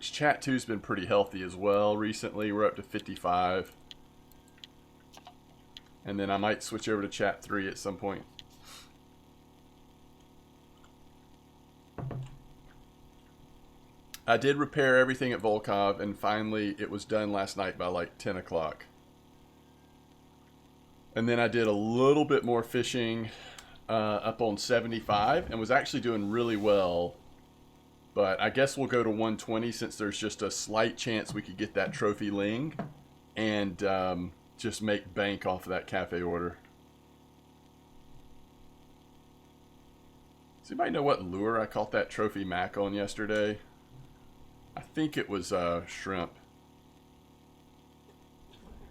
which chat 2's been pretty healthy as well recently. We're up to 55. And then I might switch over to chat 3 at some point. I did repair everything at Volkov, and finally it was done last night by like 10 o'clock. And then I did a little bit more fishing up on 75 and was actually doing really well. But I guess we'll go to 120 since there's just a slight chance we could get that trophy ling and just make bank off of that cafe order. Does anybody know what lure I caught that trophy mac on yesterday? I think it was shrimp.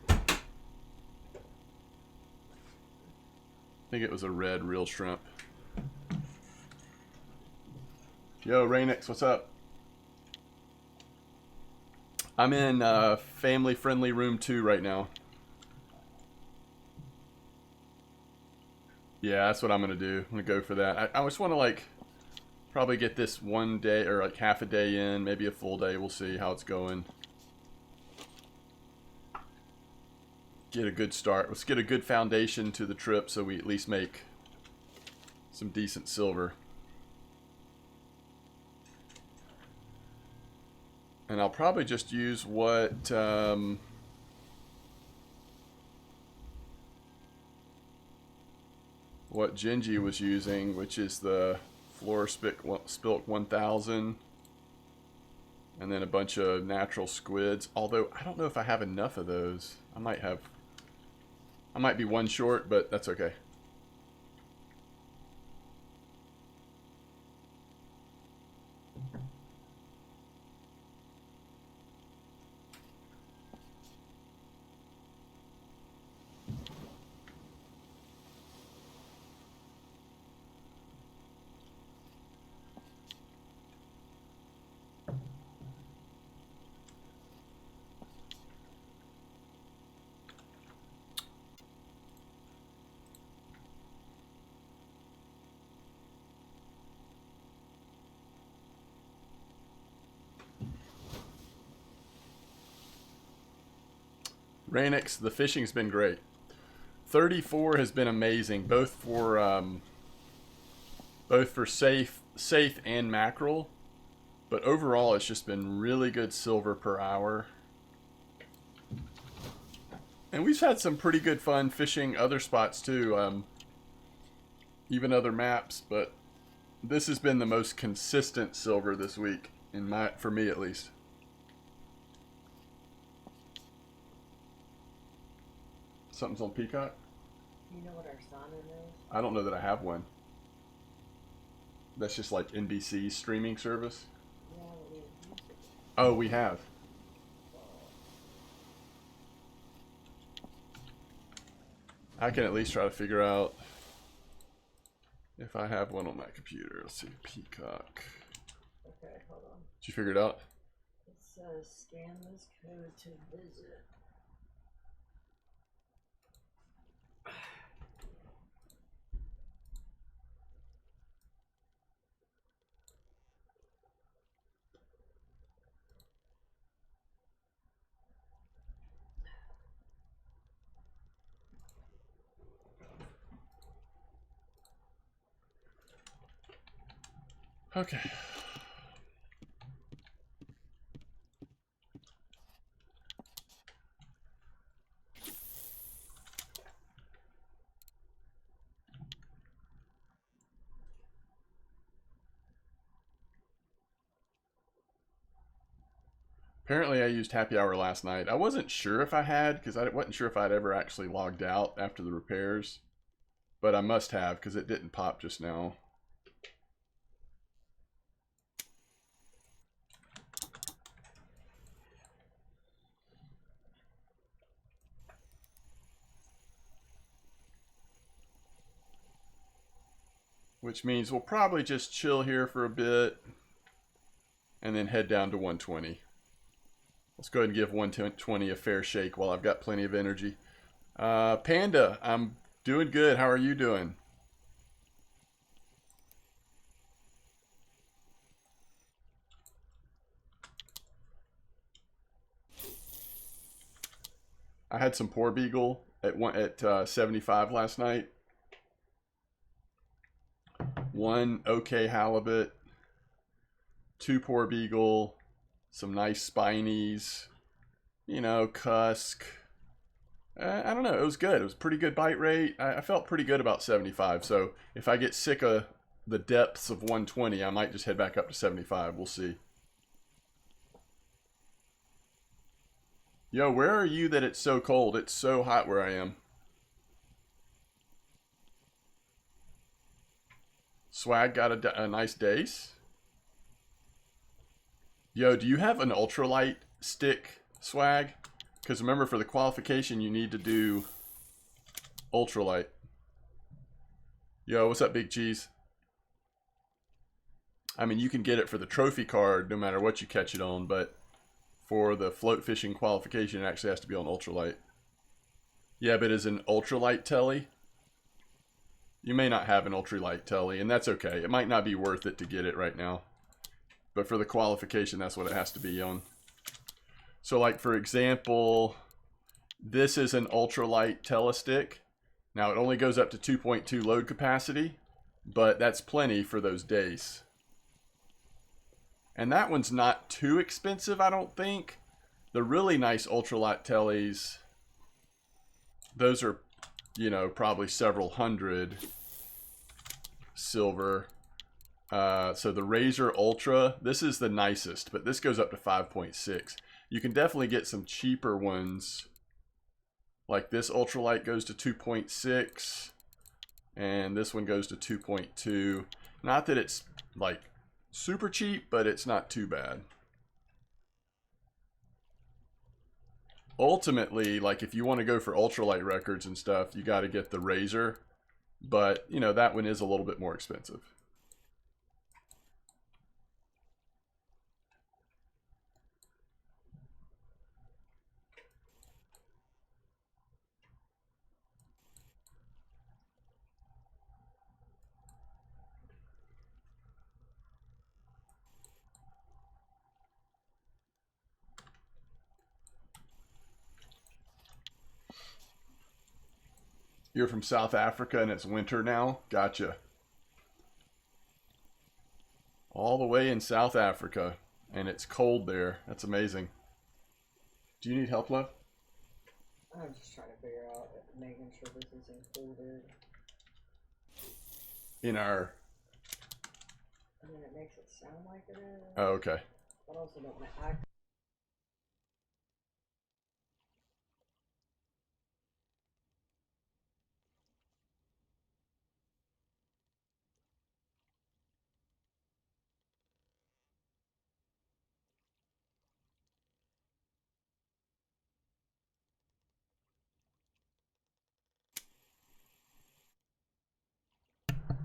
I think it was a red real shrimp. Yo, Rainix, what's up? I'm in family-friendly room 2 right now. Yeah, that's what I'm going to do. I'm going to go for that. I just want to, like, probably get this one day, or like half a day in, maybe a full day. We'll see how it's going. Get a good start. Let's get a good foundation to the trip so we at least make some decent silver. And I'll probably just use what Genji was using, which is the Fluorospilk 1000. And then a bunch of natural squids. Although, I don't know if I have enough of those. I might be one short, but that's okay. Rainix, the fishing's been great. 34 has been amazing, both for safe and mackerel. But overall, it's just been really good silver per hour. And we've had some pretty good fun fishing other spots too, even other maps. But this has been the most consistent silver this week, for me at least. Something's on Peacock? You know what our Arsanen is? I don't know that I have one. That's just like NBC's streaming service? Yeah, we use it. Oh, we have. I can at least try to figure out if I have one on my computer. Let's see, Peacock. Okay, hold on. Did you figure it out? It says scan this code to visit. Okay. Apparently I used happy hour last night. I wasn't sure if I had, because I wasn't sure if I'd ever actually logged out after the repairs. But I must have, because it didn't pop just now. Which means we'll probably just chill here for a bit and then head down to 120. Let's go ahead and give 120 a fair shake while I've got plenty of energy. Panda, I'm doing good. How are you doing? I had some poor beagle at 75 last night. One okay halibut, two poor beagle, some nice spinies, you know, cusk. I don't know. It was good. It was pretty good bite rate. I felt pretty good about 75. So if I get sick of the depths of 120, I might just head back up to 75. We'll see. Yo, where are you that it's so cold? It's so hot where I am. Swag got a nice dace. Yo, do you have an ultralight stick, Swag? Because remember, for the qualification, you need to do ultralight. Yo, what's up, Big Cheese? I mean, you can get it for the trophy card no matter what you catch it on, but for the float fishing qualification, it actually has to be on ultralight. Yeah, but is an ultralight telly? You may not have an ultralight telly, and that's okay. It might not be worth it to get it right now. But for the qualification, that's what it has to be on. So like, for example, this is an ultralight telestick. Now it only goes up to 2.2 load capacity, but that's plenty for those days. And that one's not too expensive, I don't think. The really nice ultralight tellies, those are, you know, probably several hundred silver. So the Razor Ultra, this is the nicest, but this goes up to 5.6. You can definitely get some cheaper ones. Like this ultralight goes to 2.6, and this one goes to 2.2. Not that it's like super cheap, but it's not too bad. Ultimately, like if you want to go for ultralight records and stuff, you got to get the Razor, but you know, that one is a little bit more expensive. You're from South Africa and it's winter now? Gotcha. All the way in South Africa, and it's cold there. That's amazing. Do you need help, love? I'm just trying to figure out, making sure this is included. In our... I mean, it makes it sound like it is. Oh, okay. But also don't want to act.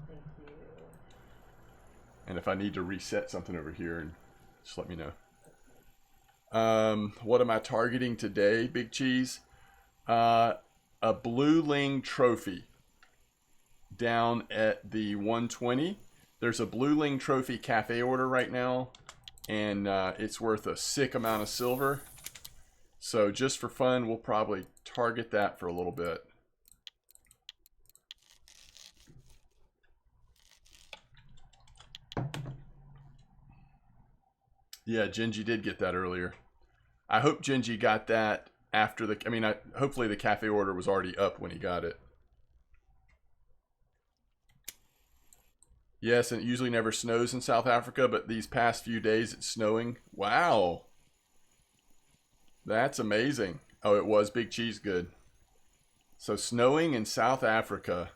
Thank you. And if I need to reset something over here, just let me know. What am I targeting today, Big Cheese? A Blue Ling trophy down at the 120. There's a Blue Ling trophy cafe order right now, and it's worth a sick amount of silver. So just for fun, we'll probably target that for a little bit. Yeah, Genji did get that earlier. I hope Genji got that after the... I mean, hopefully the cafe order was already up when he got it. Yes, and it usually never snows in South Africa, but these past few days it's snowing. Wow. That's amazing. Oh, it was Big Cheese good. So snowing in South Africa.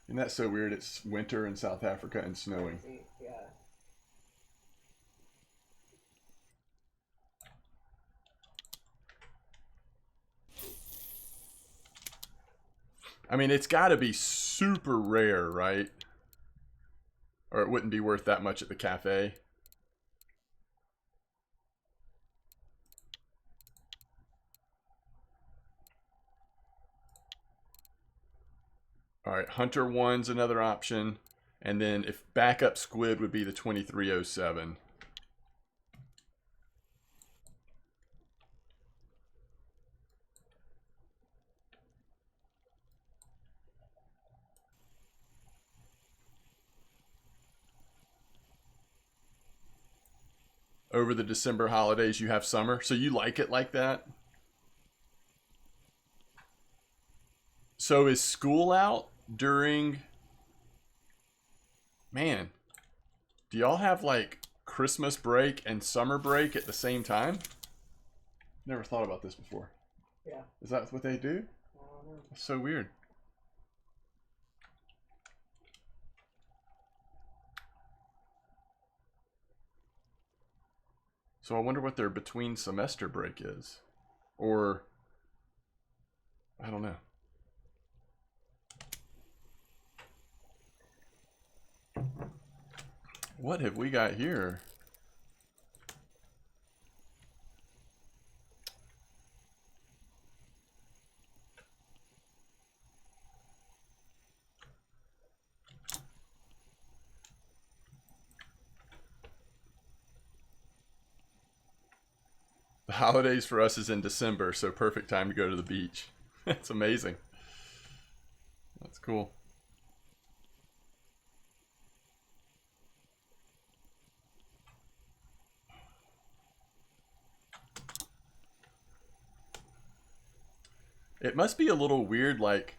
Isn't that so weird? It's winter in South Africa and snowing. Yeah. I mean, it's got to be super rare, right? Or it wouldn't be worth that much at the cafe. All right, Hunter 1's another option. And then if backup squid would be the 2307. Over the December holidays, you have summer. So you like it like that? So is school out during... Man, do y'all have like Christmas break and summer break at the same time? Never thought about this before. Yeah. Is that what they do? I don't know. That's so weird. So I wonder what their between semester break is. Or, I don't know. What have we got here? The holidays for us is in December, so perfect time to go to the beach. That's amazing. That's cool. It must be a little weird, like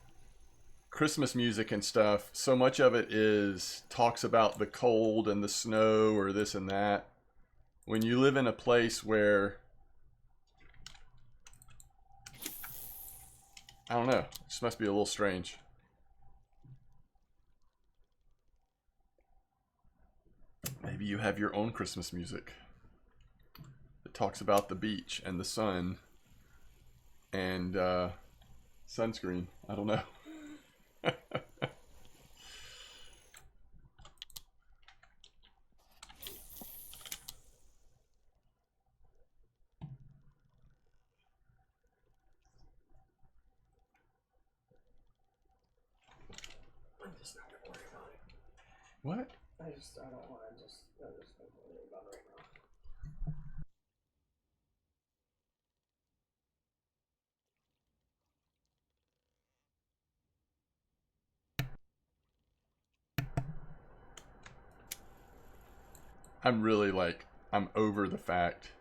Christmas music and stuff. So much of it is talks about the cold and the snow or this and that. When you live in a place where, I don't know, it just must be a little strange. Maybe you have your own Christmas music. It talks about the beach and the sun and sunscreen. I don't know. I'm just not gonna worry about it. What? I don't want to just don't worry about it right now. I'm really like, I'm over the fact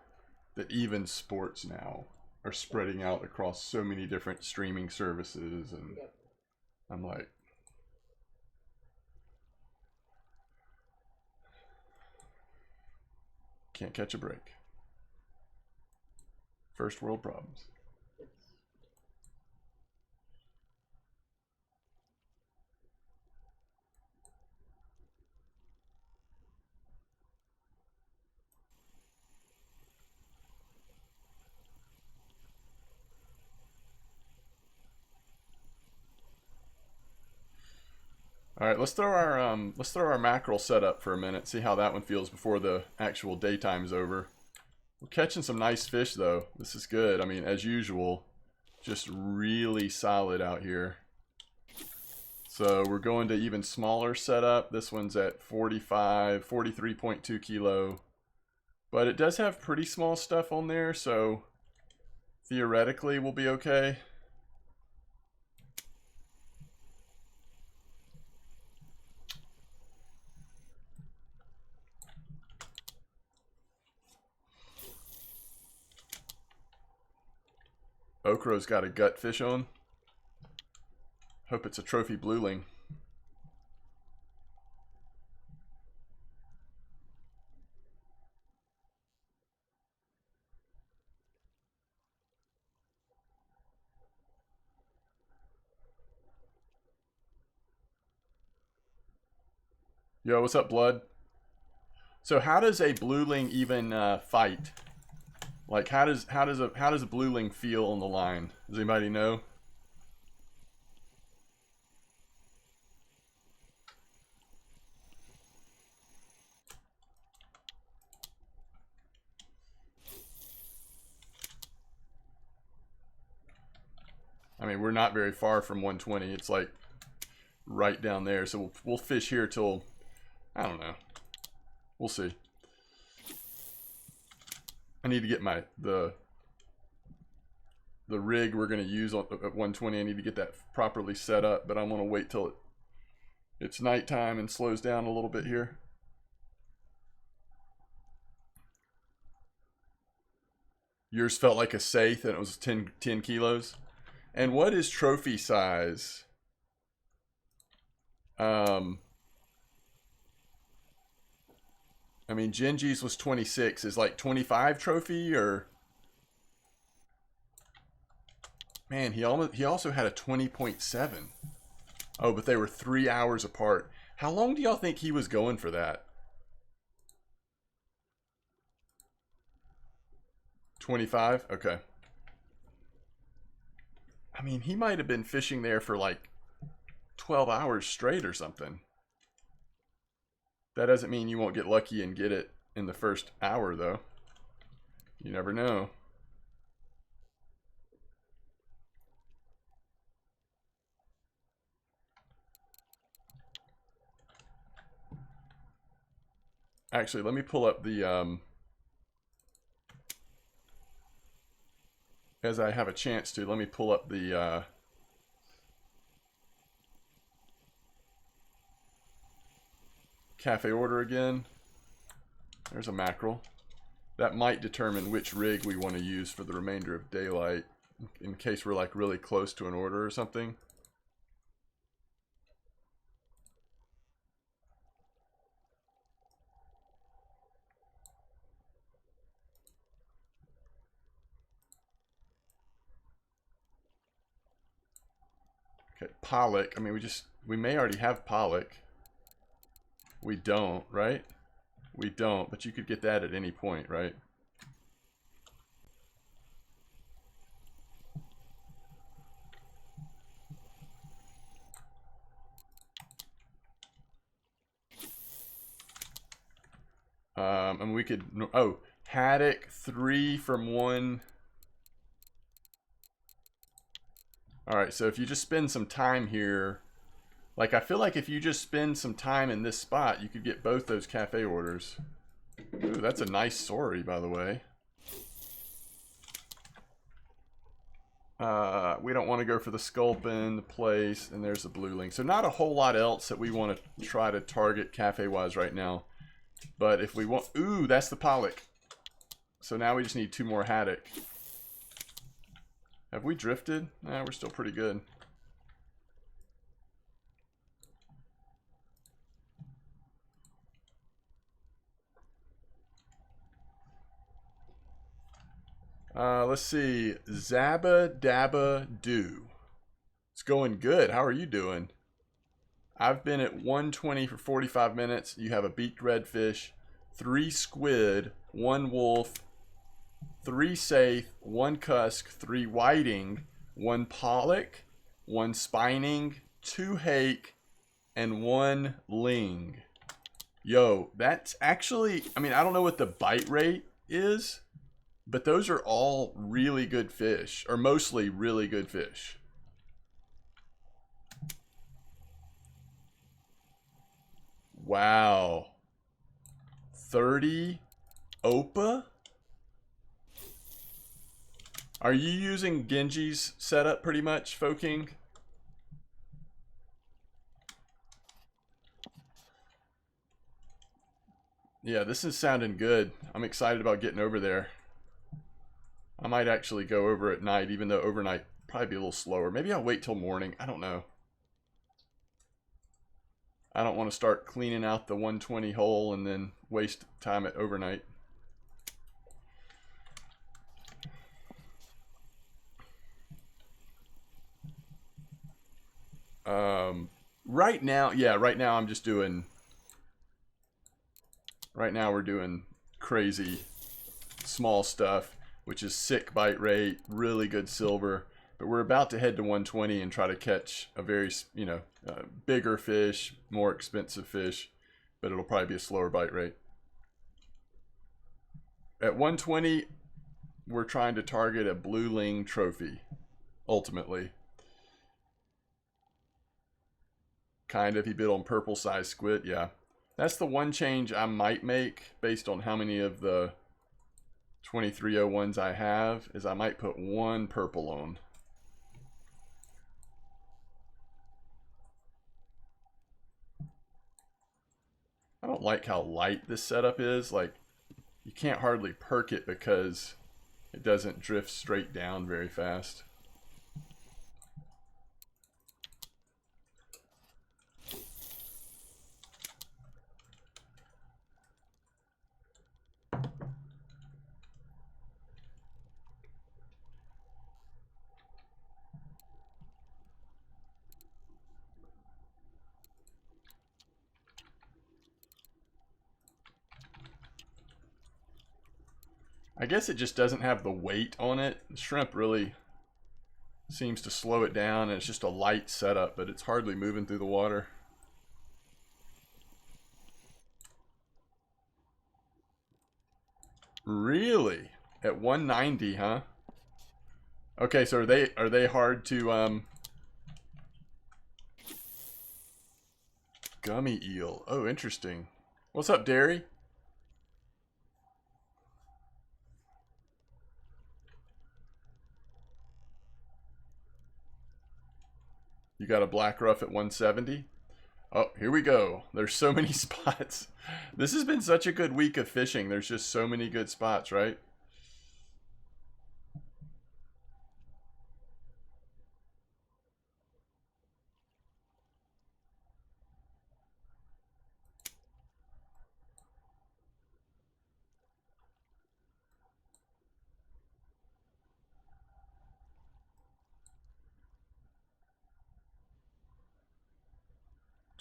that even sports now are spreading out across so many different streaming services, and Yep. I'm like, can't catch a break. First world problems. It's All right, let's throw our mackerel setup for a minute. See how that one feels before the actual daytime's over. We're catching some nice fish though. This is good. I mean, as usual, just really solid out here. So we're going to even smaller setup. This one's at 43.2 kilo. But it does have pretty small stuff on there, so theoretically we'll be okay. Okro's got a gut fish on. Hope it's a trophy blueling. Yo, what's up, Blood? So how does a blueling even fight? Like how does a blueling feel on the line? Does anybody know? I mean, we're not very far from 120. It's like right down there. So we'll fish here till I don't know. We'll see. I need to get the rig we're going to use at 120. I need to get that properly set up, but I'm going to wait till it's nighttime and slows down a little bit here. Yours felt like a Saith and it was 10 kilos. And what is trophy size? I mean, Genji's was 26. Is like 25 trophy or? Man, he also had a 20.7. Oh, but they were 3 hours apart. How long do y'all think he was going for that? 25? Okay. I mean, he might have been fishing there for like 12 hours straight or something. That doesn't mean you won't get lucky and get it in the first hour, though. You never know. Actually, let me pull up the as I have a chance to, let me pull up the cafe order again. There's a mackerel. That might determine which rig we want to use for the remainder of daylight, in case we're like really close to an order or something. Okay, pollock. I mean, we may already have pollock. We don't, right? We don't, but you could get that at any point, right? And we could, oh, haddock 3 from 1. All right, so if you just spend some time here, like I feel like if you just spend some time in this spot, you could get both those cafe orders. Ooh, that's a nice sorry, by the way. We don't want to go for the sculpin, the place, and there's the blue link. So not a whole lot else that we want to try to target cafe-wise right now. But if we want... Ooh, that's the pollock. So now we just need 2 more haddock. Have we drifted? Nah, we're still pretty good. Let's see. Zabba Dabba Do. It's going good. How are you doing? I've been at 120 for 45 minutes. You have a beaked redfish, 3 squid, 1 wolf, 3 saith, 1 cusk, 3 whiting, 1 pollock, 1 spining, 2 hake, and 1 ling. Yo, that's actually, I mean, I don't know what the bite rate is, but those are all really good fish, or mostly really good fish. Wow. 30 Opa? Are you using Genji's setup pretty much, Foking? Yeah, this is sounding good. I'm excited about getting over there. I might actually go over at night, even though overnight probably be a little slower. Maybe I'll wait till morning. I don't know. I don't want to start cleaning out the 120 hole and then waste time at overnight. Right now, yeah, right now I'm just doing... Right now we're doing crazy small stuff, which is sick bite rate, really good silver. But we're about to head to 120 and try to catch a very, you know, bigger fish, more expensive fish, but it'll probably be a slower bite rate. At 120, we're trying to target a blue ling trophy, ultimately. Kind of, he bit on purple size squid, yeah. That's the one change I might make based on how many of the 2301s I have, is I might put one purple on. I don't like how light this setup is. Like, you can't hardly perk it because it doesn't drift straight down very fast. I guess it just doesn't have the weight on it. The shrimp really seems to slow it down, and it's just a light setup, but it's hardly moving through the water. Really? At 190, huh? Okay, so are they hard to gummy eel? Oh, interesting. What's up, Derry? You got a black ruff at 170? Oh, here we go. There's so many spots. This has been such a good week of fishing. There's just so many good spots, right?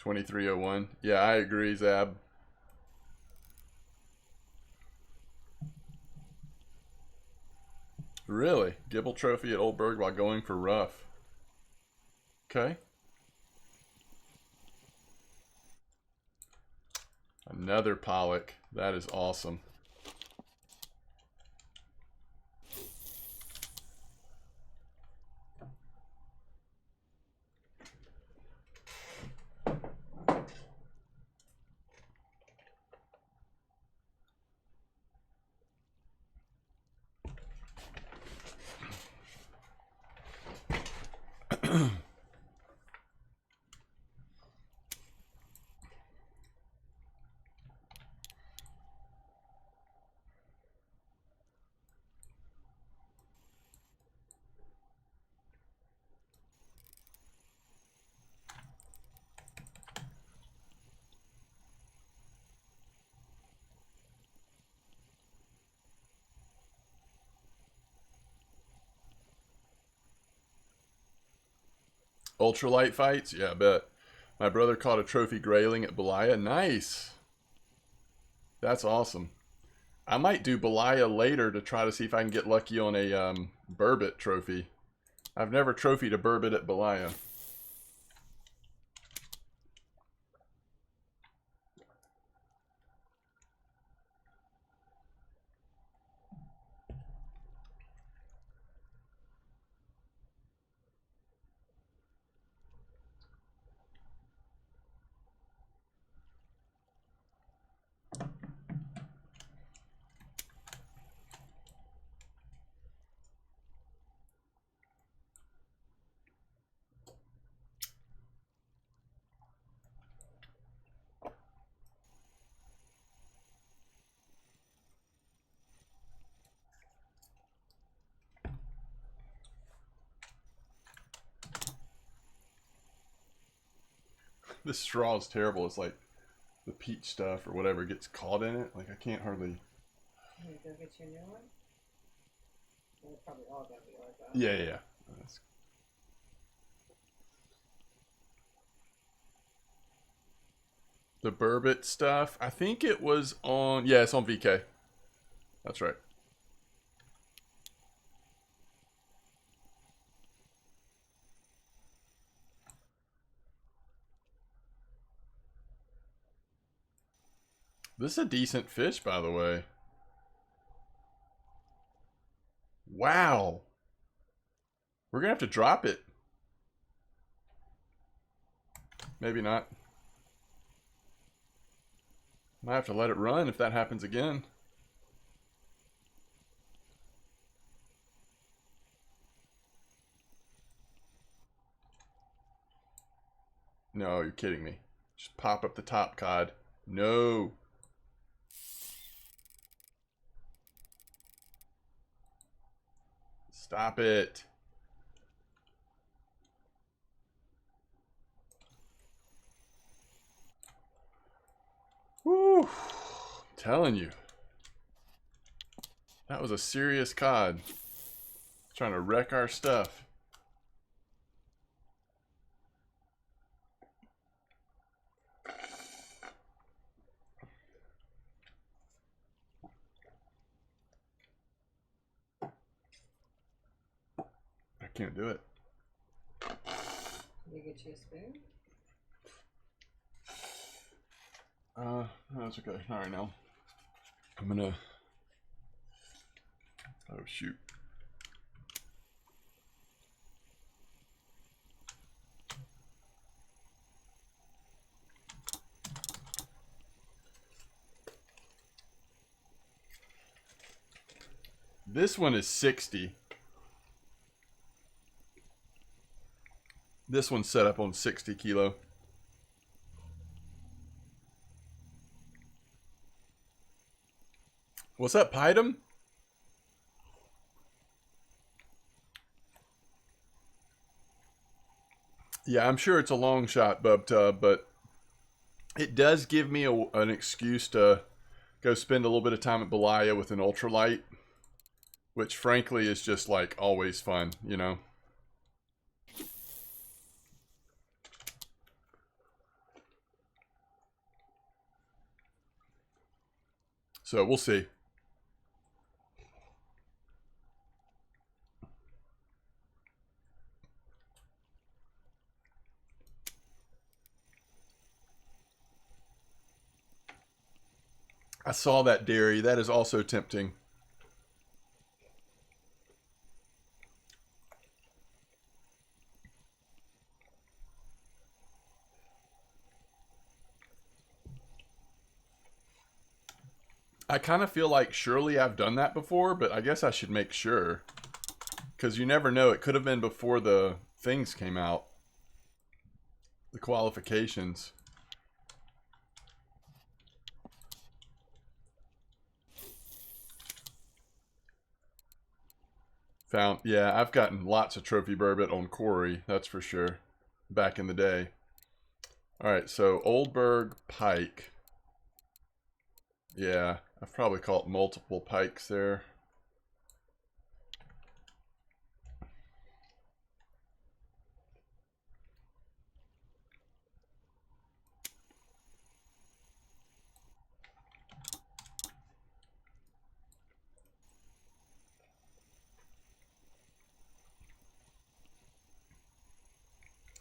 $23.01. Yeah, I agree, Zab. Really? Gibble trophy at Oldberg while going for rough. Okay. Another pollock. That is awesome. Ultralight fights? Yeah, I bet. My brother caught a trophy grayling at Belaya. Nice. That's awesome. I might do Belaya later to try to see if I can get lucky on a burbot trophy. I've never trophied a burbot at Belaya. This straw is terrible. It's like the peach stuff or whatever gets caught in it. Like, I can't hardly... Can you go get your new one? They're probably all gonna be like that. Yeah. That's... The burbot stuff, I think it was on... Yeah, it's on VK. That's right. This is a decent fish, by the way. Wow. We're gonna have to drop it. Maybe not. Might have to let it run if that happens again. No, you're kidding me. Just pop up the top cod. No. Stop it. Woo. I'm telling you. That was a serious cod. Trying to wreck our stuff. I can't do it. Can you get you a spoon? No, that's okay. All right, now I'm gonna. Oh shoot. This one is 60. This one's set up on 60 kilo. What's up, Pydom? Yeah, I'm sure it's a long shot, but it does give me an excuse to go spend a little bit of time at Belaya with an ultralight, which frankly is just like always fun, you know? So we'll see. I saw that dairy. That is also tempting. I kind of feel like surely I've done that before, but I guess I should make sure. Because you never know. It could have been before the things came out. The qualifications. Yeah, I've gotten lots of trophy burbot on Corey, that's for sure. Back in the day. Alright, so Oldberg Pike. Yeah, I've probably caught multiple pikes there.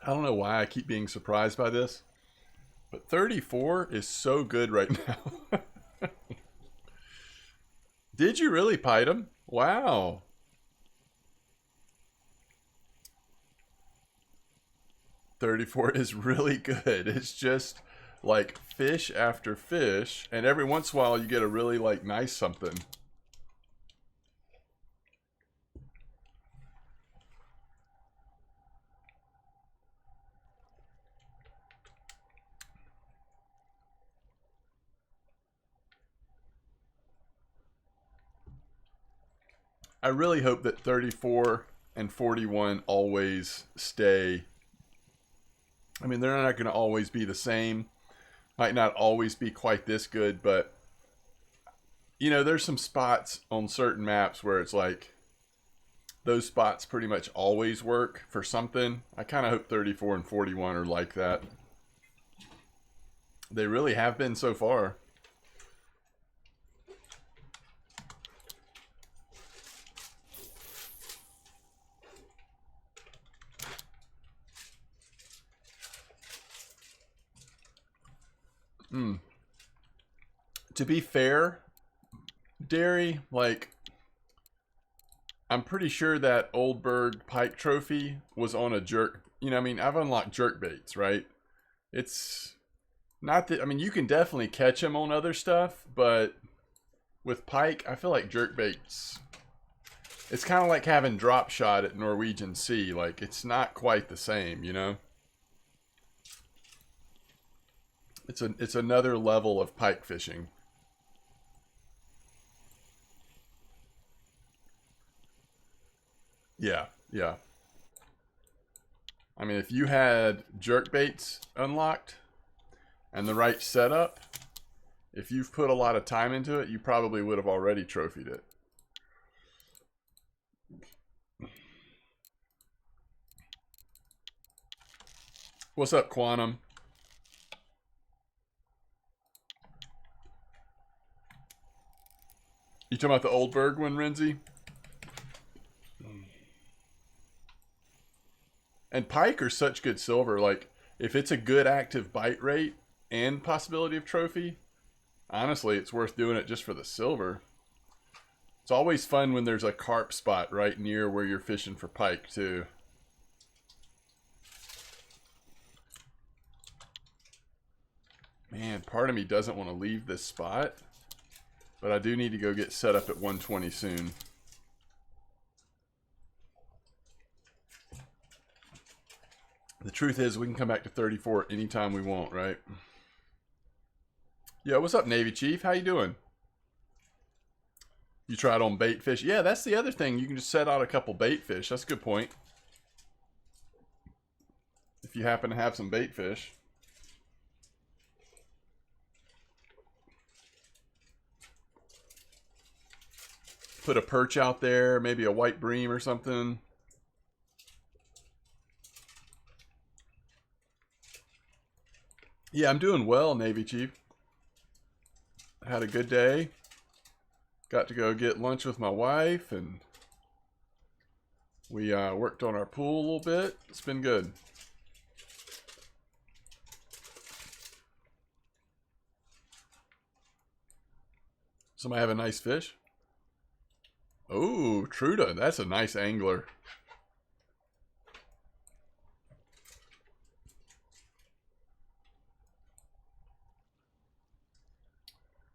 I don't know why I keep being surprised by this, but 34 is so good right now. Did you really pite him? Wow. $34 is really good. It's just like fish after fish, and every once in a while you get a really like nice something. I really hope that 34 and 41 always stay. I mean, they're not going to always be the same. Might not always be quite this good, but you know, there's some spots on certain maps where it's like those spots pretty much always work for something. I kind of hope 34 and 41 are like that. They really have been so far. To be fair, Dairy, like, I'm pretty sure that Oldberg Pike trophy was on a jerk. You know, I mean, I've unlocked jerk baits, right? It's Not that, I mean, you can definitely catch them on other stuff, but with pike, I feel like jerkbaits, it's kind of like having drop shot at Norwegian Sea. Like, it's not quite the same, you know? It's another level of pike fishing. Yeah, yeah. I mean, if you had jerkbaits unlocked and the right setup, if you've put a lot of time into it, you probably would have already trophied it. What's up, Quantum? You talking about the Oldberg one, Renzi? And pike are such good silver. Like, if it's a good active bite rate and possibility of trophy, honestly, it's worth doing it just for the silver. It's always fun when there's a carp spot right near where you're fishing for pike, too. Man, part of me doesn't want to leave this spot, but I do need to go get set up at 120 soon. The truth is, we can come back to 34 anytime we want, right? Yeah, what's up, Navy Chief? How you doing? You tried on bait fish? Yeah, that's the other thing. You can just set out a couple bait fish. That's a good point. If you happen to have some bait fish. Put a perch out there, maybe a white bream or something. Yeah, I'm doing well, Navy Chief. Had a good day. Got to go get lunch with my wife, and we worked on our pool a little bit. It's been good. Somebody have a nice fish? Oh, Truda. That's a nice angler.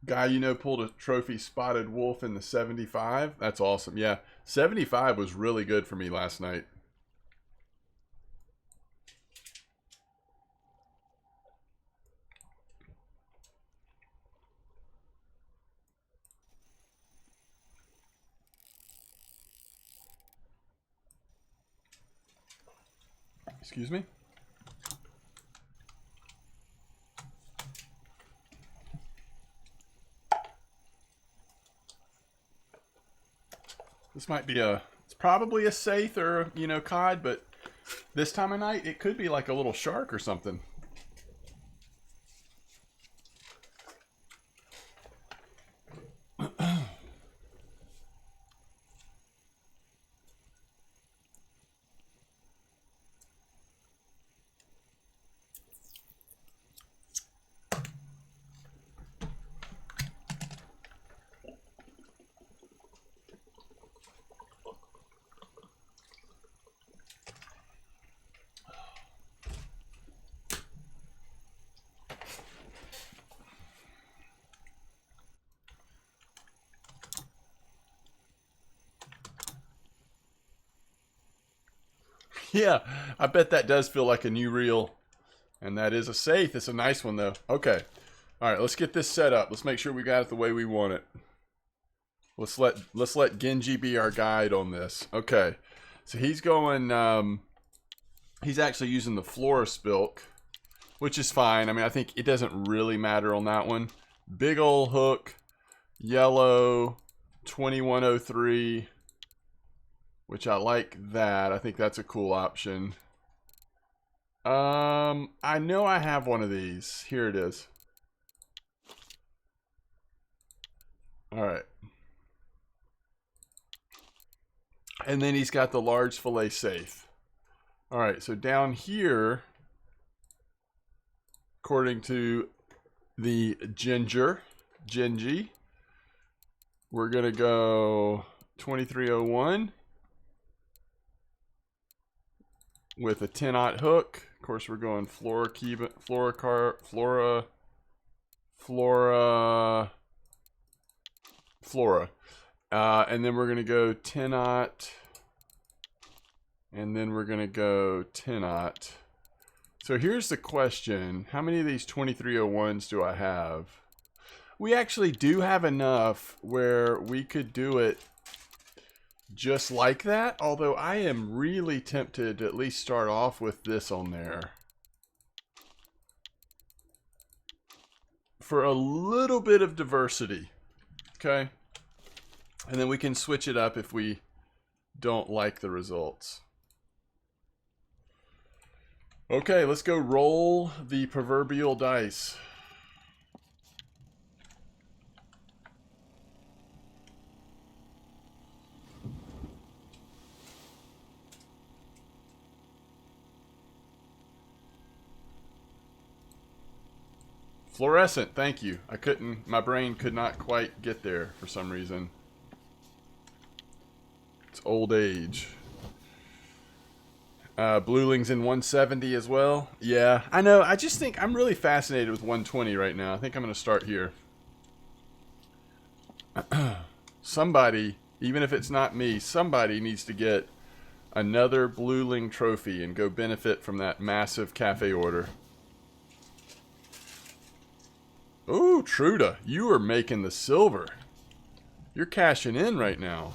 Guy you know pulled a trophy spotted wolf in the 75. That's awesome. Yeah, 75 was really good for me last night. Excuse me? This might be it's probably a saithe or, you know, cod, but this time of night, it could be like a little shark or something. Yeah, I bet that does feel like a new reel. And that is a saithe. It's a nice one, though. Okay. All right, let's get this set up. Let's make sure we got it the way we want it. Let's let Genji be our guide on this. Okay. So he's going, he's actually using the Florispilk, which is fine. I mean, I think it doesn't really matter on that one. Big ol' hook, yellow, 2103, which I like that. I think that's a cool option. I know I have one of these. Here it is. All right. And then he's got the large fillet saithe. All right, so down here, according to the Genji, we're going to go 2301 with a 10-aught hook. Of course, we're going Flora Flora. And then we're going to go 10-aught. And then we're going to go 10-aught. So here's the question. How many of these 2301s do I have? We actually do have enough where we could do it just like that. Although I am really tempted to at least start off with this on there. For a little bit of diversity. Okay? And then we can switch it up if we don't like the results. Okay, let's go roll the proverbial dice. Fluorescent, thank you. My brain could not quite get there for some reason. It's old age. Blueling's in 170 as well. Yeah, I know. I just think I'm really fascinated with 120 right now. I think I'm going to start here. Somebody, even if it's not me, somebody needs to get another Blueling trophy and go benefit from that massive cafe order. Ooh, Truda, you are making the silver. You're cashing in right now.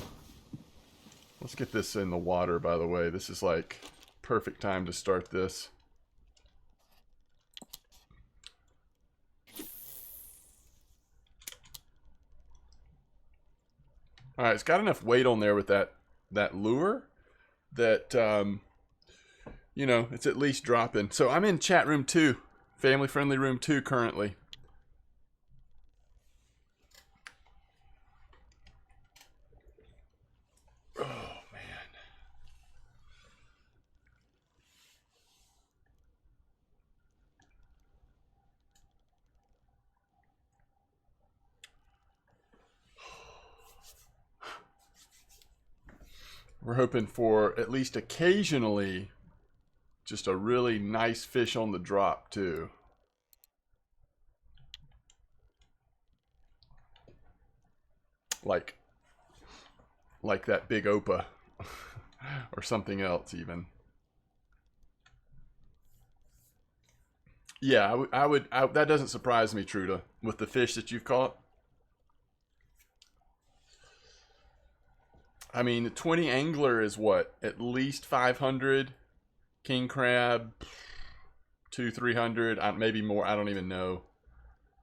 Let's get this in the water, by the way. This is like perfect time to start this. All right, it's got enough weight on there with that lure that, you know, it's at least dropping. So I'm in chat room 2, family-friendly room 2 currently. Oh, man. We're hoping for at least occasionally just a really nice fish on the drop too. Like that big Opa or something else even. Yeah, I would that doesn't surprise me, Truda, with the fish that you've caught. I mean, 20 angler is what? At least 500. King crab, 200-300, maybe more. I don't even know.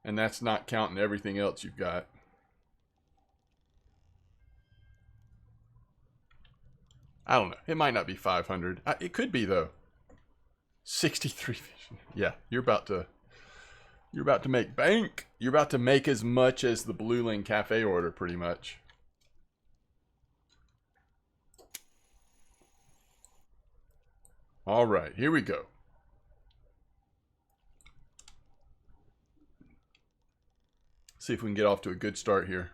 And that's not counting everything else you've got. I don't know. It might not be 500. It could be though. 63 fish. Yeah, you're about to make bank. You're about to make as much as the Blueling Cafe order, pretty much. All right, here we go. See if we can get off to a good start here.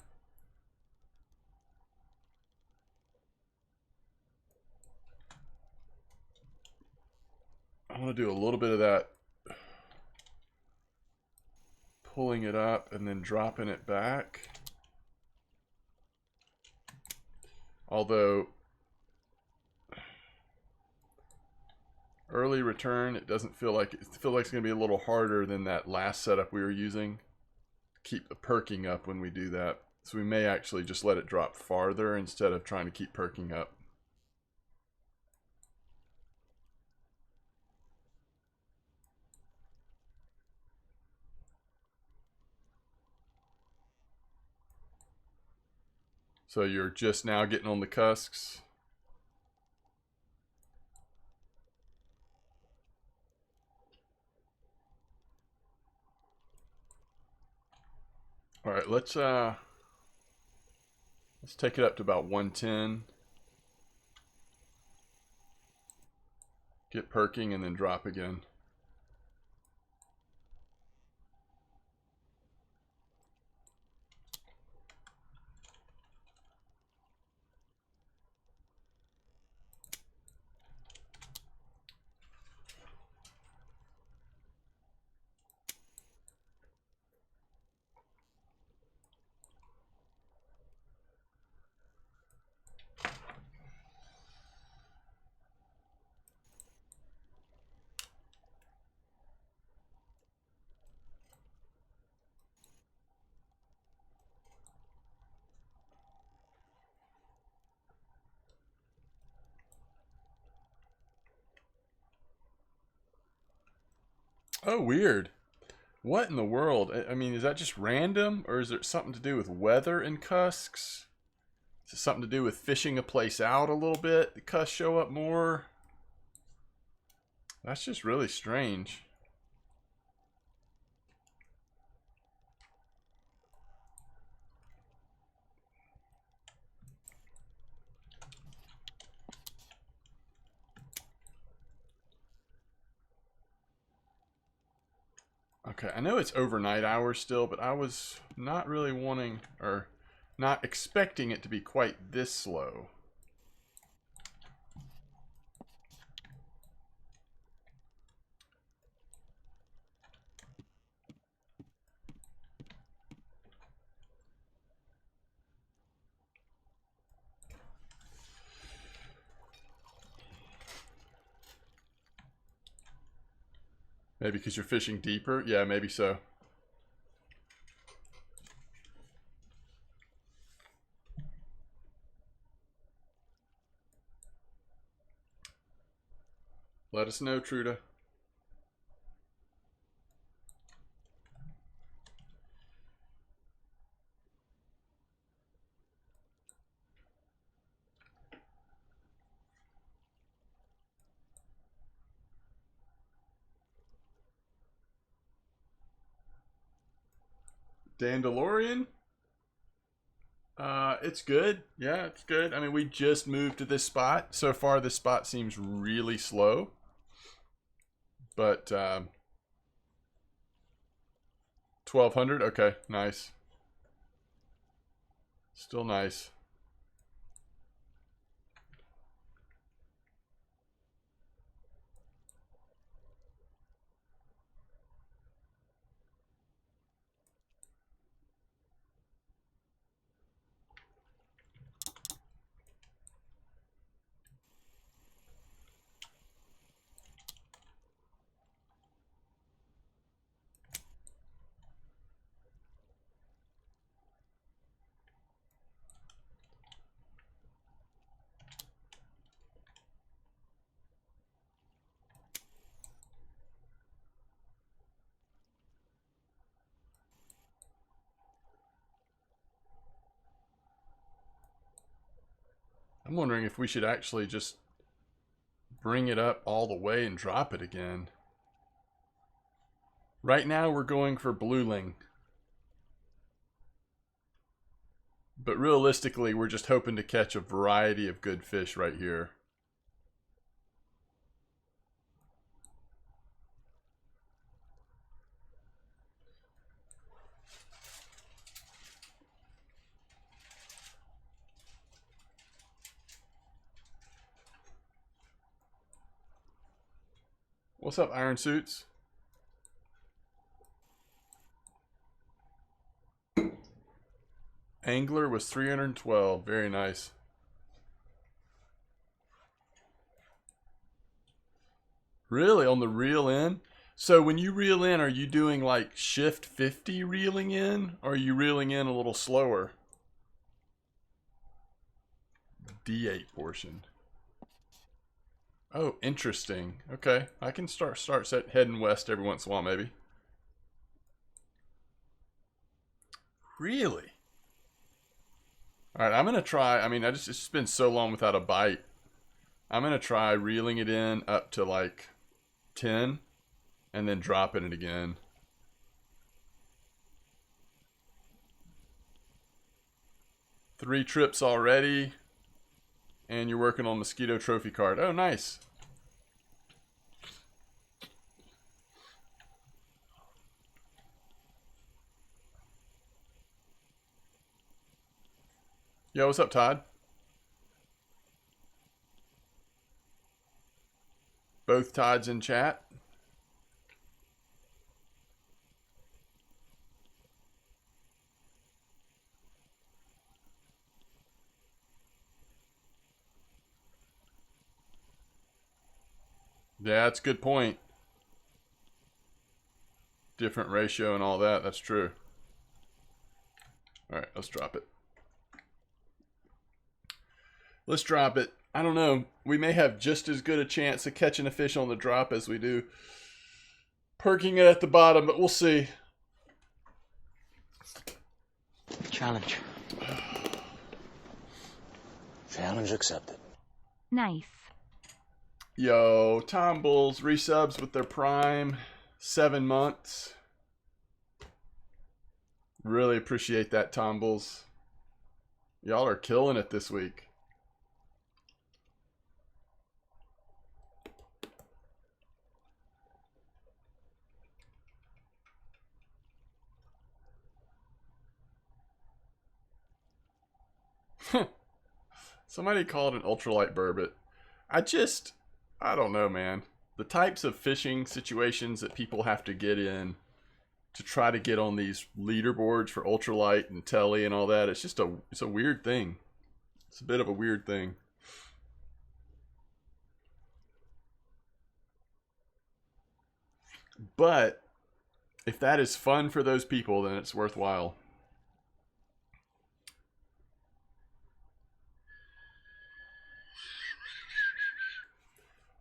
I want to do a little bit of that pulling it up and then dropping it back. Although early return, it doesn't feel like it's going to be a little harder than that last setup we were using. Keep the perking up when we do that. So we may actually just let it drop farther instead of trying to keep perking up. So you're just now getting on the cusps. All right, let's take it up to about 110. Get perking and then drop again. Oh, weird. What in the world? I mean, is that just random, or is there something to do with weather in cusks? Is it something to do with fishing a place out a little bit? The cusks show up more? That's just really strange. Okay, I know it's overnight hours still, but I was not really wanting, or not expecting it to be quite this slow. Maybe because you're fishing deeper? Yeah, maybe so. Let us know, Truda. Dandelion? It's good. Yeah, it's good. I mean, we just moved to this spot. So far, this spot seems really slow. But 1200. Okay, nice. Still nice. I'm wondering if we should actually just bring it up all the way and drop it again. Right now we're going for blueling. But realistically, we're just hoping to catch a variety of good fish right here. What's up, Iron Suits? Angler was 312. Very nice. Really? On the reel in? So when you reel in, are you doing like shift 50 reeling in? Or are you reeling in a little slower? D8 portion. Oh, interesting. Okay, I can start heading west every once in a while, maybe. Really? All right, I'm gonna try. I mean, it's just been so long without a bite. I'm gonna try reeling it in up to like 10, and then dropping it again. Three trips already, and you're working on Mosquito Trophy card. Oh, nice. Yo, what's up, Todd? Both Todds in chat. Yeah, that's a good point. Different ratio and all that. That's true. All right, let's drop it. Let's drop it. I don't know. We may have just as good a chance of catching a fish on the drop as we do Perking it at the bottom, but we'll see. Challenge. Challenge accepted. Nice. Yo, Tom Bulls resubs with their Prime. 7 months. Really appreciate that, Tom Bulls. Y'all are killing it this week. Somebody called an ultralight burbot. I don't know, man. The types of fishing situations that people have to get in to try to get on these leaderboards for ultralight and telly and all that, it's a weird thing. It's a bit of a weird thing. But if that is fun for those people, then it's worthwhile.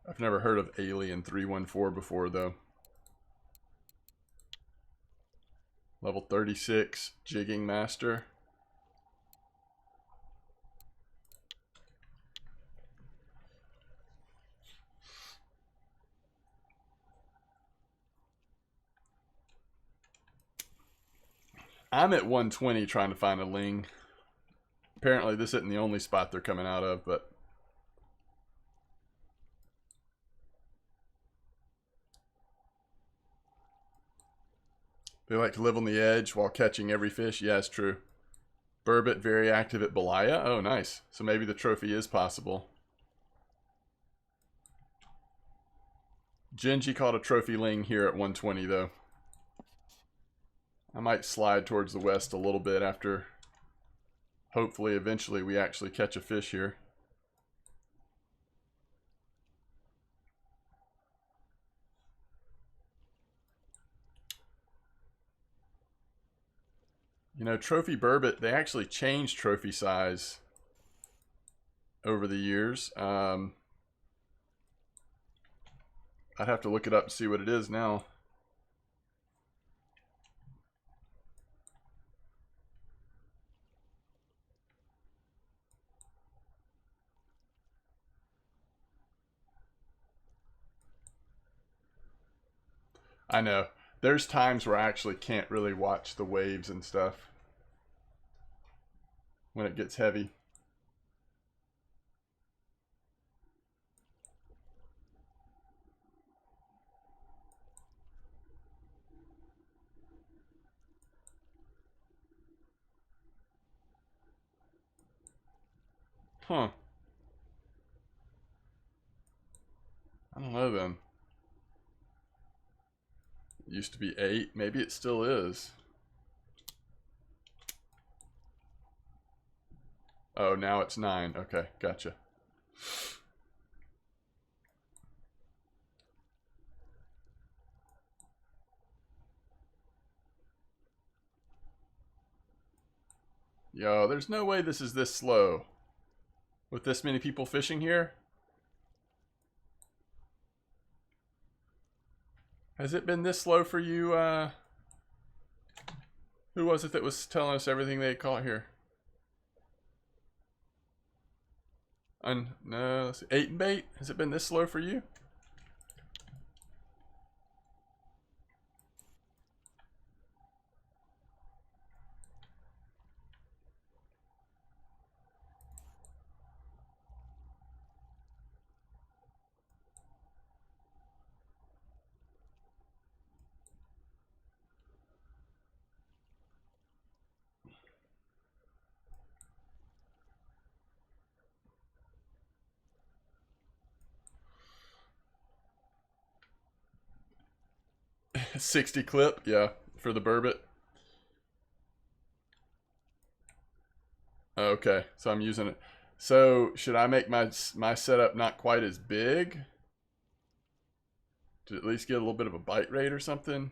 I've never heard of Alien 314 before, though. Level 36, Jigging Master. I'm at 120 trying to find a ling. Apparently this isn't the only spot they're coming out of, but... They like to live on the edge while catching every fish. Yeah, it's true. Burbot very active at Belaya. Oh, nice. So maybe the trophy is possible. Genji caught a trophy ling here at 120, though. I might slide towards the west a little bit after... Hopefully, eventually, we actually catch a fish here. You know, trophy burbot, they actually changed trophy size over the years. I'd have to look it up and see what it is now. I know. There's times where I actually can't really watch the waves and stuff when it gets heavy. Huh. I don't know then. It used to be 8. Maybe it still is. Oh, now it's 9. Okay, gotcha. Yo, there's no way this is this slow. With this many people fishing here? Has it been this slow for you, who was it that was telling us everything they caught here? No, let's see. 8 and bait? Has it been this slow for you? $60 clip, yeah, for the burbot. Okay, so I'm using it. So should I make my setup not quite as big to at least get a little bit of a bite rate or something?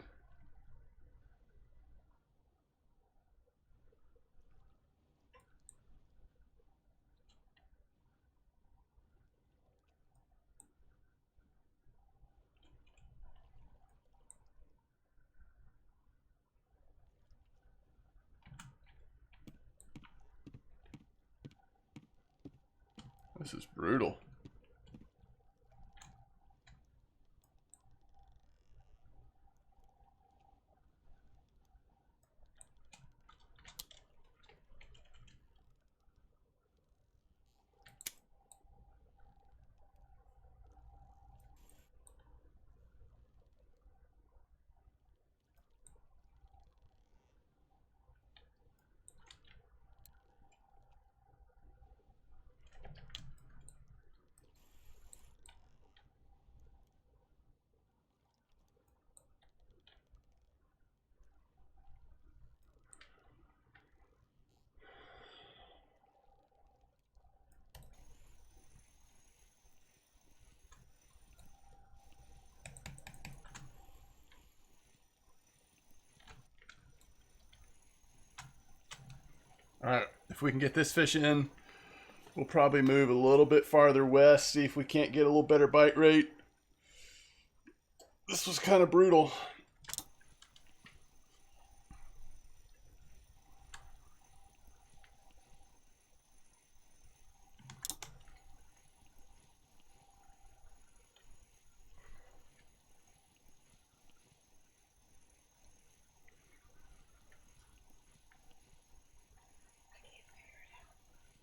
This is brutal. All right, if we can get this fish in, we'll probably move a little bit farther west, see if we can't get a little better bite rate. This was kind of brutal.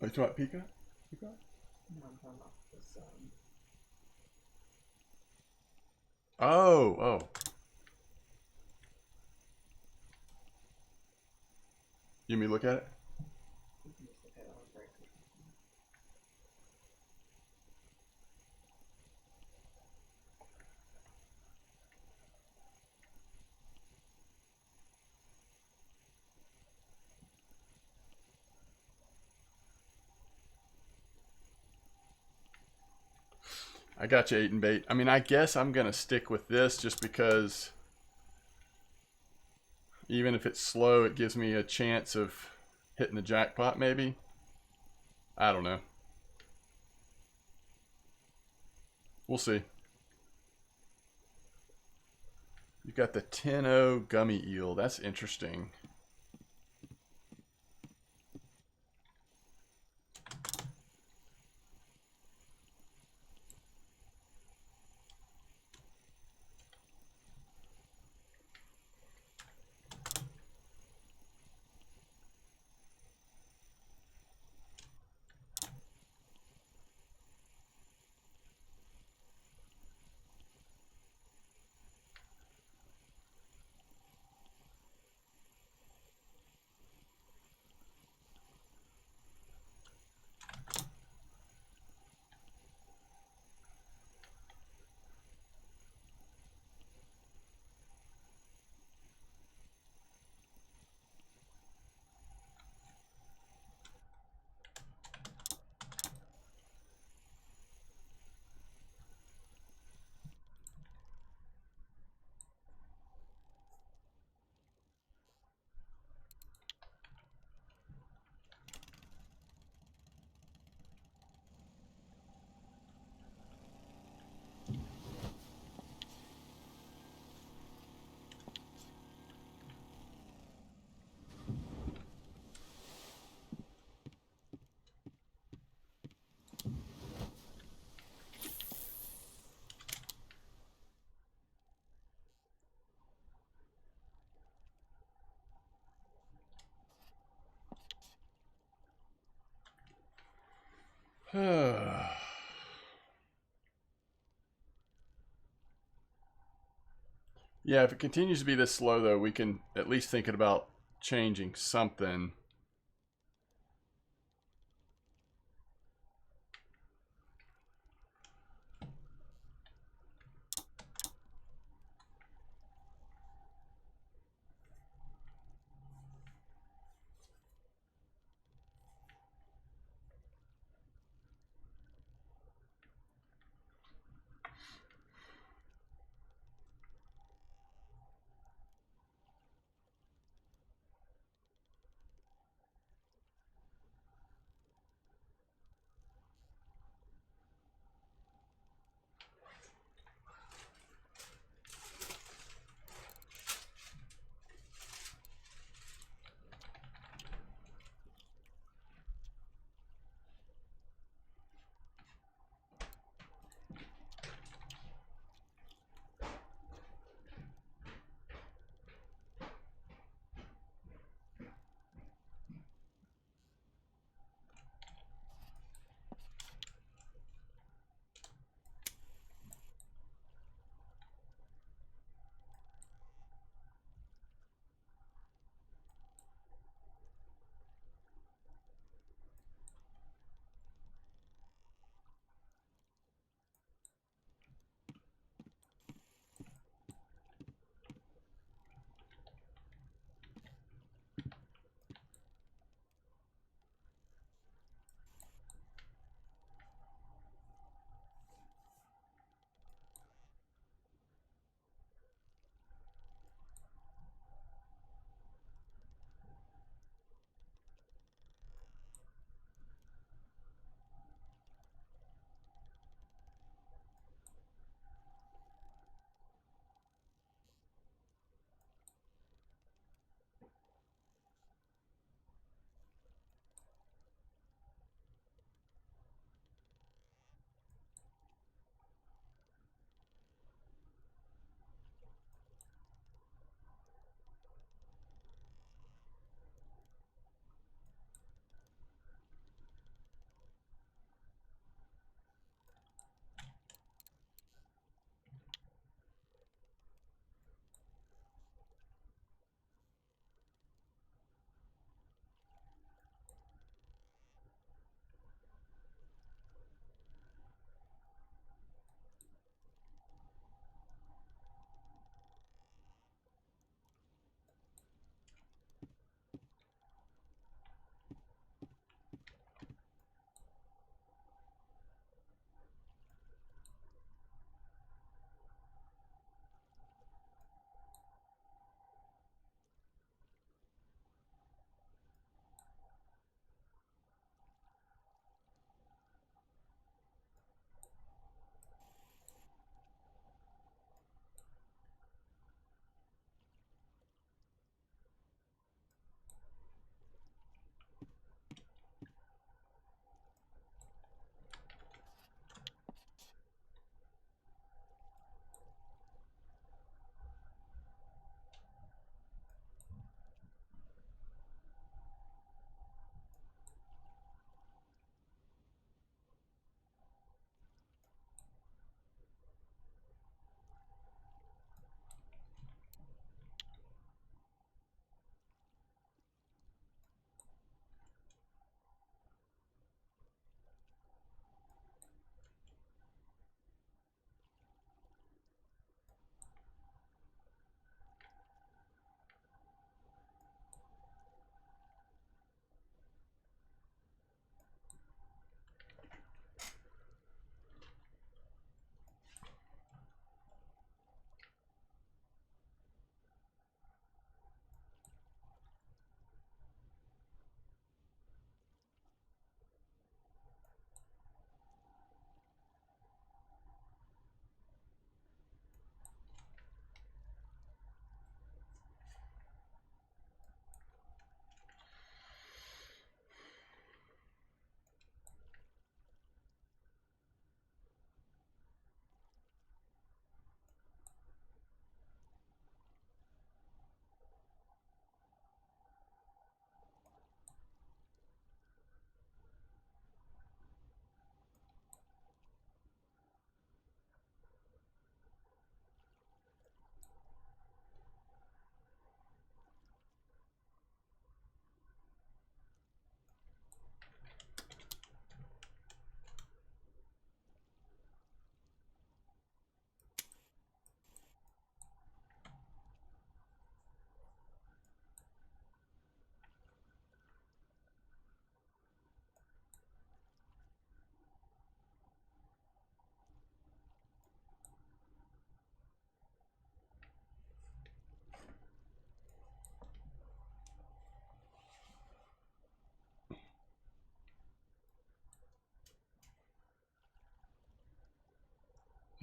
Are you talking about Peacock? Peacock? No, I'm talking about this. Oh. You want me to look at it? You can just look at it on break. I got you, 8 and bait. I mean, I guess I'm going to stick with this just because even if it's slow, it gives me a chance of hitting the jackpot maybe. I don't know. We'll see. You've got the 10-0 gummy eel. That's interesting. Yeah, if it continues to be this slow, though, we can at least think about changing something.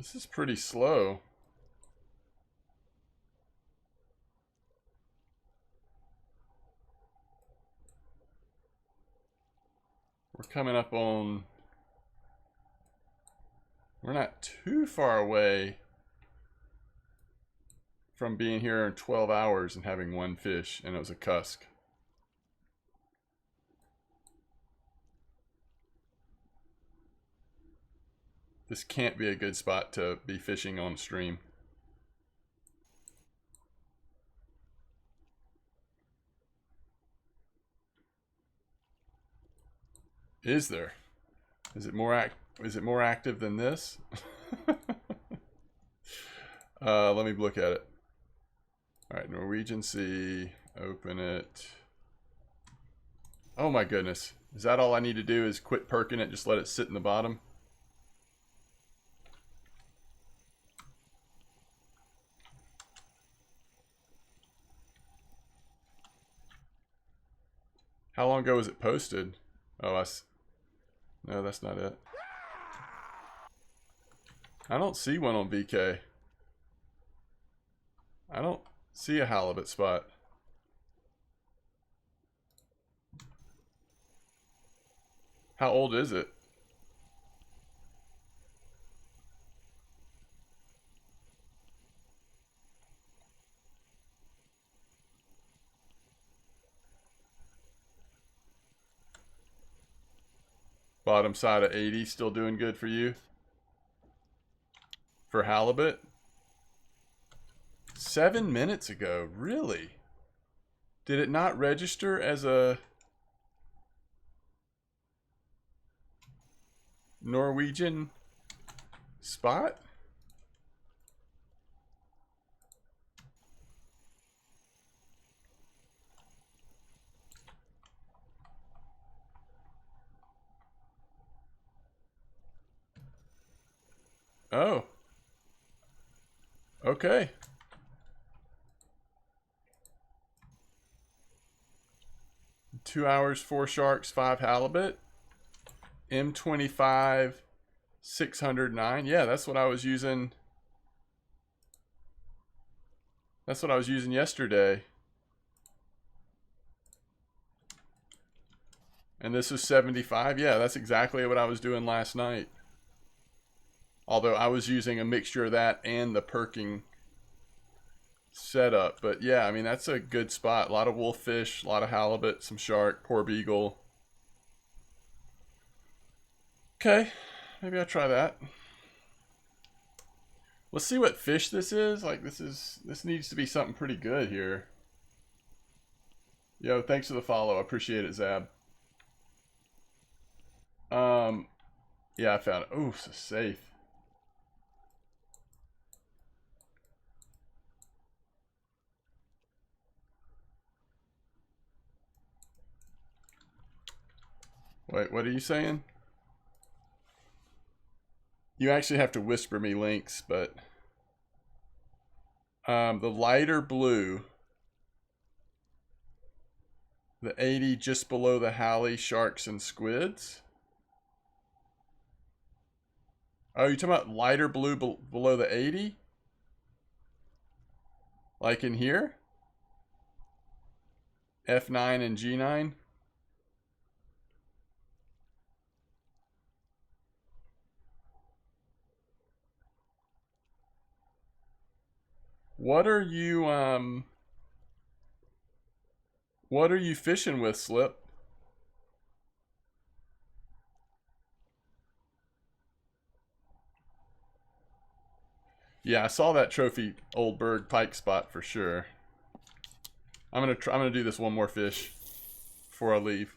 This is pretty slow. We're coming up on... We're not too far away from being here in 12 hours and having one fish, and it was a cusk. This can't be a good spot to be fishing on stream. Is there? Is it more active than this? Let me look at it. All right, Norwegian Sea, open it. Oh my goodness. Is that all I need to do is quit perking it, just let it sit in the bottom? How long ago was it posted? Oh, no, that's not it. I don't see one on VK. I don't see a halibut spot. How old is it? Bottom side of 80, still doing good for you? For halibut? 7 minutes ago, really? Did it not register as a Norwegian spot? Oh. Okay. Two hours, 4 sharks, 5 halibut. M25, 609. Yeah, that's what I was using. That's what I was using yesterday. And this is 75. Yeah, that's exactly what I was doing last night. Although I was using a mixture of that and the perking setup. But yeah, I mean, that's a good spot. A lot of wolffish, a lot of halibut, some shark, poor beagle. Okay, maybe I'll try that. Let's see what fish this is. Like, this needs to be something pretty good here. Yo, thanks for the follow. I appreciate it, Zab. Yeah, I found it. Ooh, so safe. Wait, what are you saying? You actually have to whisper me links, but the lighter blue, the 80 just below the Halley, sharks and squids. Oh, you're talking about lighter blue below the 80? Like in here? F9 and G9? What are you fishing with, Slip? Yeah, I saw that trophy Old Berg pike spot for sure. I'm gonna do this one more fish before I leave.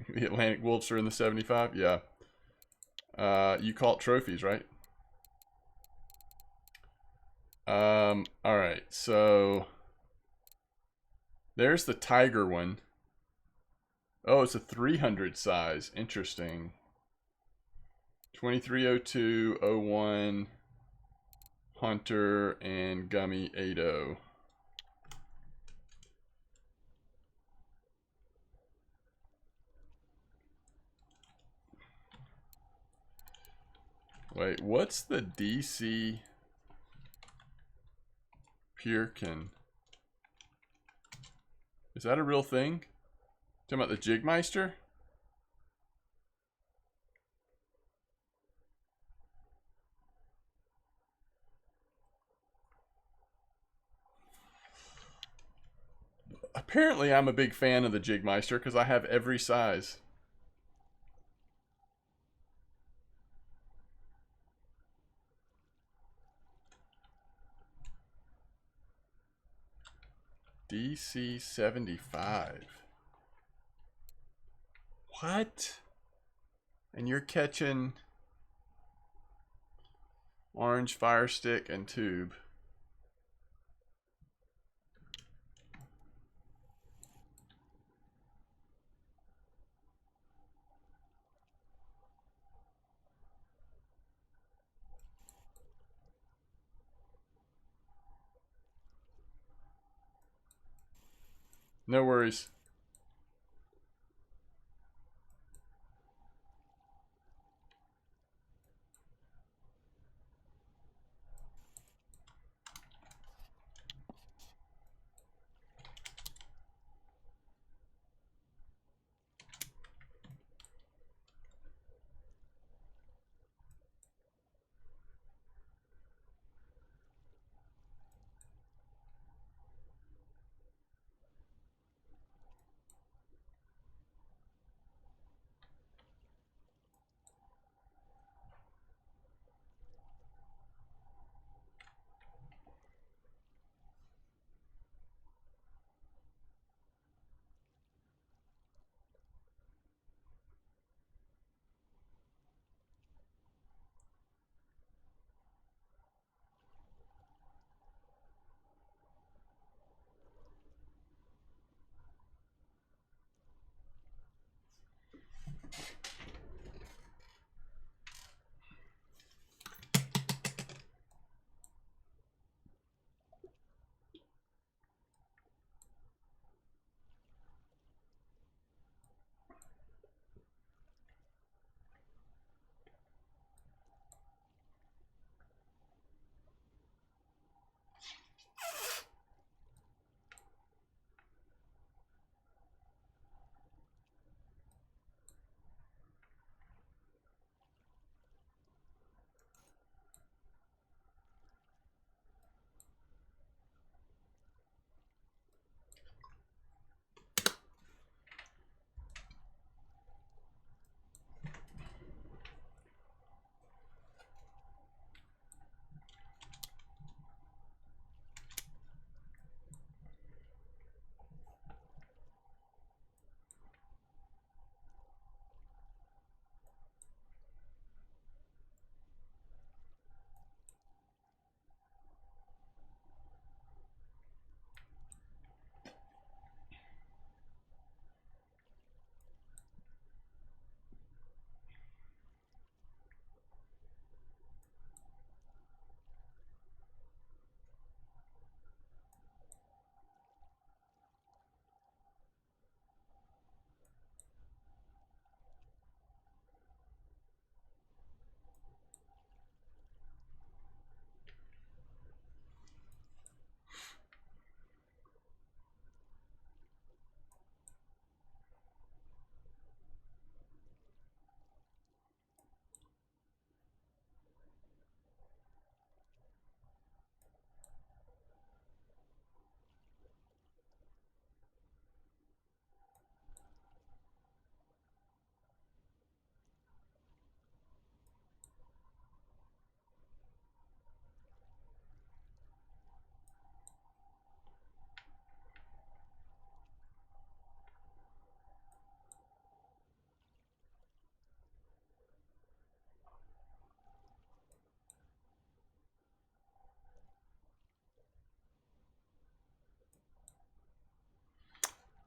The Atlantic Wolves are in the 75? Yeah. You call it trophies, right? Alright, so there's the tiger one. Oh, it's a 300 size. Interesting. 230201 Hunter and Gummy 80. Wait, what's the DC Pierkin? Is that a real thing? Talking about the Jigmeister? Apparently I'm a big fan of the Jigmeister because I have every size. DC 75. What? And you're catching orange fire stick and tube. No worries.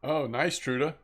Oh, nice, Truda.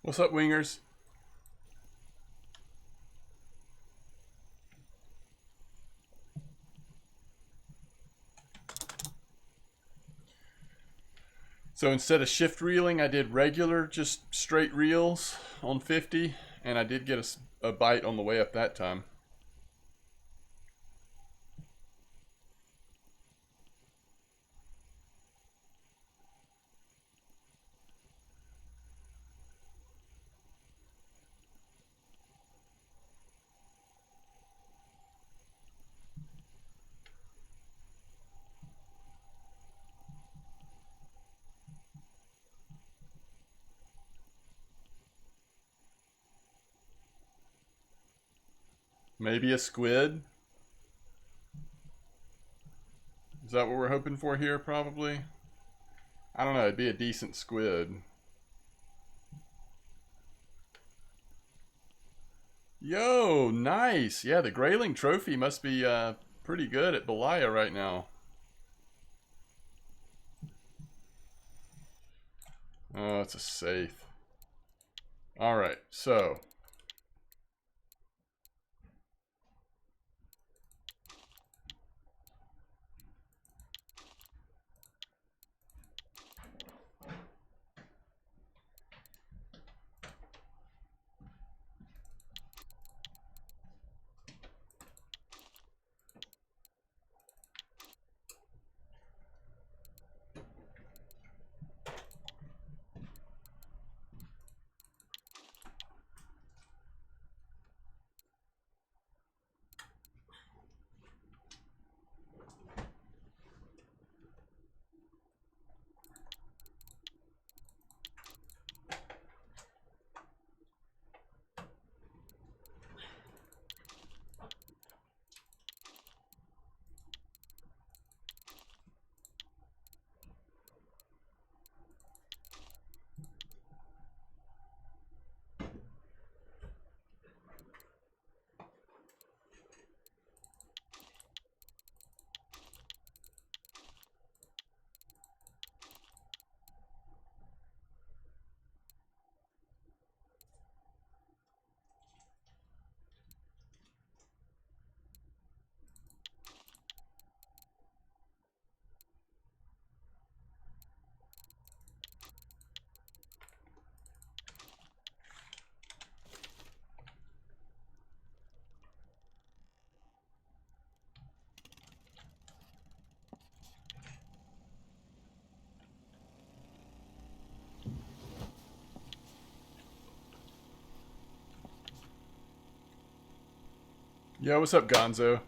What's up, wingers? So instead of shift reeling, I did regular, just straight reels on 50, and I did get a bite on the way up that time. Maybe a squid? Is that what we're hoping for here, probably? I don't know, it'd be a decent squid. Yo, nice! Yeah, the Grayling Trophy must be pretty good at Belaya right now. Oh, it's a safe. Alright, so... Yeah, what's up, Gonzo?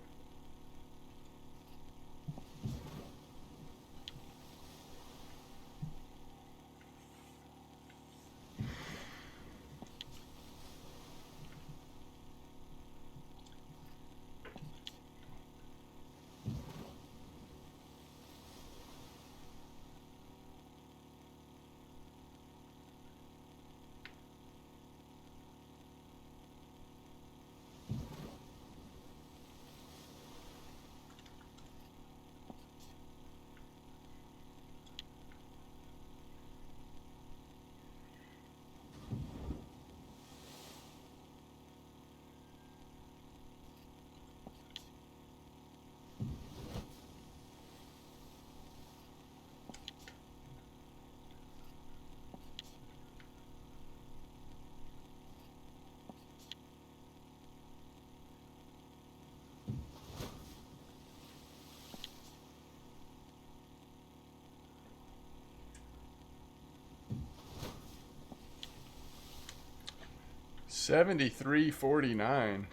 $73.49.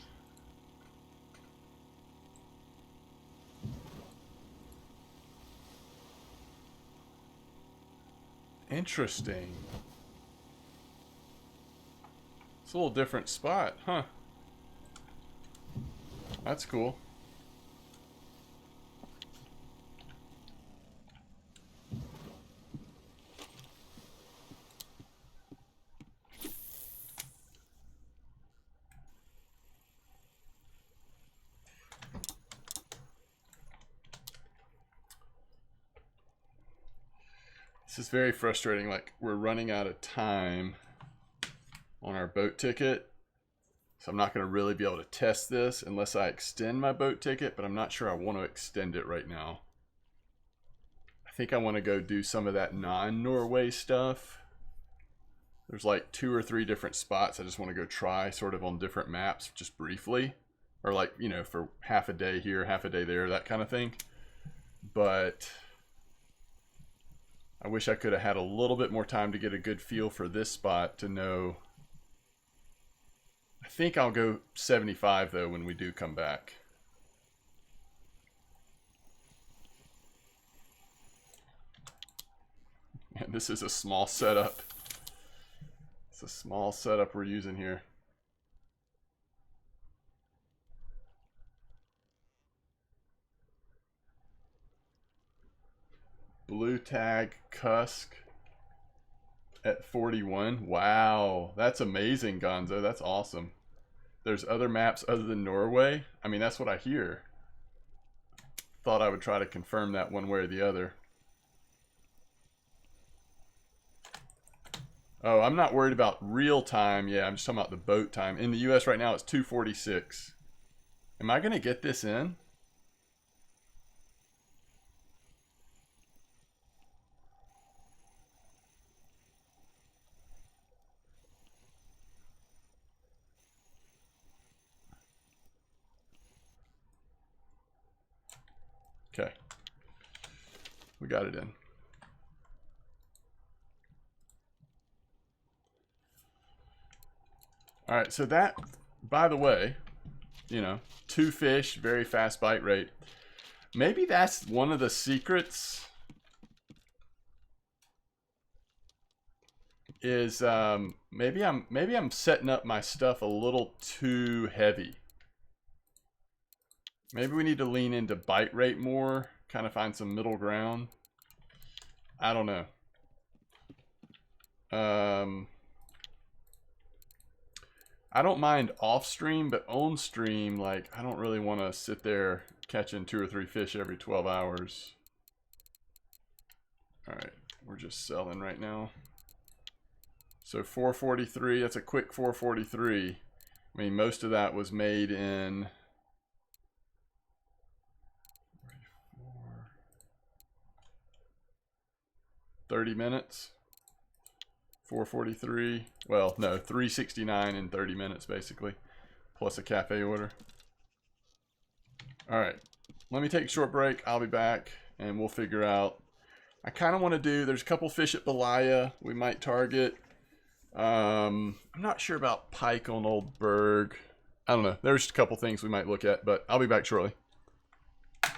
Interesting. It's a little different spot, huh? That's cool. This is very frustrating. Like, we're running out of time. on our boat ticket. So I'm not going to really be able to test this unless I extend my boat ticket, but I'm not sure I want to extend it right now. I think I want to go do some of that non-Norway stuff. There's like 2 or 3 different spots I just want to go try sort of on different maps just briefly. Or like, you know, for half a day here, half a day there, that kind of thing. But I wish I could have had a little bit more time to get a good feel for this spot to know. I think I'll go 75 though when we do come back. And this is a small setup. It's a small setup we're using here. Blue tag Cusk at 41. Wow, that's amazing, Gonzo. That's awesome. There's other maps other than Norway. I mean, that's what I hear. Thought I would try to confirm that one way or the other. Oh, I'm not worried about real time. Yeah, I'm just talking about the boat time. In the US right now, it's 2:46. Am I going to get this in? Okay. We got it in. All right, so that, by the way, you know, 2 fish, very fast bite rate. Maybe that's one of the secrets is maybe I'm setting up my stuff a little too heavy. Maybe we need to lean into bite rate more, kind of find some middle ground. I don't know. I don't mind off stream, but on stream, like, I don't really want to sit there catching 2 or 3 fish every 12 hours. All right, we're just selling right now. So 443, that's a quick 443. I mean, most of that was made in 30 minutes. 443. Well, no, 369 in 30 minutes, basically. Plus a cafe order. All right. Let me take a short break. I'll be back, and we'll figure out. I kind of want to do, there's a couple fish at Belaya we might target. I'm not sure about pike on Old Berg. I don't know. There's just a couple things we might look at, but I'll be back shortly. Do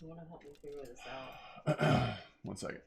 you want to help me figure this out? 1 second.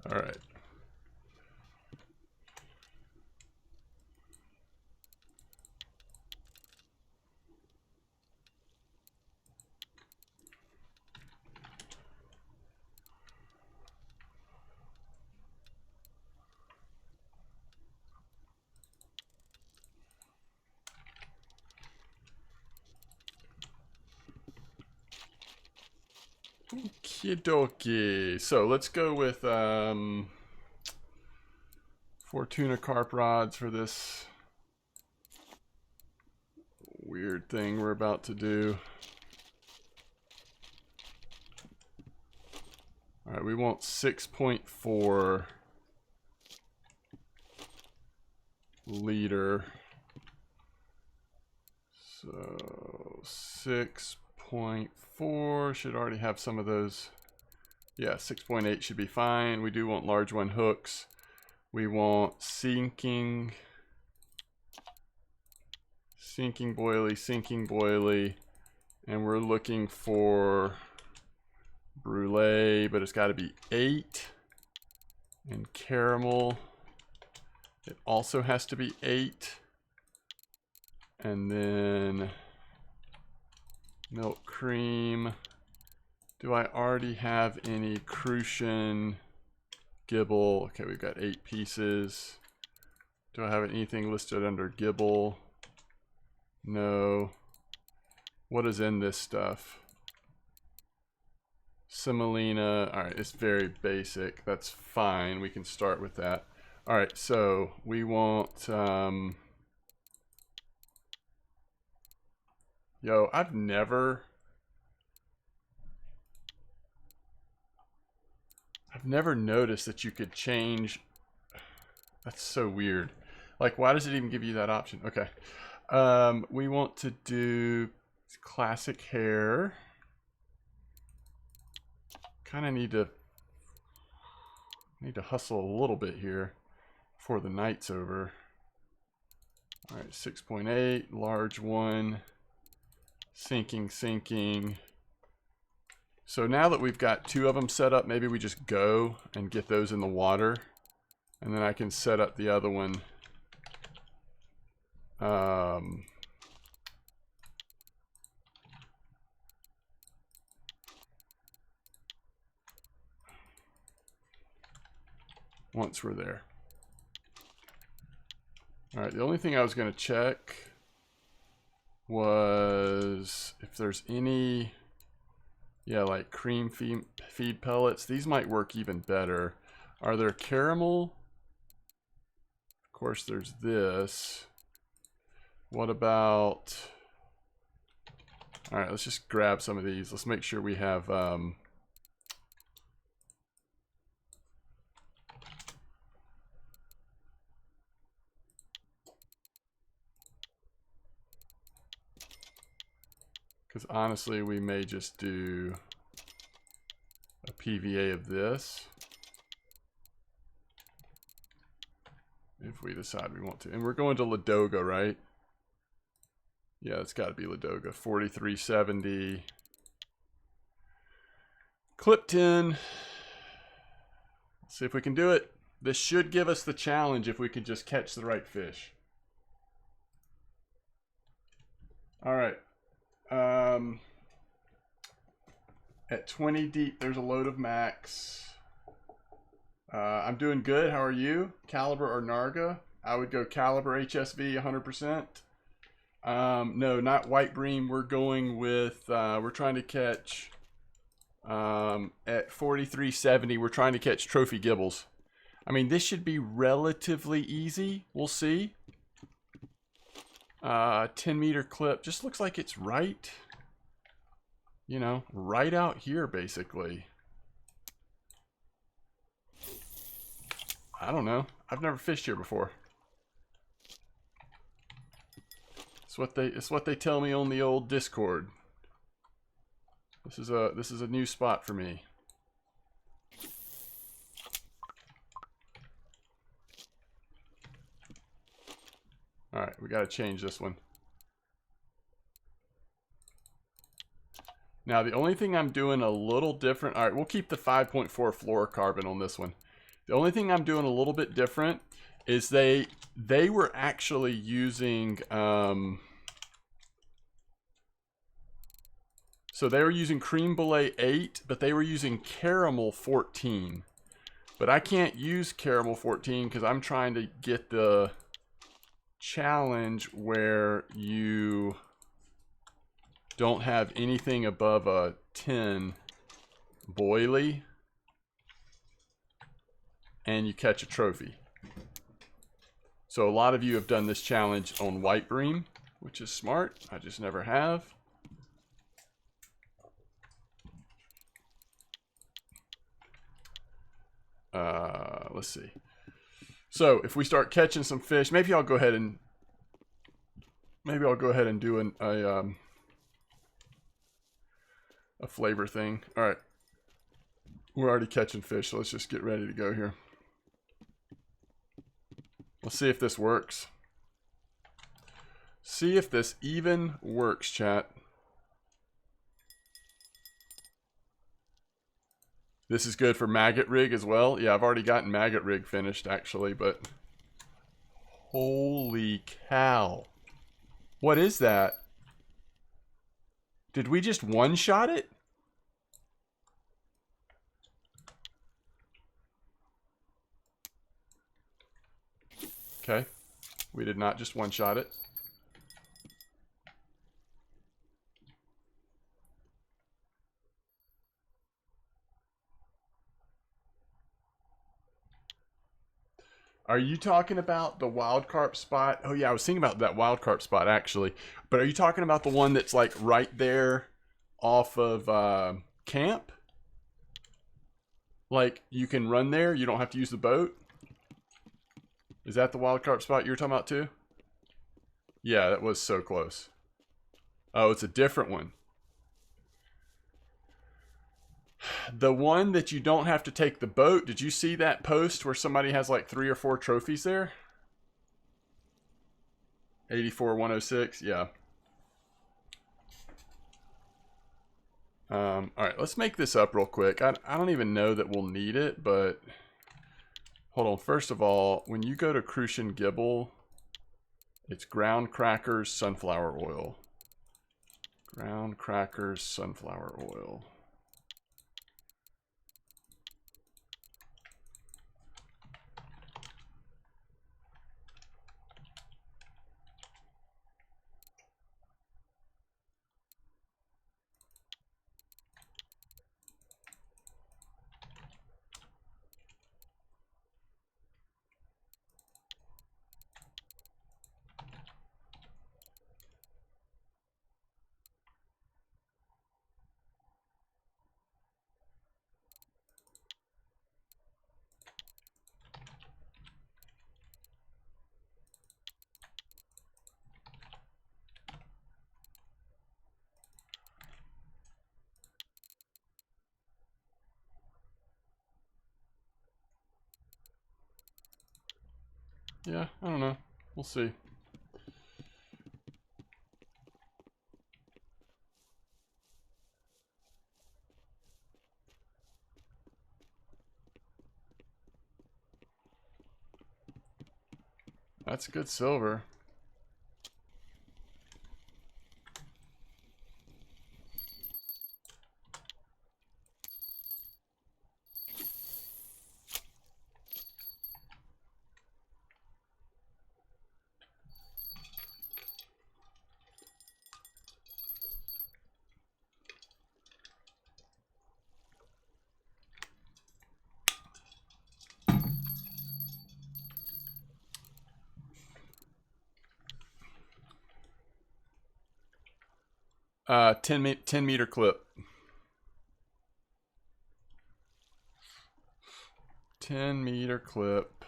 All right. Okie dokie. So let's go with Fortuna carp rods for this weird thing we're about to do. All right, we want 6.4 liter. So 6.4 should already have some of those. Yeah, 6.8 should be fine. We do want large one hooks. We want sinking boilie, and we're looking for brulee, but it's got to be 8. And caramel, it also has to be 8. And then milk cream. Do I already have any Crucian Gibble? Okay, we've got 8 pieces. Do I have anything listed under Gibble? No. What is in this stuff? Semolina. All right, it's very basic. That's fine. We can start with that. All right, so we want... Yo, I've never noticed that you could change. That's so weird. Like, why does it even give you that option? Okay. We want to do classic hair. Kind of need to hustle a little bit here before the night's over. All right, 6.8, large one. Sinking. So now that we've got 2 of them set up, maybe we just go and get those in the water. And then I can set up the other one. Once we're there. All right, the only thing I was going to check was if there's any, yeah, like cream feed pellets. These might work even better. Are there caramel? Of course, there's this. What about, all right, let's just grab some of these. Let's make sure we have, because honestly, we may just do a PVA of this if we decide we want to. And we're going to Ladoga, right? Yeah, it's got to be Ladoga. 4370. Clip 10. Let's see if we can do it. This should give us the challenge if we could just catch the right fish. All right. At 20 deep, there's a load of max. I'm doing good. How are you? Caliber or Narga? I would go Caliber HSV 100%. No, not white bream. We're going with, we're trying to catch, at 4370, we're trying to catch trophy gibbles. I mean, this should be relatively easy. We'll see. 10-meter clip. Just looks like it's right, you know, right out here, basically. I don't know. I've never fished here before. It's what they tell me on the old Discord. This is a new spot for me. All right, we got to change this one. Now, the only thing I'm doing a little different. All right, we'll keep the 5.4 fluorocarbon on this one. The only thing I'm doing a little bit different is they were actually using so they were using Creme Brulee 8, but they were using Caramel 14. But I can't use Caramel 14 because I'm trying to get the challenge where you don't have anything above a 10 boilie and you catch a trophy. So a lot of you have done this challenge on White Bream, which is smart. I just never have. Let's see. So if we start catching some fish, maybe I'll go ahead and do a flavor thing. All right, we're already catching fish, so let's just get ready to go here. Let's see if this works. See if this even works, chat. This is good for Maggot Rig as well. Yeah, I've already gotten Maggot Rig finished, actually, but... Holy cow. What is that? Did we just one-shot it? Okay. We did not just one-shot it. Are you talking about the wild carp spot? Oh yeah, I was thinking about that wild carp spot actually. But are you talking about the one that's like right there off of camp? Like you can run there, you don't have to use the boat? Is that the wild carp spot you were talking about too? Yeah, that was so close. Oh, it's a different one. The one that you don't have to take the boat, did you see that post where somebody has like 3 or 4 trophies there? 84-106, yeah. Alright, let's make this up real quick. I don't even know that we'll need it, but... Hold on, first of all, when you go to Crucian Gibble, it's ground crackers, sunflower oil. Ground crackers, sunflower oil. Yeah, I don't know. We'll see. That's good silver. Uh, 10 meter clip. 10-meter clip.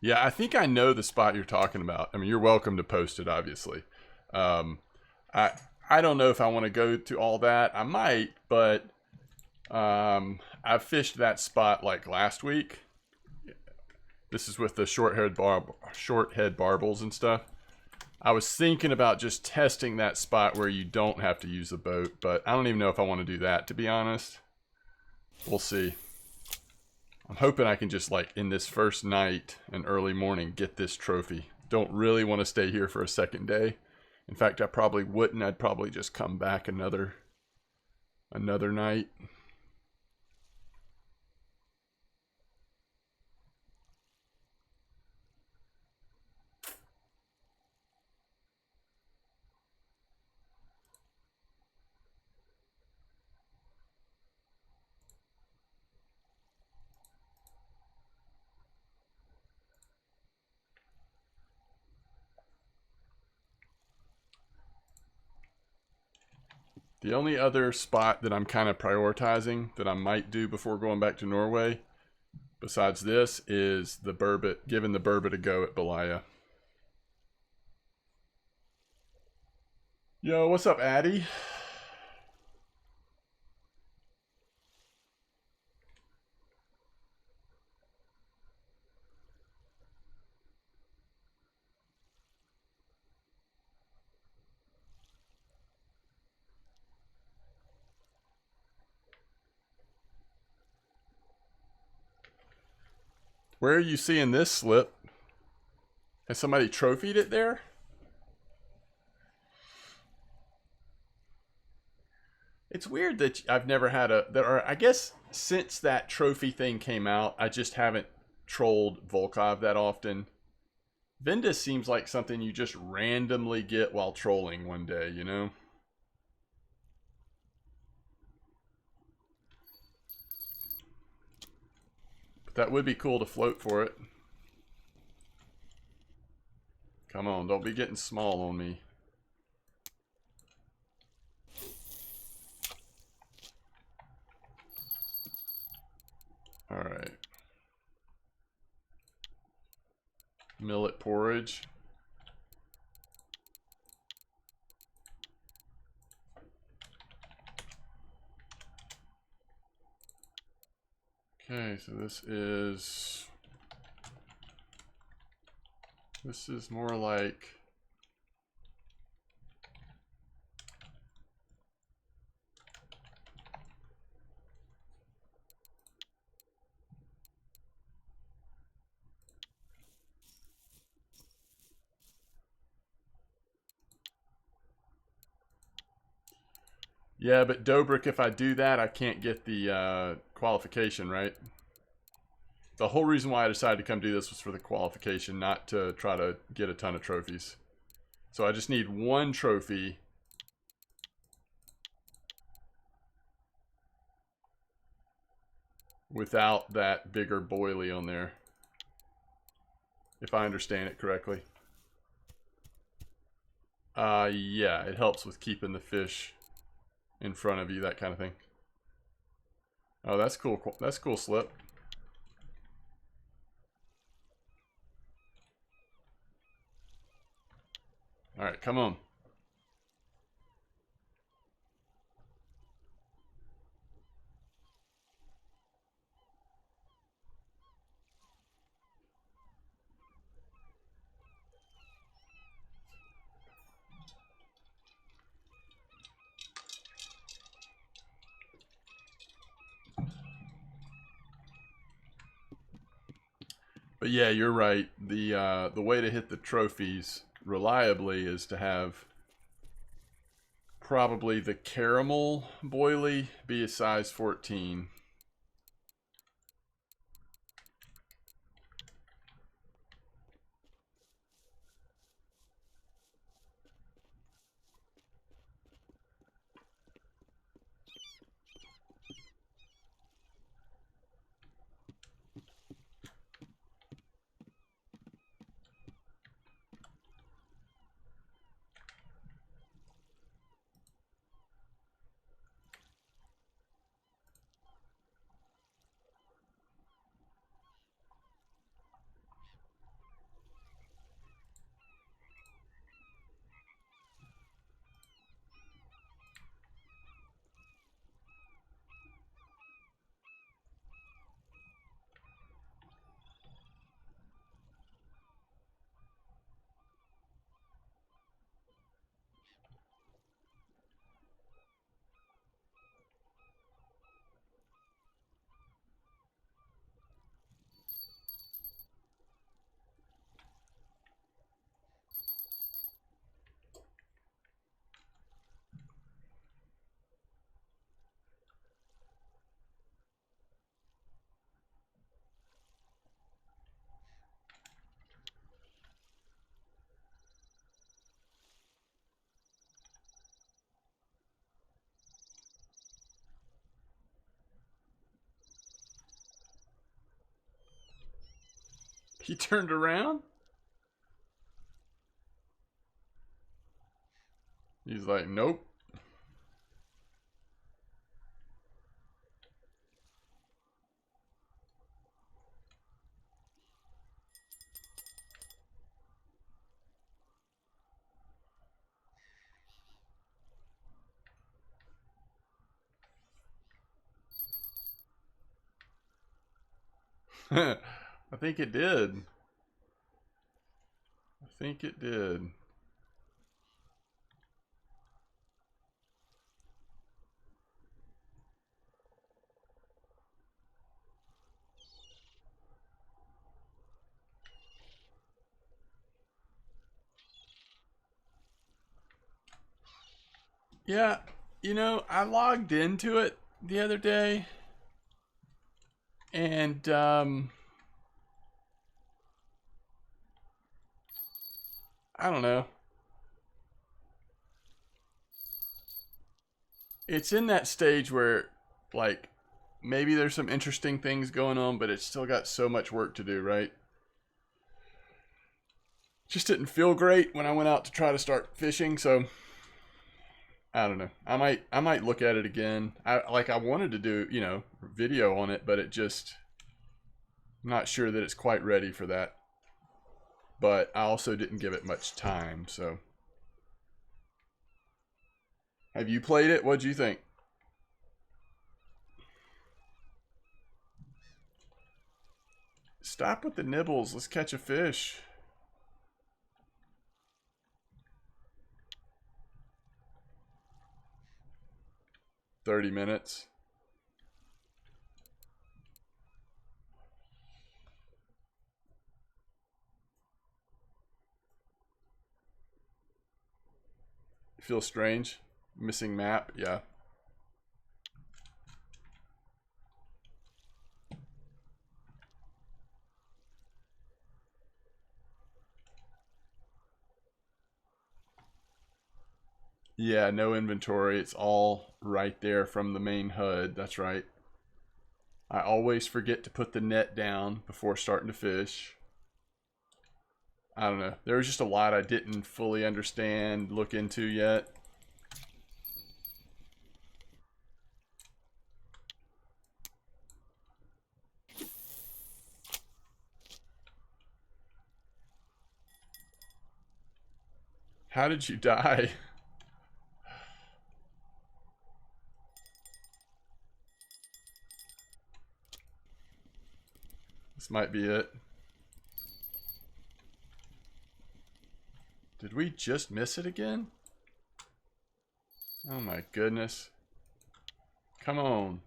Yeah, I think I know the spot you're talking about. I mean, you're welcome to post it, obviously. Um, I I don't know if I want to go to all that. I might, but I fished that spot like last week. This is with the short head barbels and stuff. I was thinking about just testing that spot where you don't have to use the boat, but I don't even know if I want to do that, to be honest. We'll see. I'm hoping I can just, like, in this first night and early morning, get this trophy. Don't really want to stay here for a second day. In fact, I probably wouldn't. I'd probably just come back another night. The only other spot that I'm kind of prioritizing that I might do before going back to Norway, besides this, is the burbot, giving the burbot a go at Belaya. Yo, what's up, Addy? Where are you seeing this slip? Has somebody trophied it there? It's weird that I've never had I guess since that trophy thing came out, I just haven't trolled Volkov that often. Vendus seems like something you just randomly get while trolling one day, you know? But that would be cool to float for it. Come on, don't be getting small on me. Alright. Millet porridge. Okay, so this is more like yeah, but Dobrik, if I do that, I can't get the qualification, right? The whole reason why I decided to come do this was for the qualification, not to try to get a ton of trophies. So I just need one trophy. Without that bigger boilie on there. If I understand it correctly. Yeah, it helps with keeping the fish in front of you, that kind of thing. Oh, that's cool. That's cool, Slip. Alright, come on. But yeah, you're right. The way to hit the trophies reliably is to have probably the caramel boilie be a size 14. He turned around? He's like, nope. I think it did. I think it did. Yeah, you know, I logged into it the other day and I don't know. It's in that stage where like maybe there's some interesting things going on, but it's still got so much work to do, right? Just didn't feel great when I went out to try to start fishing, so I don't know. I might look at it again. I wanted to do, you know, video on it, but it just I'm not sure that it's quite ready for that. But I also didn't give it much time, so. Have you played it? What'd you think? Stop with the nibbles. Let's catch a fish. $30. Feels strange. Missing map, yeah. Yeah, no inventory. It's all right there from the main HUD. That's right. I always forget to put the net down before starting to fish. I don't know. There was just a lot I didn't fully understand, look into yet. How did you die? This might be it. Did we just miss it again? Oh my goodness. Come on.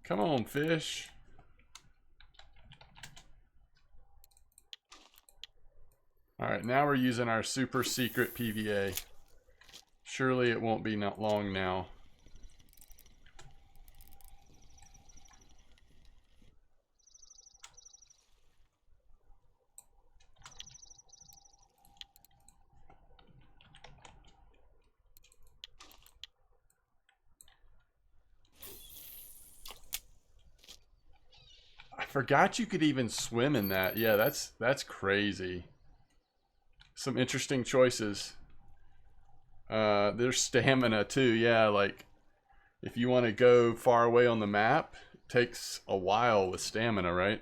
Come on, fish. Alright, now we're using our super secret PVA. Surely it won't be not long now. I forgot you could even swim in that. Yeah, that's crazy. Some interesting choices. There's stamina too. Yeah, like if you want to go far away on the map, it takes a while with stamina, right?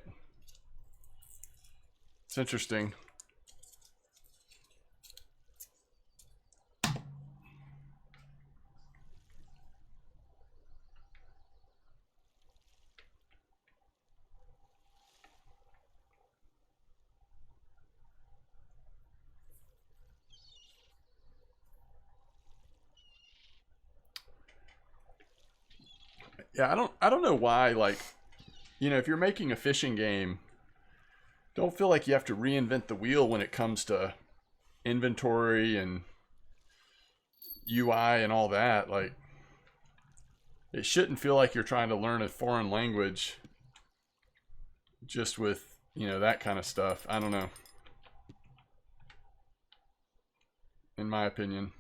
It's interesting. Yeah, I don't know why, like, you know, if you're making a fishing game, don't feel like you have to reinvent the wheel when it comes to inventory and UI and all that. Like, it shouldn't feel like you're trying to learn a foreign language just with, you know, that kind of stuff. I don't know. In my opinion.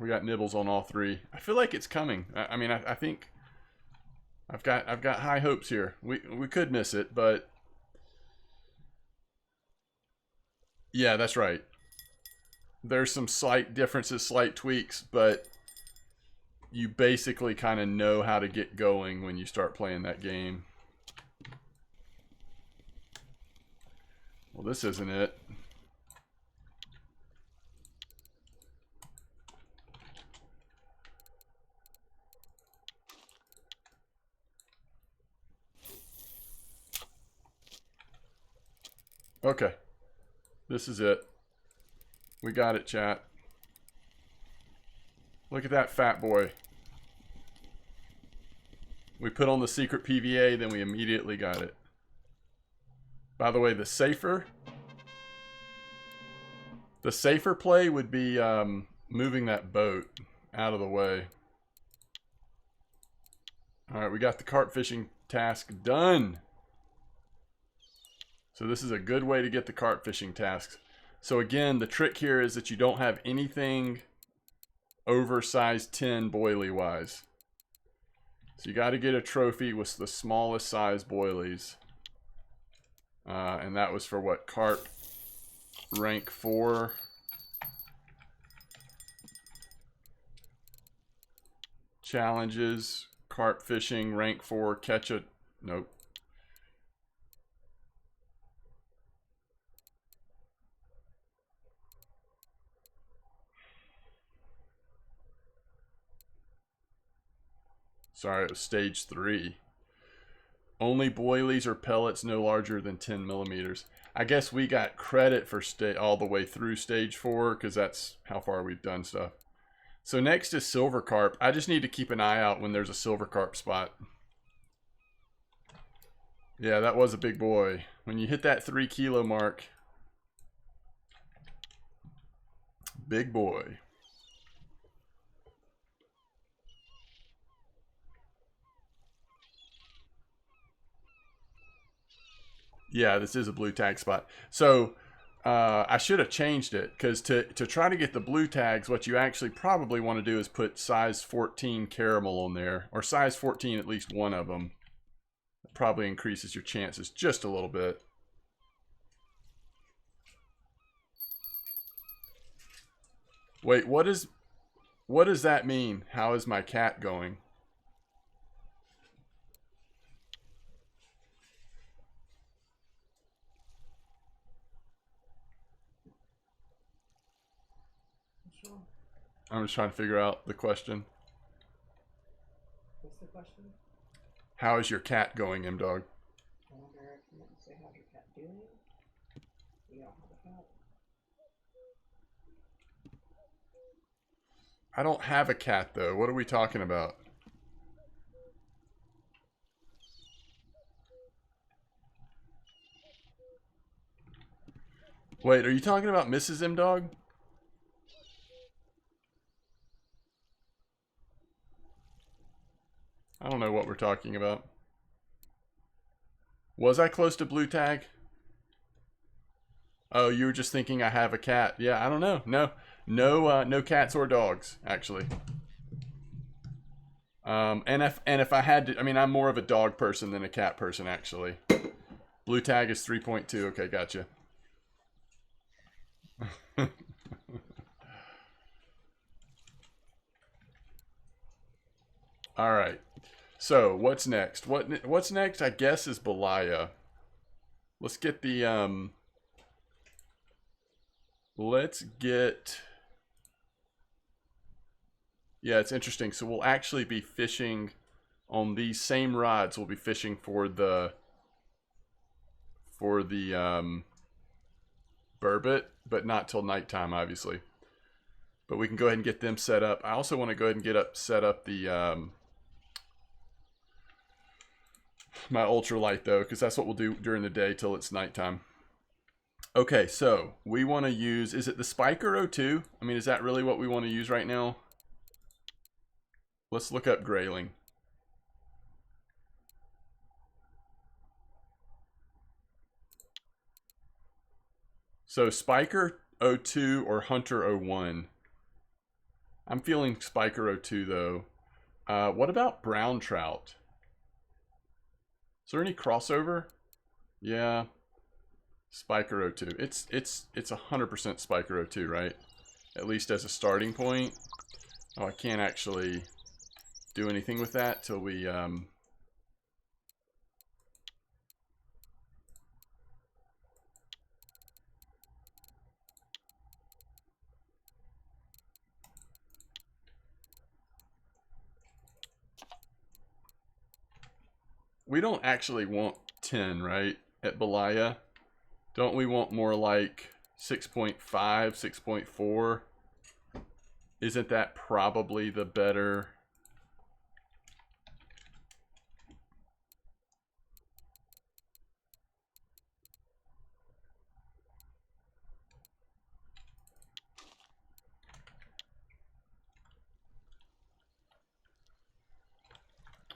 We got nibbles on all three. I feel like it's coming. I mean, I think I've got high hopes here. We could miss it, but yeah, that's right. There's some slight differences, slight tweaks, but you basically kind of know how to get going when you start playing that game. Well, this isn't it. Okay. This is it. We got it, chat. Look at that fat boy. We put on the secret PVA, then we immediately got it. By the way, the safer play would be moving that boat out of the way. All right, we got the carp fishing task done. So this is a good way to get the carp fishing tasks. So again, the trick here is that you don't have anything over size 10 boilie wise. So you got to get a trophy with the smallest size boilies. And that was for what? Carp rank 4. Challenges. Carp fishing rank 4. Catch a... Nope. Sorry, it was stage 3. Only boilies or pellets no larger than 10 millimeters. I guess we got credit for all the way through stage 4 because that's how far we've done stuff. So next is silver carp. I just need to keep an eye out when there's a silver carp spot. Yeah, that was a big boy. When you hit that 3 kilo mark, big boy. Yeah, this is a blue tag spot. So I should have changed it because to try to get the blue tags, what you actually probably want to do is put size 14 caramel on there, or size 14, at least one of them. It probably increases your chances just a little bit. Wait, what does that mean? How is my cat going? I'm just trying to figure out the question. What's the question? How is your cat going, M-Dog? I wonder if you want to say how's your cat doing? You don't have a cat. I don't have a cat, though. What are we talking about? Wait, are you talking about Mrs. M-Dog? I don't know what we're talking about. Was I close to blue tag? Oh, you were just thinking I have a cat. Yeah, I don't know. No cats or dogs, actually. And if I had to, I mean, I'm more of a dog person than a cat person, actually. Blue tag is 3.2. Okay, gotcha. All right. So what's next? What's next? I guess is Belaya. Let's get the Let's get. Yeah, it's interesting. So we'll actually be fishing on these same rods. We'll be fishing for the burbot, but not till nighttime, obviously. But we can go ahead and get them set up. I also want to go ahead and set up the my ultralight though, because that's what we'll do during the day till it's nighttime. Okay, so we want to use, is it the Spiker 02? I mean, is that really what we want to use right now? Let's look up grayling. So Spiker 02 or Hunter 01. I'm feeling Spiker 02 though. What about brown trout? Is there any crossover? Yeah. Spiker 02. It's 100% Spiker 02, right? At least as a starting point. Oh, I can't actually do anything with that till we we don't actually want 10, right? At Belaya. Don't we want more like 6.5, 6.4? Isn't that probably the better?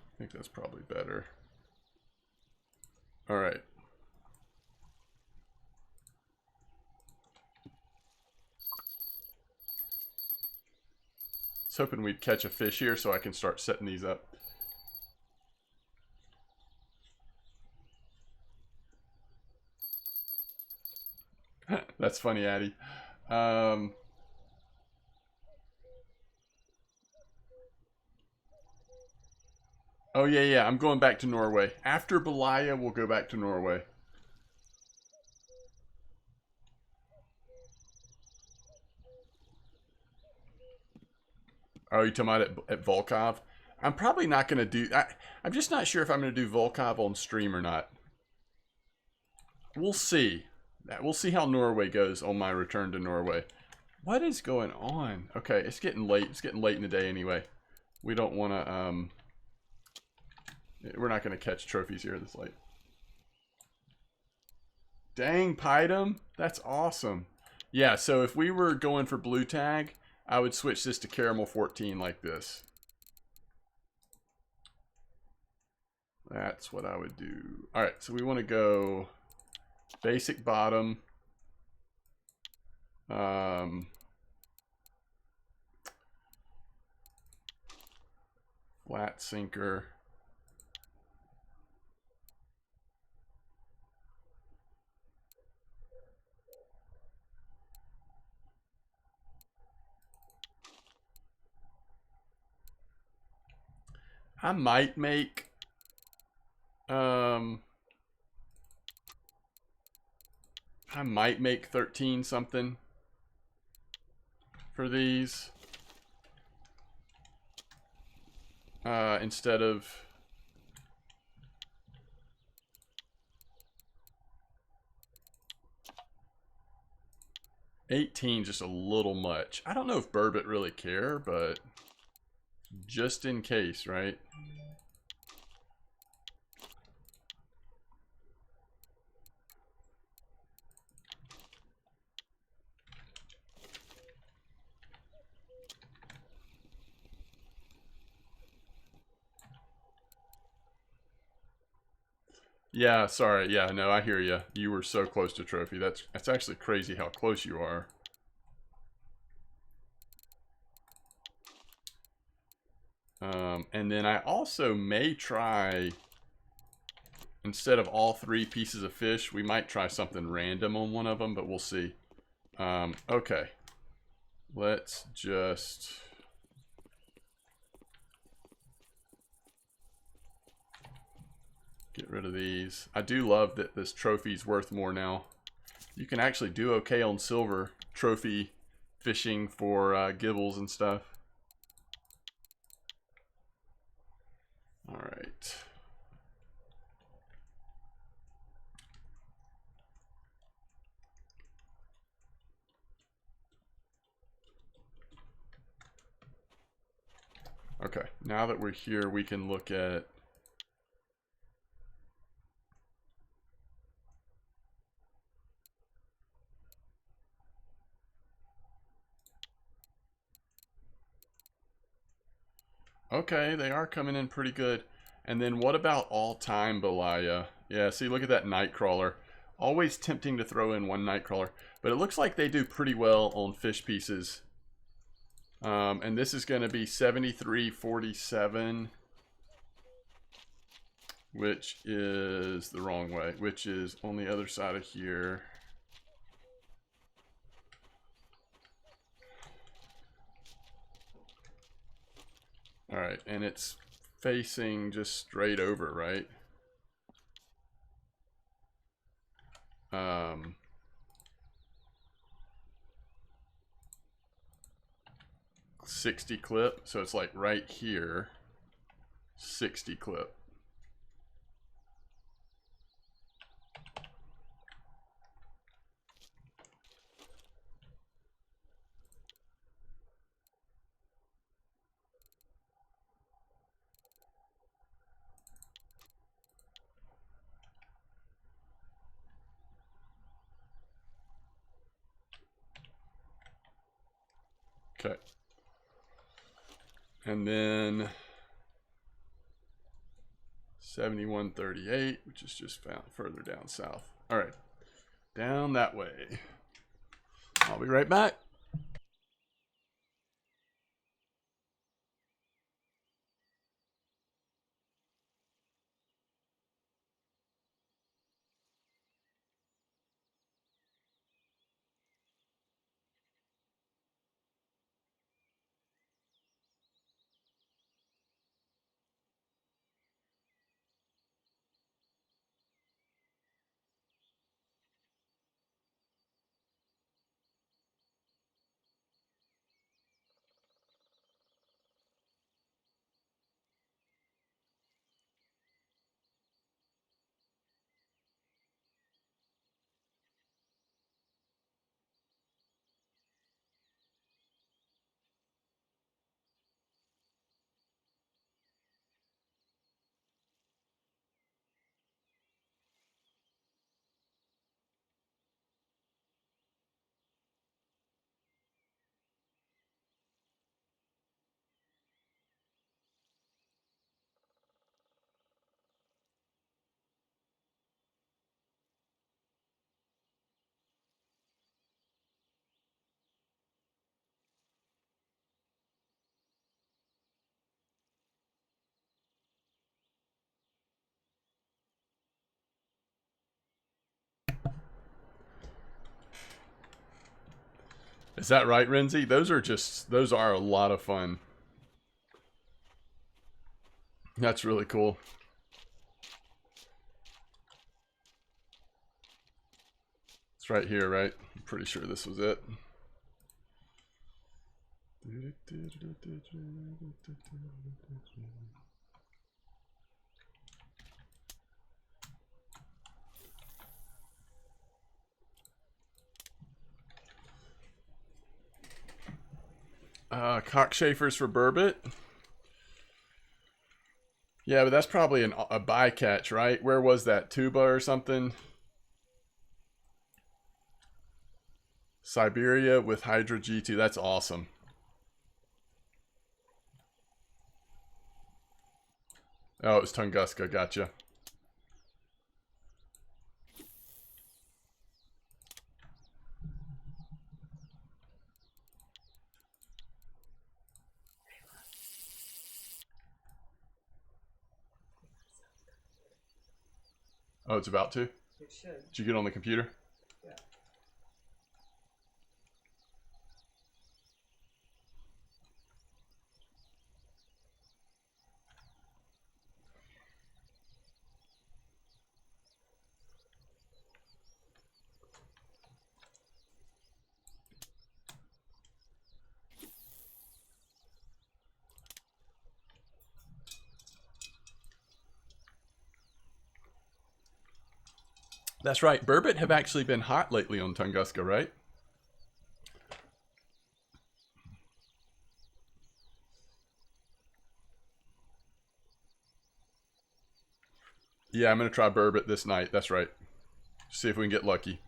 I think that's probably better. All right. I was hoping we'd catch a fish here so I can start setting these up. That's funny, Addy. Oh, yeah. I'm going back to Norway. After Belaya, we'll go back to Norway. Oh, you talking about at Volkov? I'm probably not going to do... I'm just not sure if I'm going to do Volkov on stream or not. We'll see. We'll see how Norway goes on my return to Norway. What is going on? Okay, it's getting late. It's getting late in the day anyway. We don't want to... We're not going to catch trophies here this late. Dang, Pydum. That's awesome. Yeah, so if we were going for blue tag, I would switch this to Caramel 14 like this. That's what I would do. All right, so we want to go basic bottom. Flat sinker. I might make I might make 13 something for these instead of 18, just a little much. I don't know if Burbot really care, but just in case, right? Yeah, sorry. Yeah, no, I hear you. You were so close to trophy. That's actually crazy how close you are. And then I also may try, instead of all 3 pieces of fish, we might try something random on one of them, but we'll see. Okay. Let's just... get rid of these. I do love that this trophy's worth more now. You can actually do okay on silver trophy fishing for gibbles and stuff. All right. Okay, now that we're here, we can look at okay, they are coming in pretty good. And then what about all-time Belaya? Yeah, see, look at that Nightcrawler. Always tempting to throw in one Nightcrawler. But it looks like they do pretty well on fish pieces. And this is going to be 7347, which is the wrong way, which is on the other side of here. All right, and it's facing just straight over, right? 60 clip, so it's like right here, 60 clip. Okay. And then 7138, which is just found further down south. All right, down that way. I'll be right back. Is that right, Renzi? Those are a lot of fun. That's really cool. It's right here, right? I'm pretty sure this was it. Cockchafers for Burbot. Yeah, but that's probably a bycatch, right? Where was that? Tuba or something? Siberia with Hydra G2. That's awesome. Oh, it was Tunguska. Gotcha. Oh, it's about to? It should. Did you get on the computer? Yeah. That's right. Burbot have actually been hot lately on Tunguska, right? Yeah, I'm going to try Burbot this night. That's right. See if we can get lucky.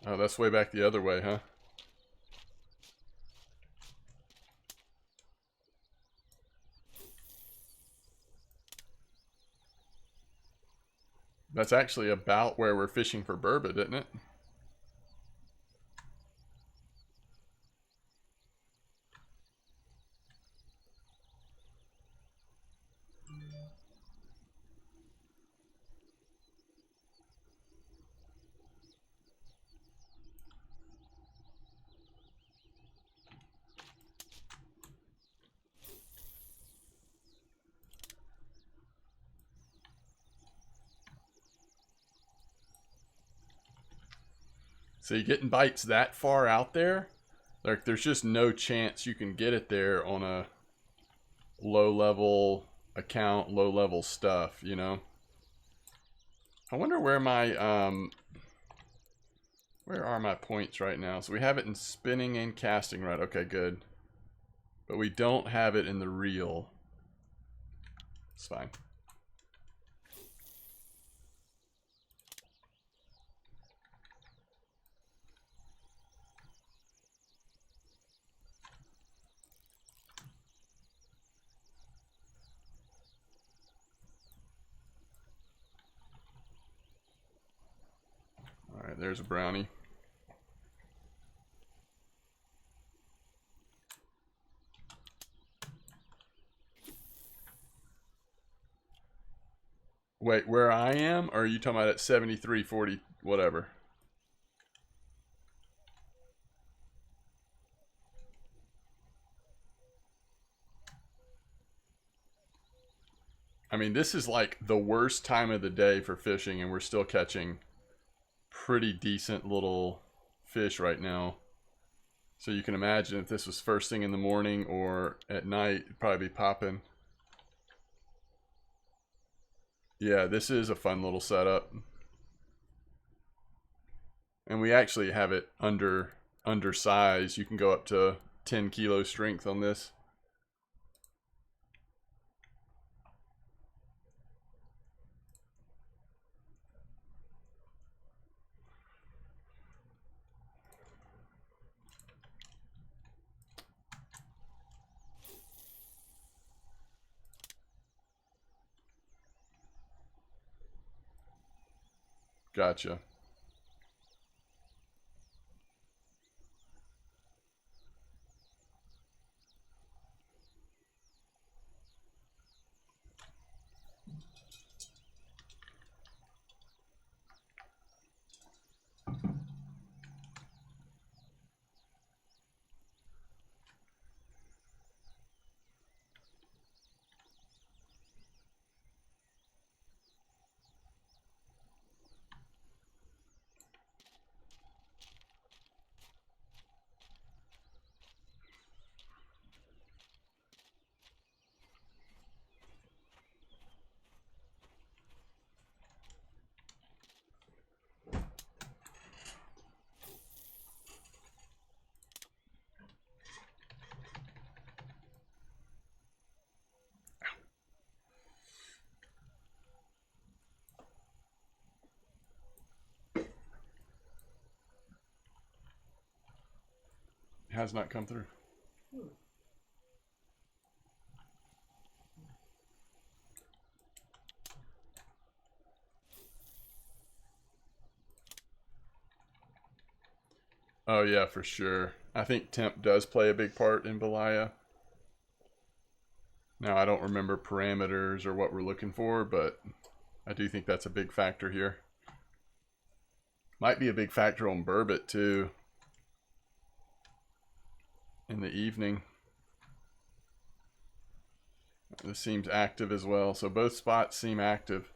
Oh, that's way back the other way, huh? That's actually about where we're fishing for burbot, isn't it? So you're getting bites that far out there, like there's just no chance you can get it there on a low level account, low level stuff, you know. I wonder where my where are my points right now? So we have it in spinning and casting rod. Okay, good. But we don't have it in the reel. It's fine. All right, there's a brownie. Wait, where I am? Or are you talking about at 73.40, whatever? I mean, this is like the worst time of the day for fishing, and we're still catching pretty decent little fish right now. So you can imagine if this was first thing in the morning or at night, it'd probably be popping. Yeah, this is a fun little setup. And we actually have it undersized. You can go up to 10 kilo strength on this. Gotcha. It has not come through. Oh yeah, for sure. I think temp does play a big part in Belaya. Now I don't remember parameters or what we're looking for, but I do think that's a big factor here. Might be a big factor on burbot too. In the evening. This seems active as well, so both spots seem active.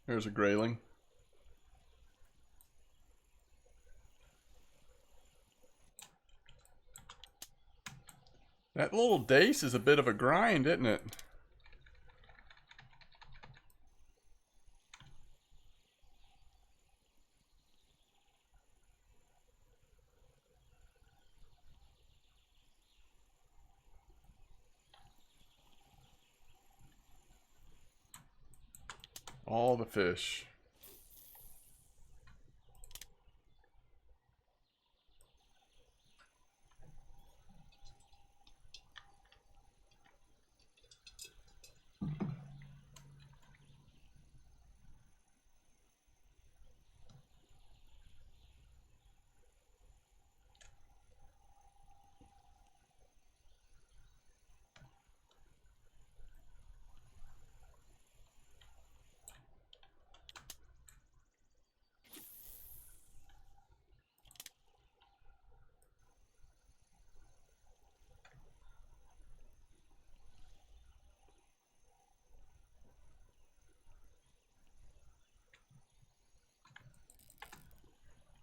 There's a grayling. That little dace is a bit of a grind, isn't it? all the fish.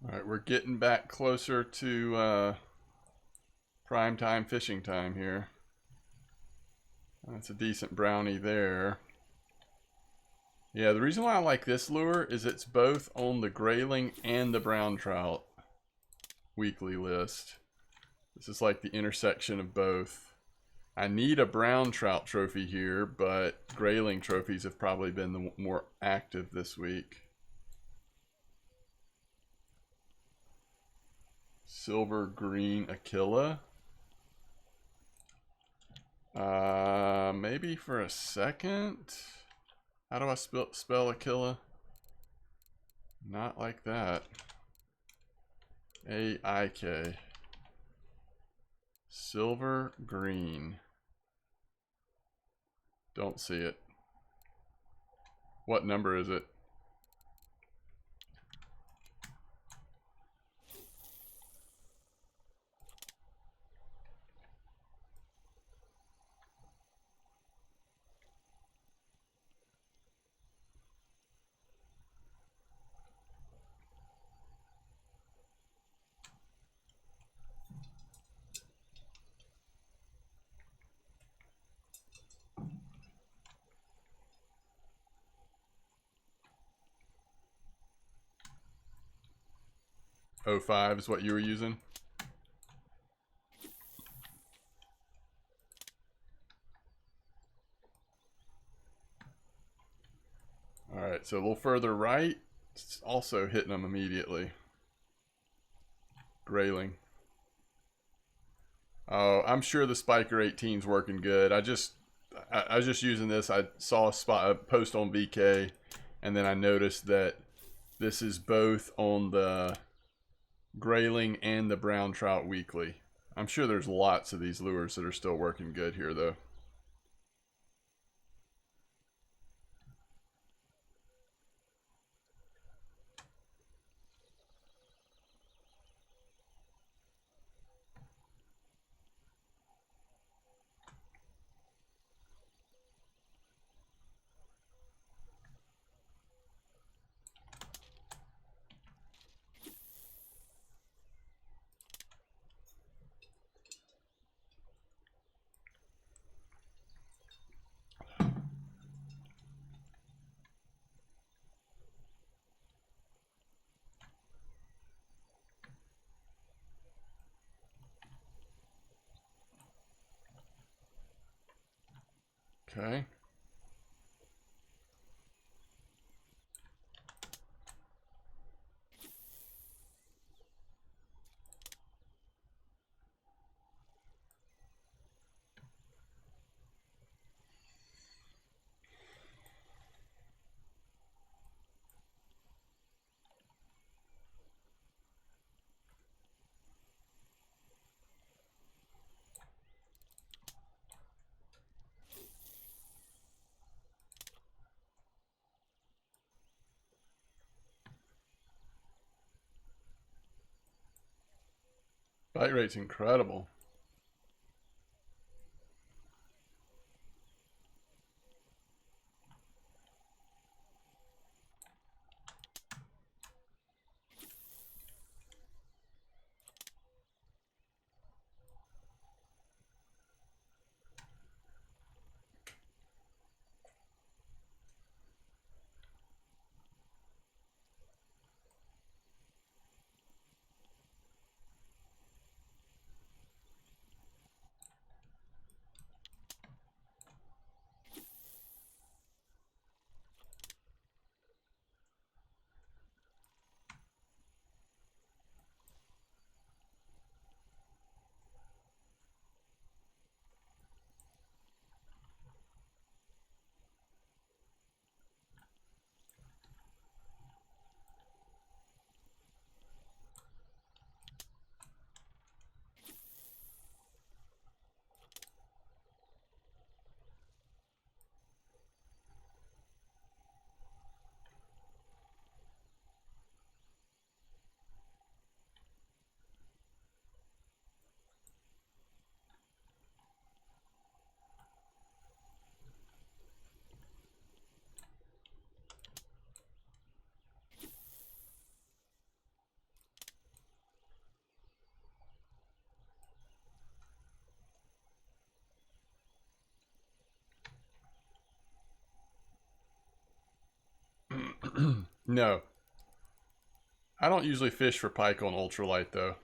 All right, we're getting back closer to prime time fishing time here. That's a decent brownie there. Yeah, the reason why I like this lure is it's both on the grayling and the brown trout weekly list. This is like the intersection of both. I need a brown trout trophy here, but grayling trophies have probably been the more active this week. Silver green Aquila. Maybe for a second. How do I spell Aquila? Not like that. A-I-K. Silver green. Don't see it. What number is it? '05 is what you were using? Alright, so a little further right. It's also hitting them immediately. Grayling. Oh, I'm sure the Spiker 18's working good. I was just using this. I saw a post on VK, and then I noticed that this is both on the grayling and the brown trout weekly. I'm sure there's lots of these lures that are still working good here, though. Okay. Bite rate's incredible. No. I don't usually fish for pike on ultralight though.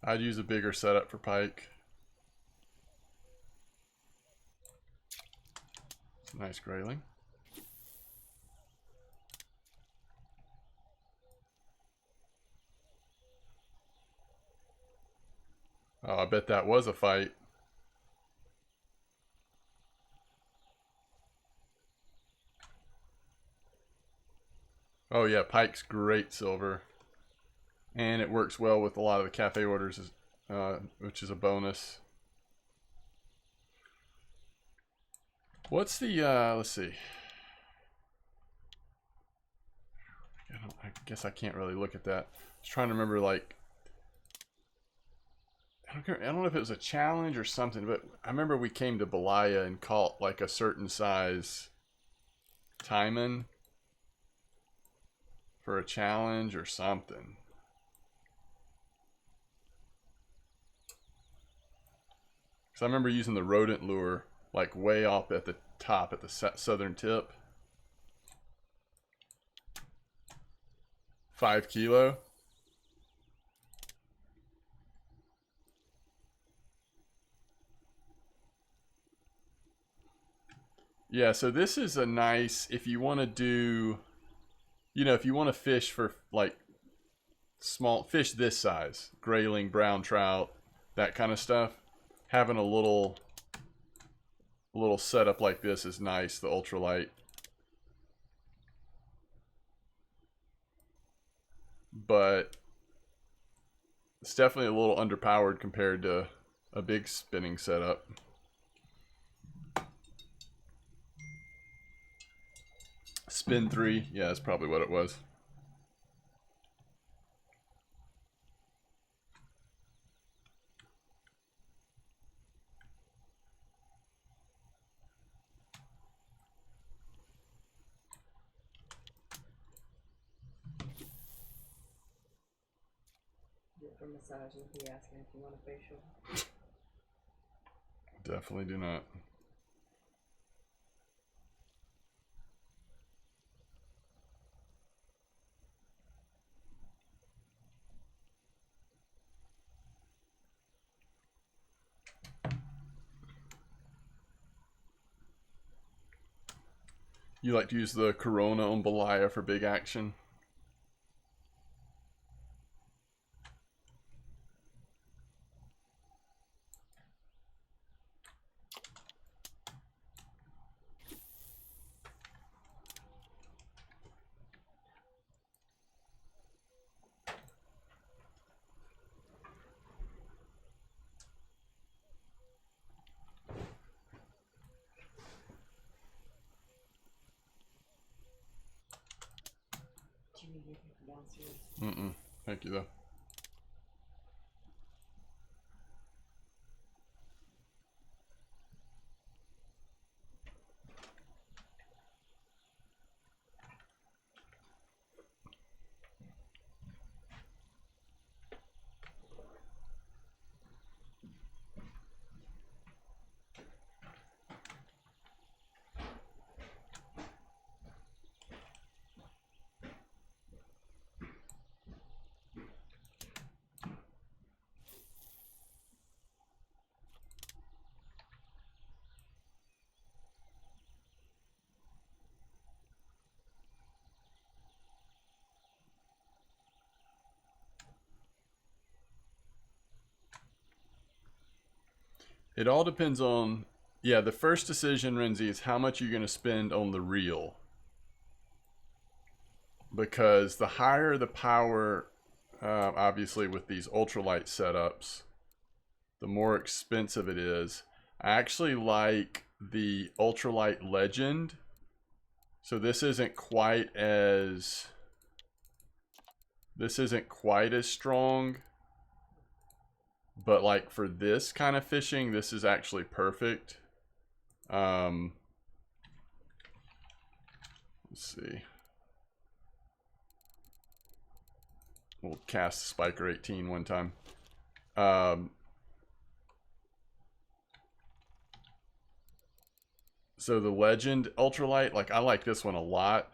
I'd use a bigger setup for pike. Nice grayling. Oh, I bet that was a fight. Oh yeah, pike's great silver. And it works well with a lot of the cafe orders, which is a bonus. What's the, let's see. I guess I can't really look at that. I was trying to remember, like, I don't know if it was a challenge or something, but I remember we came to Belaya and caught like a certain size taimen for a challenge or something. Because I remember using the rodent lure like way up at the top, at the southern tip. 5 kilo. Yeah, so this is a nice, if you want to do, you know, if you want to fish for like small fish this size, grayling, brown trout, that kind of stuff, having a little setup like this is nice, the ultralight. But it's definitely a little underpowered compared to a big spinning setup. Spin 3, yeah, that's probably what it was. For massaging, he asking if you want a facial. Definitely do not. You like to use the Corona on Belaya for big action? Mm-mm. Thank you, though. It all depends on, yeah, the first decision, Renzi, is how much you're going to spend on the reel. Because the higher the power, obviously with these ultralight setups, the more expensive it is. I actually like the ultralight legend. So this isn't quite as strong. But like for this kind of fishing, this is actually perfect. Let's see. We'll cast Spiker 18 one time. So the Legend Ultralight, like I like this one a lot,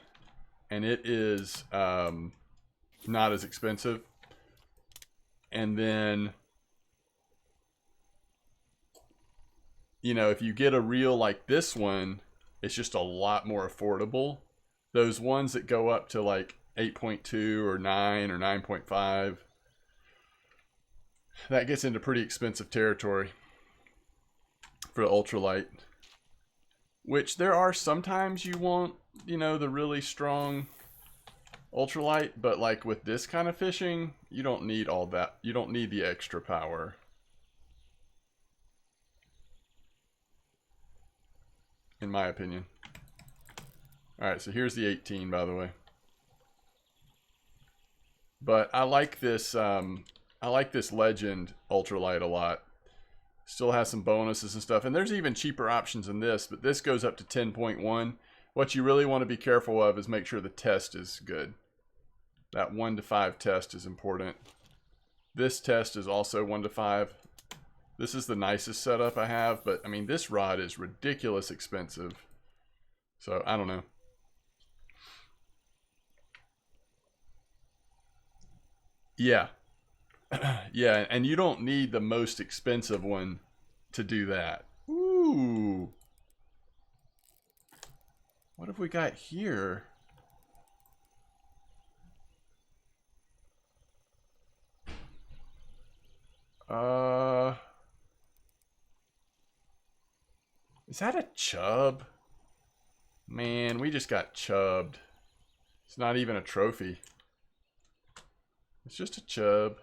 and it is not as expensive. And then, you know, if you get a reel like this one, it's just a lot more affordable. Those ones that go up to like 8.2 or 9 or 9.5, that gets into pretty expensive territory for the ultralight. Which there are sometimes you want, you know, the really strong ultralight, but like with this kind of fishing, you don't need all that. You don't need the extra power. In my opinion. Alright, so here's the 18, by the way. But I like this Legend Ultralight a lot. Still has some bonuses and stuff. And there's even cheaper options in this, but this goes up to 10.1. What you really want to be careful of is make sure the test is good. That 1 to 5 test is important. This test is also 1 to 5. This is the nicest setup I have, but I mean, this rod is ridiculous expensive. So, I don't know. Yeah. Yeah, and you don't need the most expensive one to do that. Ooh. What have we got here? Is that a chub? Man, we just got chubbed. It's not even a trophy. It's just a chub.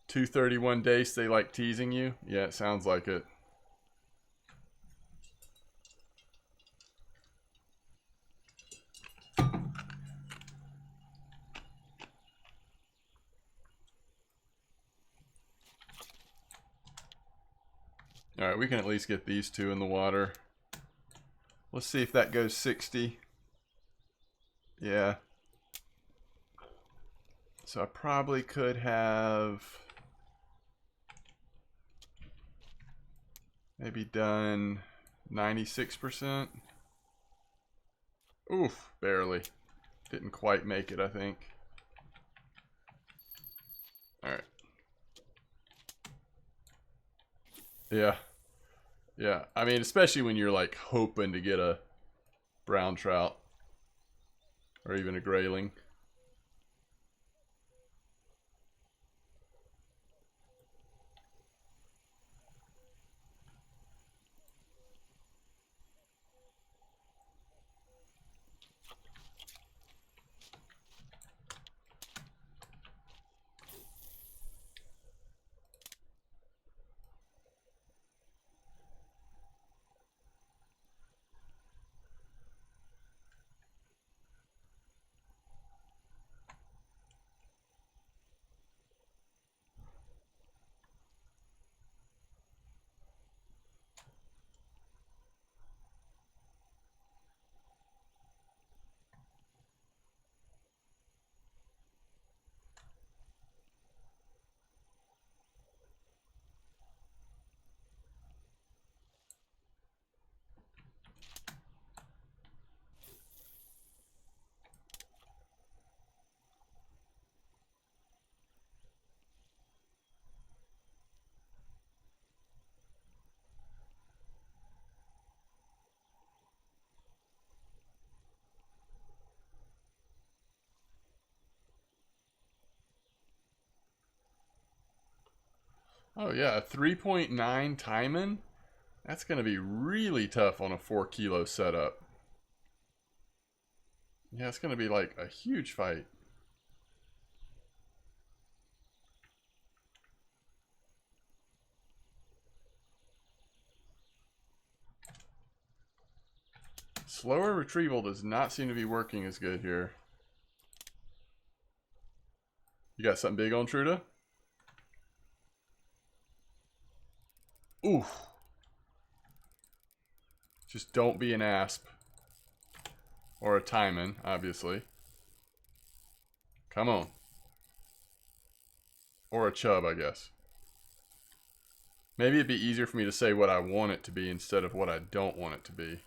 $231 days, they like teasing you? Yeah, it sounds like it. Alright, we can at least get these two in the water. Let's see if that goes 60. Yeah. So I probably could have maybe done 96%. Oof, barely. Didn't quite make it, I think. Alright. Yeah. Yeah. I mean, especially when you're like hoping to get a brown trout. Or even a grayling. Oh yeah, a 3.9 Timon? That's going to be really tough on a 4 kilo setup. Yeah, it's going to be like a huge fight. Slower retrieval does not seem to be working as good here. You got something big on Truda? Oof. Just don't be an asp. Or a taimen, obviously. Come on. Or a chub, I guess. Maybe it'd be easier for me to say what I want it to be instead of what I don't want it to be.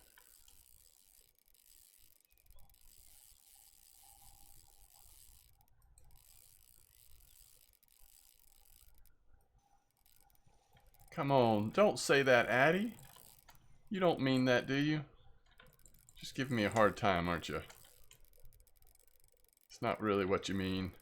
Come on, don't say that, Addie. You don't mean that, do you? Just giving me a hard time, aren't you? It's not really what you mean.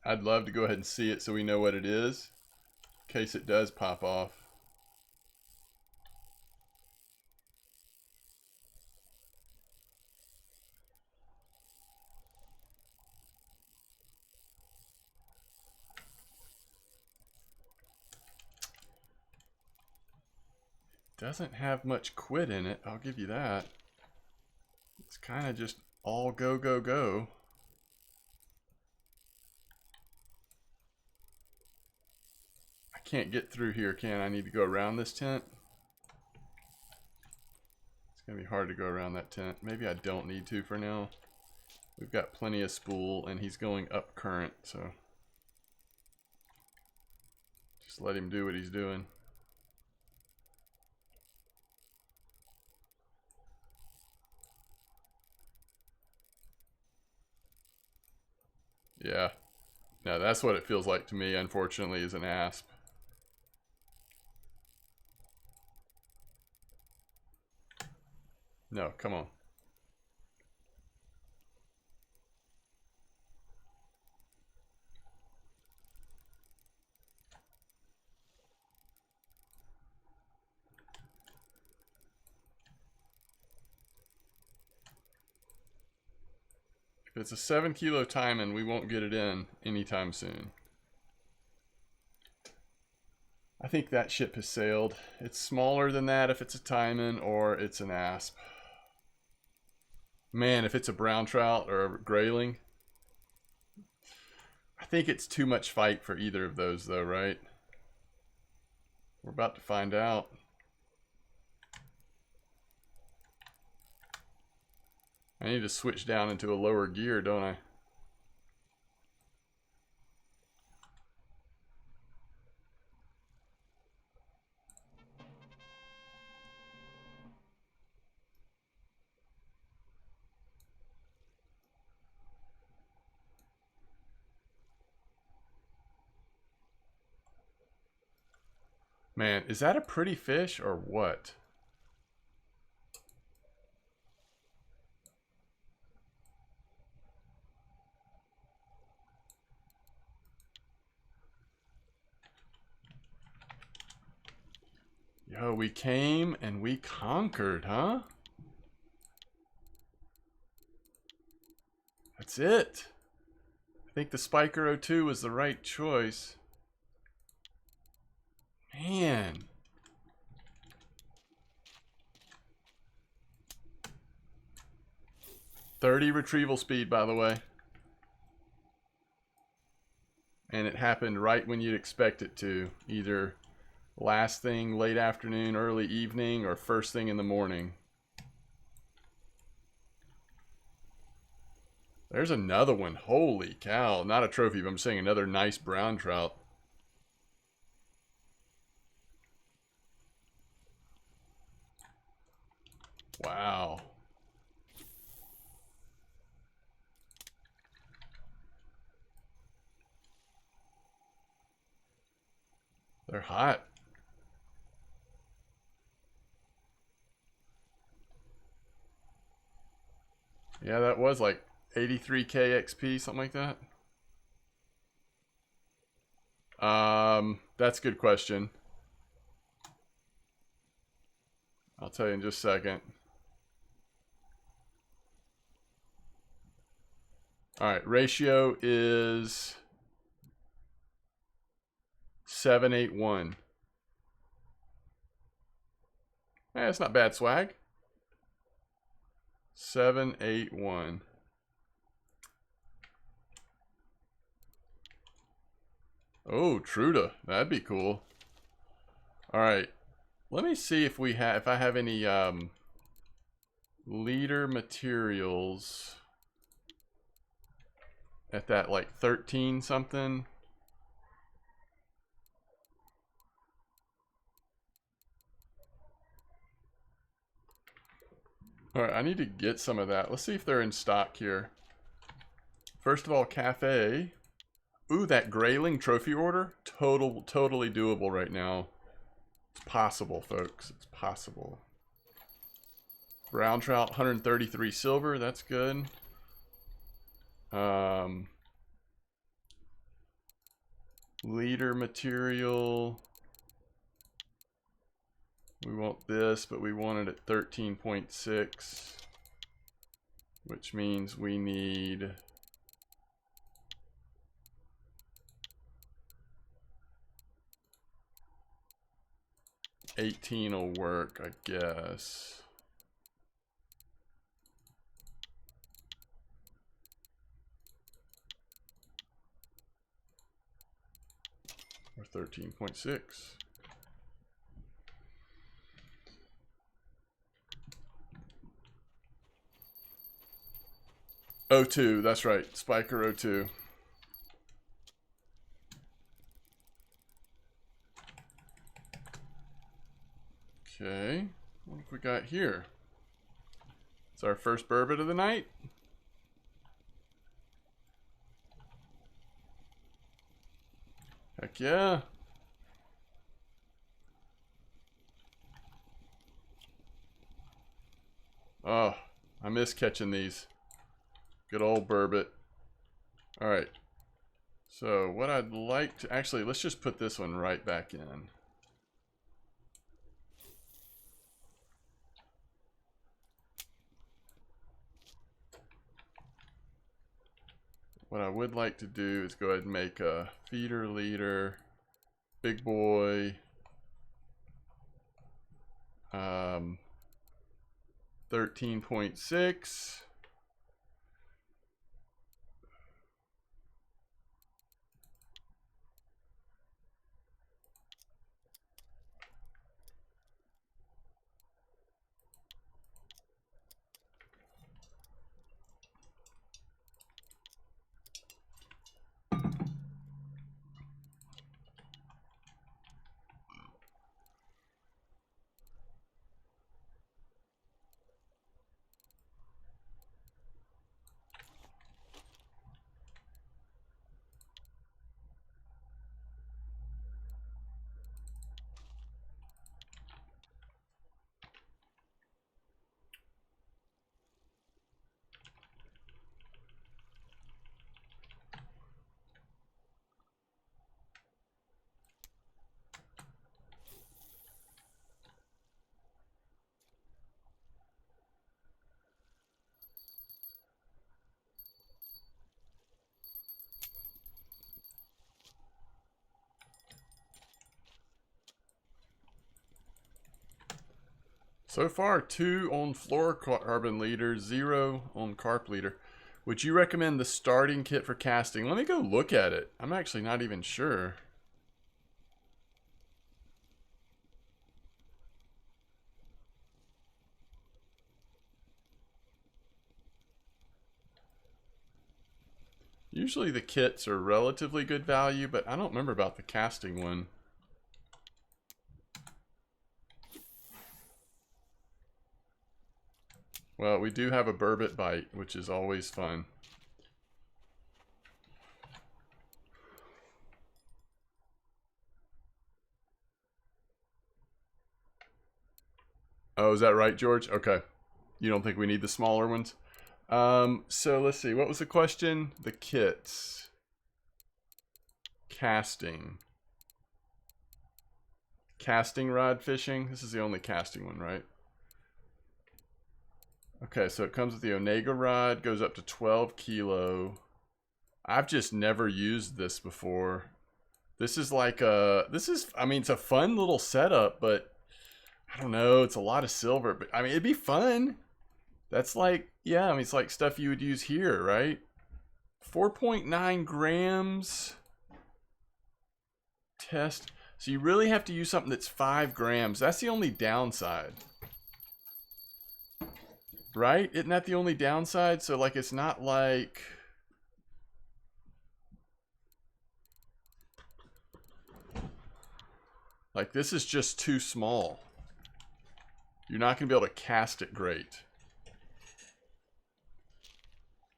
I'd love to go ahead and see it so we know what it is, in case it does pop off. Doesn't have much quit in it, I'll give you that. It's kind of just all go, go, go. I can't get through here, can I? I need to go around this tent. It's going to be hard to go around that tent. Maybe I don't need to for now. We've got plenty of spool, and he's going up current, so just let him do what he's doing. Yeah. Now that's what it feels like to me, unfortunately, is an asp. No, come on. If it's a 7 kilo taimen, we won't get it in anytime soon. I think that ship has sailed. It's smaller than that if it's a taimen or it's an asp. Man, if it's a brown trout or a grayling, I think it's too much fight for either of those though, right? We're about to find out. I need to switch down into a lower gear, don't I? Man, is that a pretty fish or what? Yo, we came and we conquered, huh? That's it. I think the Spiker 02 was the right choice. Man. .30 retrieval speed, by the way. And it happened right when you'd expect it to. Either last thing late afternoon, early evening, or first thing in the morning. There's another one. Holy cow. Not a trophy, but I'm saying another nice brown trout. Wow. They're hot. Yeah, that was like 83k XP, something like that. That's a good question. I'll tell you in just a second. Alright, ratio is 781. That's not bad swag. 781. Oh, Truda. That'd be cool. All right. Let me see if I have any leader materials at that like 13 something. All right, I need to get some of that. Let's see if they're in stock here. First of all, cafe. Ooh, that Grayling trophy order, totally doable right now. It's possible, folks. It's possible. Brown trout, 133 silver. That's good. Leader material. We want this, but we want it at 13.6, which means we need 18 will work, I guess. Or 13.6. O2, that's right. Spiker O2. Okay, what have we got here? It's our first bourbon of the night. Heck yeah. Oh, I miss catching these. Good old burbot. Alright. So what I'd like to... Actually, let's just put this one right back in. What I would like to do is go ahead and make a feeder leader, big boy, 13.6. So far, 2 on fluorocarbon leader, 0 on carp leader. Would you recommend the starting kit for casting? Let me go look at it. I'm actually not even sure. Usually the kits are relatively good value, but I don't remember about the casting one. Well, we do have a burbot bite, which is always fun. Oh, is that right, George? Okay. You don't think we need the smaller ones? So let's see. What was the question? The kits. Casting. Casting rod fishing. This is the only casting one, right? Okay, so it comes with the Onega rod, goes up to 12 kilo. I've just never used this before. This is like a, I mean, it's a fun little setup, but I don't know. It's a lot of silver, but I mean, it'd be fun. That's like, yeah, I mean, it's like stuff you would use here, right? 4.9 grams test. So you really have to use something that's 5 grams. That's the only downside. Right? Isn't that the only downside? So, like, it's not like... Like, this is just too small. You're not going to be able to cast it great.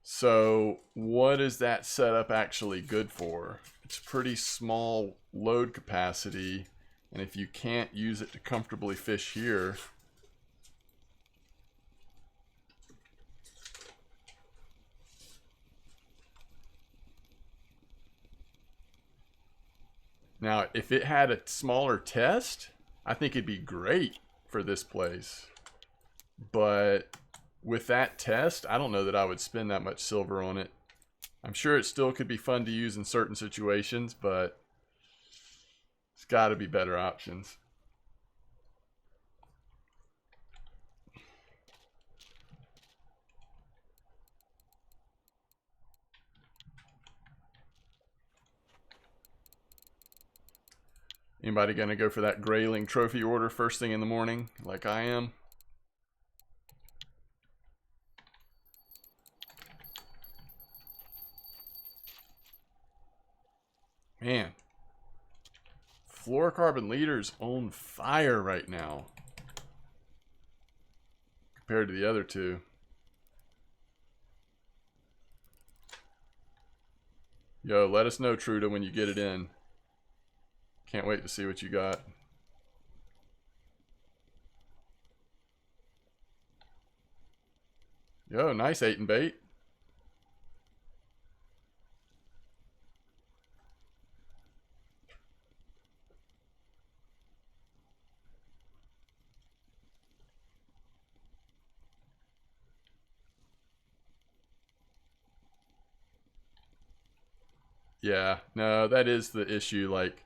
So, what is that setup actually good for? It's pretty small load capacity, and if you can't use it to comfortably fish here... Now, if it had a smaller test, I think it'd be great for this place. But with that test, I don't know that I would spend that much silver on it. I'm sure it still could be fun to use in certain situations, but it's got to be better options. Anybody gonna go for that Grayling trophy order first thing in the morning, like I am? Man, fluorocarbon leader's on fire right now compared to the other two. Yo, let us know, Truda, when you get it in. Can't wait to see what you got. Yo, nice 8 and bait. Yeah, no, that is the issue. Like,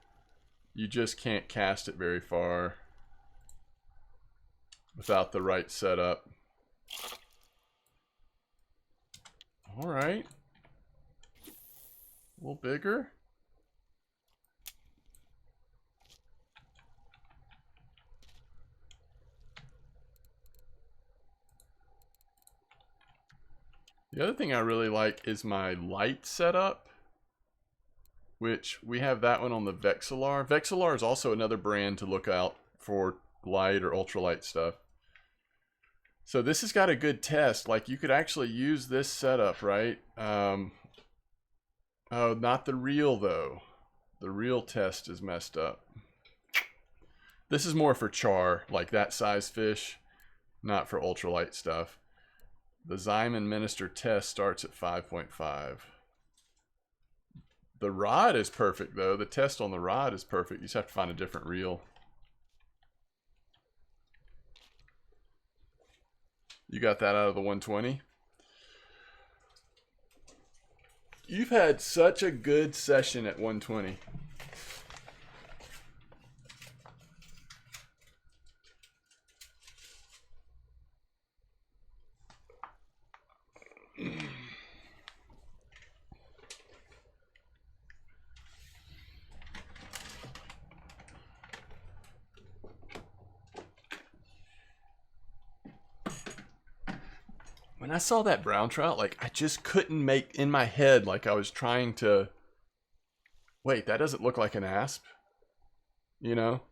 you just can't cast it very far without the right setup. All right. A little bigger. The other thing I really like is my light setup, which we have that one on the Vexilar. Vexilar is also another brand to look out for light or ultralight stuff. So this has got a good test. Like, you could actually use this setup, right? Oh, not the reel though. The reel test is messed up. This is more for char, like that size fish, not for ultralight stuff. The Zyman Minister test starts at 5.5. The rod is perfect though. The test on the rod is perfect. You just have to find a different reel. You got that out of the 120? You've had such a good session at 120. When I saw that brown trout, like, I just couldn't make in my head, like I was trying to, wait, that doesn't look like an asp, you know?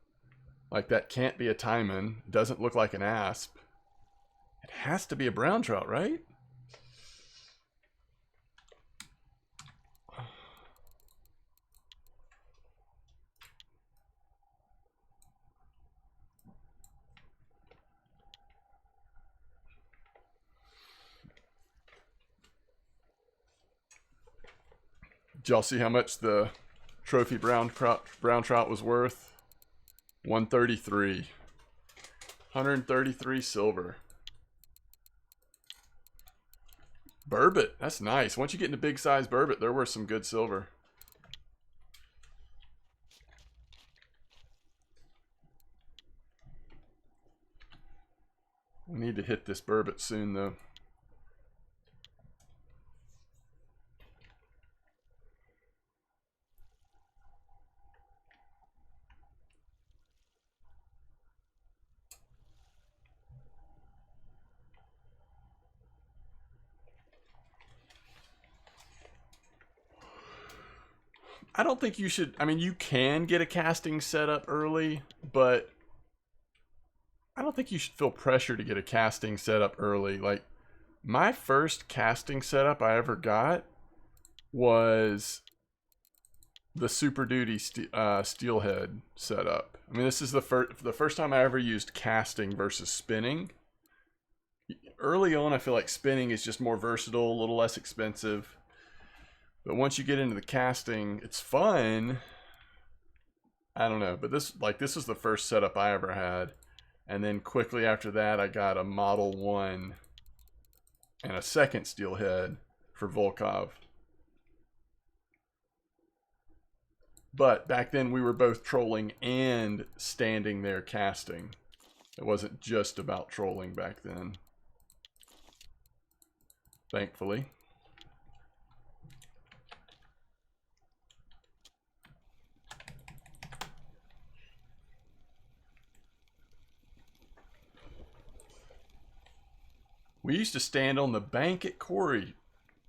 Like, that can't be a taimen, doesn't look like an asp. It has to be a brown trout, right? Did y'all see how much the trophy brown trout was worth? 133. 133 silver. Burbot, that's nice. Once you get into big size burbot, they're worth some good silver. We need to hit this burbot soon, though. I don't think you should. I mean, you can get a casting set up early, but I don't think you should feel pressure to get a casting set up early. Like, my first casting setup I ever got was the Super Duty Steelhead setup. I mean, this is the first time I ever used casting versus spinning. Early on, I feel like spinning is just more versatile, a little less expensive. But once you get into the casting, it's fun. I don't know, but this was the first setup I ever had. And then quickly after that, I got a Model 1 and a second steelhead for Volkov. But back then we were both trolling and standing there casting. It wasn't just about trolling back then. Thankfully. We used to stand on the bank at Quarry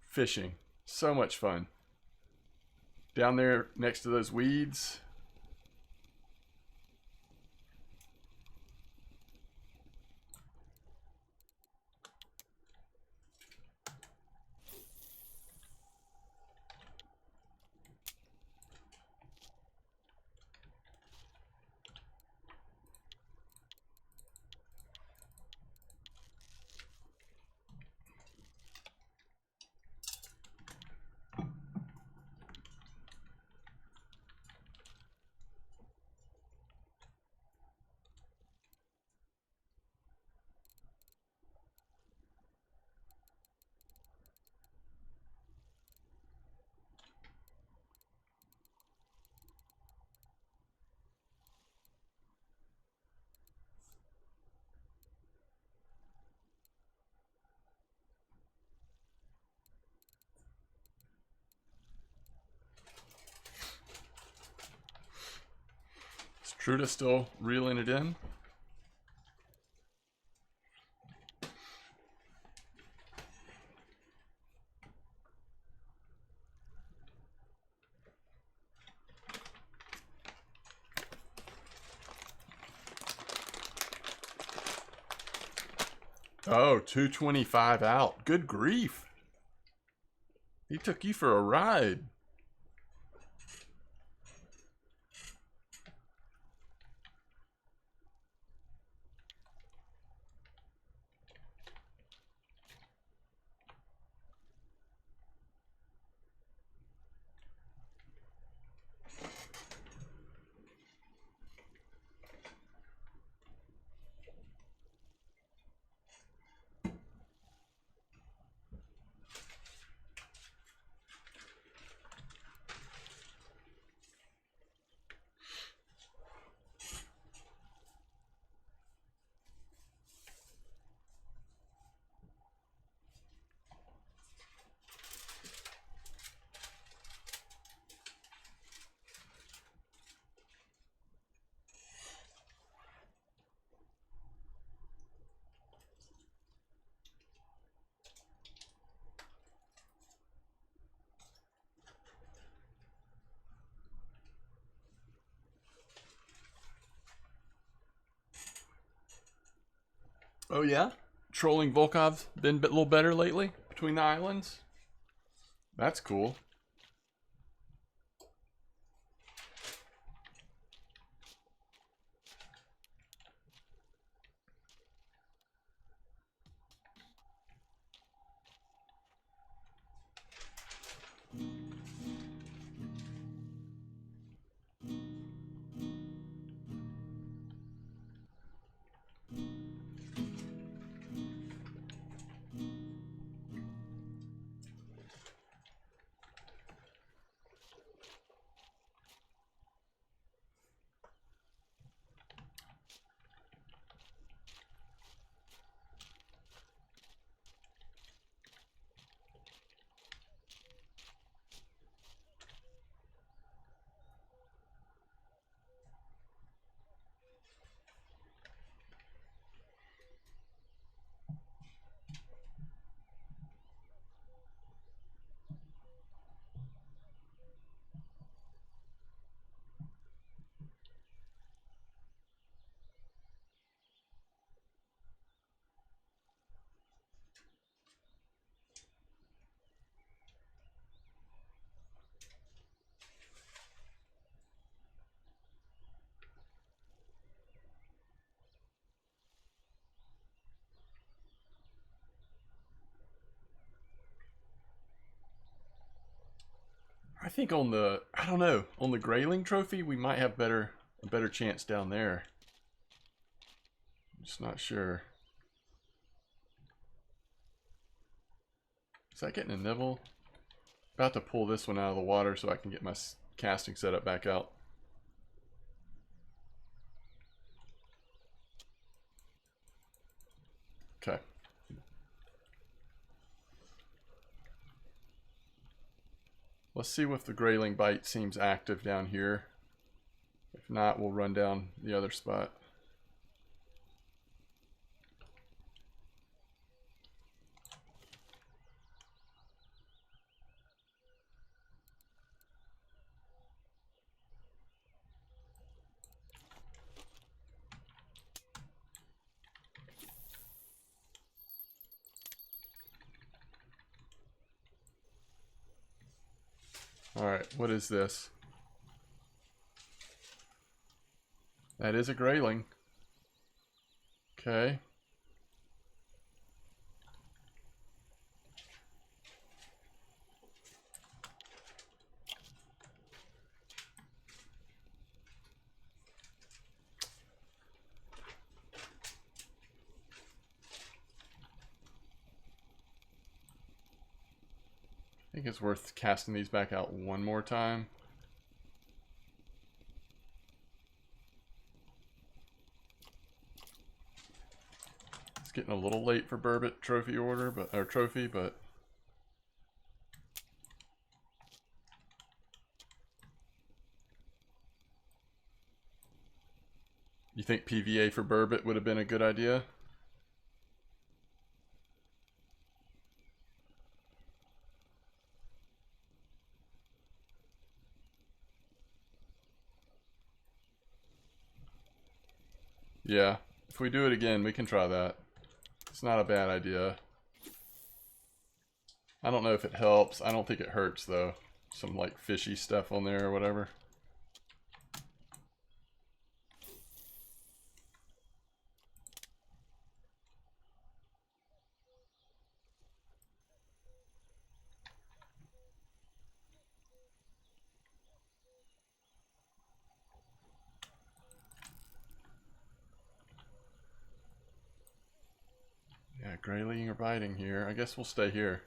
fishing. So much fun. Down there next to those weeds. Is Truda still reeling it in? Oh, 225 out. Good grief. He took you for a ride. Oh yeah? Trolling Volkov's been a little better lately between the islands? That's cool. I think on the, I don't know, on the Grayling trophy, we might have a better chance down there. I'm just not sure. Is that getting a nibble? About to pull this one out of the water so I can get my casting setup back out. Okay. Let's see if the Grayling bite seems active down here. If not, we'll run down the other spot. Alright, what is this? That is a Grayling. Okay. I think it's worth casting these back out one more time. It's getting a little late for Burbot trophy order, but trophy, but you think PVA for Burbot would have been a good idea? Yeah, if we do it again, we can try that. It's not a bad idea. I don't know if it helps. I don't think it hurts, though. Some, like, fishy stuff on there or whatever. Yeah, grayling or biting here. I guess we'll stay here.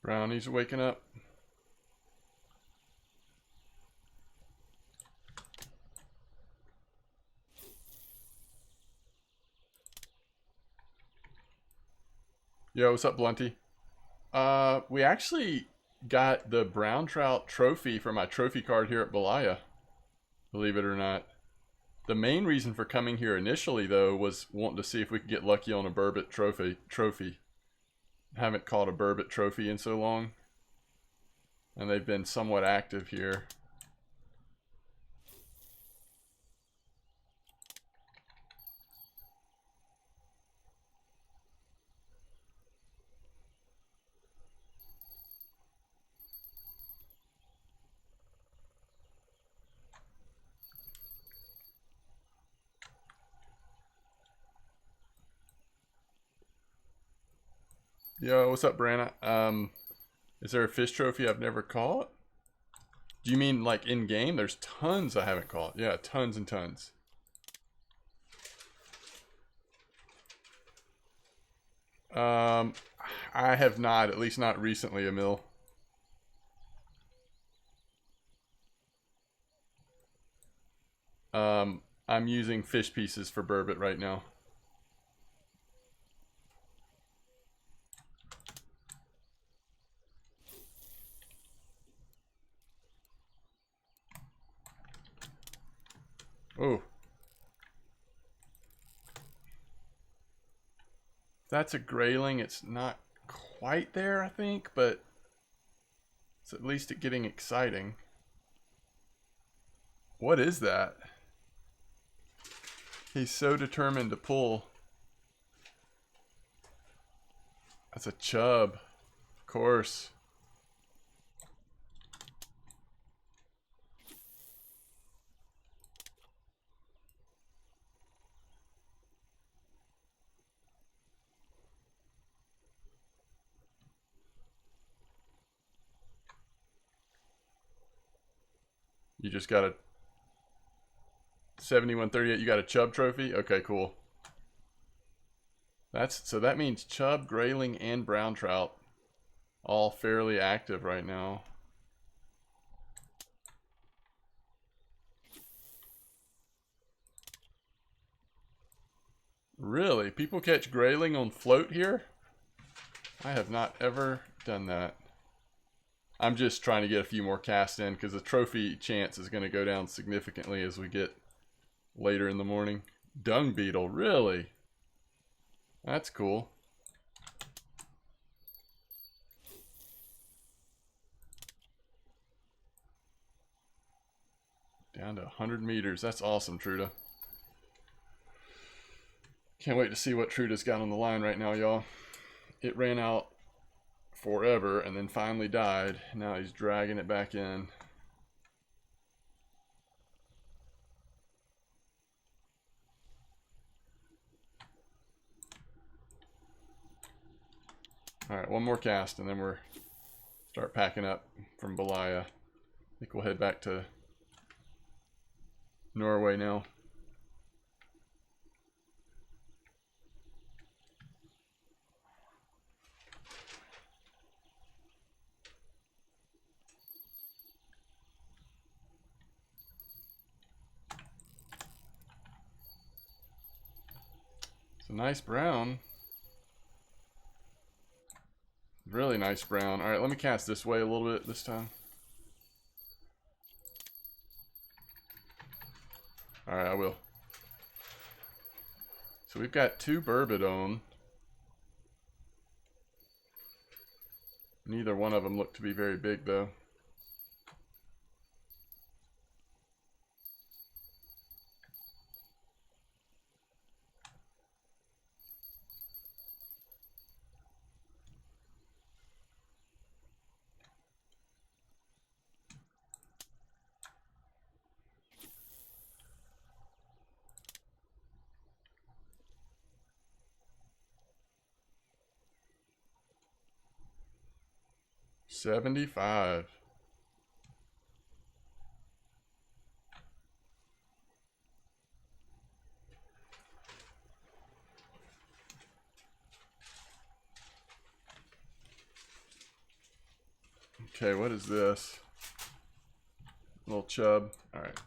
Brownies are waking up. Yo, what's up, Blunty? We actually got the brown trout trophy for my trophy card here at Belaya. Believe it or not. The main reason for coming here initially, though, was wanting to see if we could get lucky on a Burbot trophy. Haven't caught a Burbot trophy in so long. And they've been somewhat active here. Yo, what's up, Brana? Is there a fish trophy I've never caught? Do you mean like in game? There's tons I haven't caught. Yeah, tons and tons. I have not, at least not recently, Emil. I'm using fish pieces for Burbot right now. Oh. That's a grayling. It's not quite there, I think, but it's at least getting exciting. What is that? He's so determined to pull. That's a chub. Of course. You just got a 7138. You got a chub trophy? Okay, cool. So that means chub, grayling, and brown trout all fairly active right now. Really? People catch grayling on float here? I have not ever done that. I'm just trying to get a few more casts in because the trophy chance is going to go down significantly as we get later in the morning. Dung beetle, really? That's cool. Down to 100 meters. That's awesome, Truda. Can't wait to see what Truda's got on the line right now, y'all. It ran out forever and then finally died. Now he's dragging it back in. Alright, one more cast and then we're start packing up from Belaya. I think we'll head back to Norway now. It's a nice brown. Really nice brown. Alright, let me cast this way a little bit this time. Alright, I will. So we've got 2 Burbidone. Neither one of them look to be very big though. $75. Okay, what is this? Little chub. All right.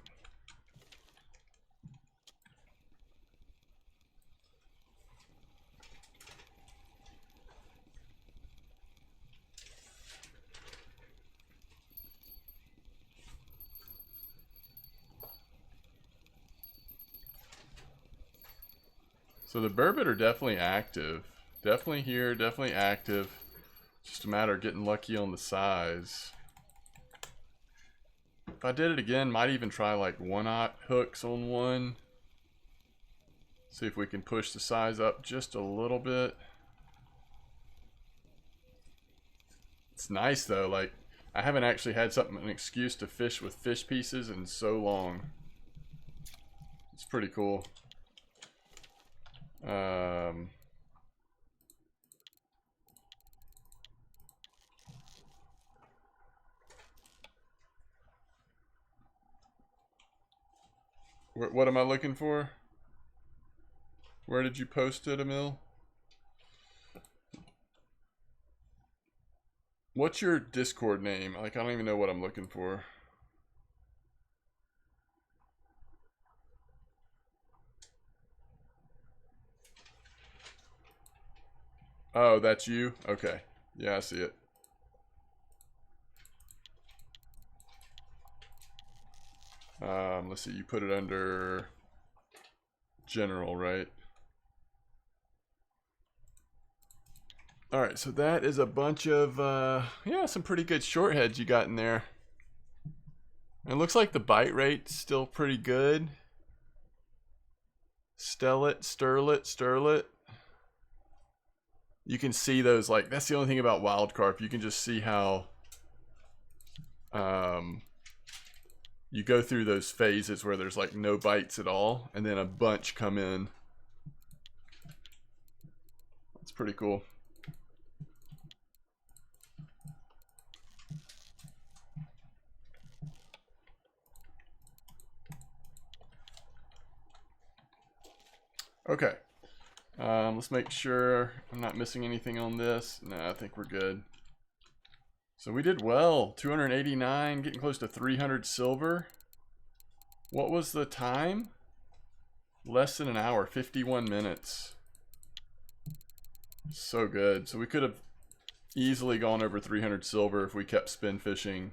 So the burbot are definitely active. Definitely here, definitely active. Just a matter of getting lucky on the size. If I did it again, might even try like 1/0 hooks on one. See if we can push the size up just a little bit. It's nice though, like I haven't actually had an excuse to fish with fish pieces in so long. It's pretty cool. What am I looking for? Where did you post it, Emil? What's your Discord name? Like, I don't even know what I'm looking for. Oh, that's you? Okay. Yeah, I see it. Let's see, you put it under general, right? Alright, so that is a bunch of, yeah, some pretty good short heads you got in there. It looks like the bite rate's still pretty good. Sterlet. you can see those, like, that's the only thing about wild carp. You can just see how you go through those phases where there's like no bites at all, and then a bunch come in. It's pretty cool. Okay. Let's make sure I'm not missing anything on this. No, I think we're good. So we did well. 289, getting close to 300 silver. What was the time? Less than an hour, 51 minutes. So good. So we could have easily gone over 300 silver if we kept spin fishing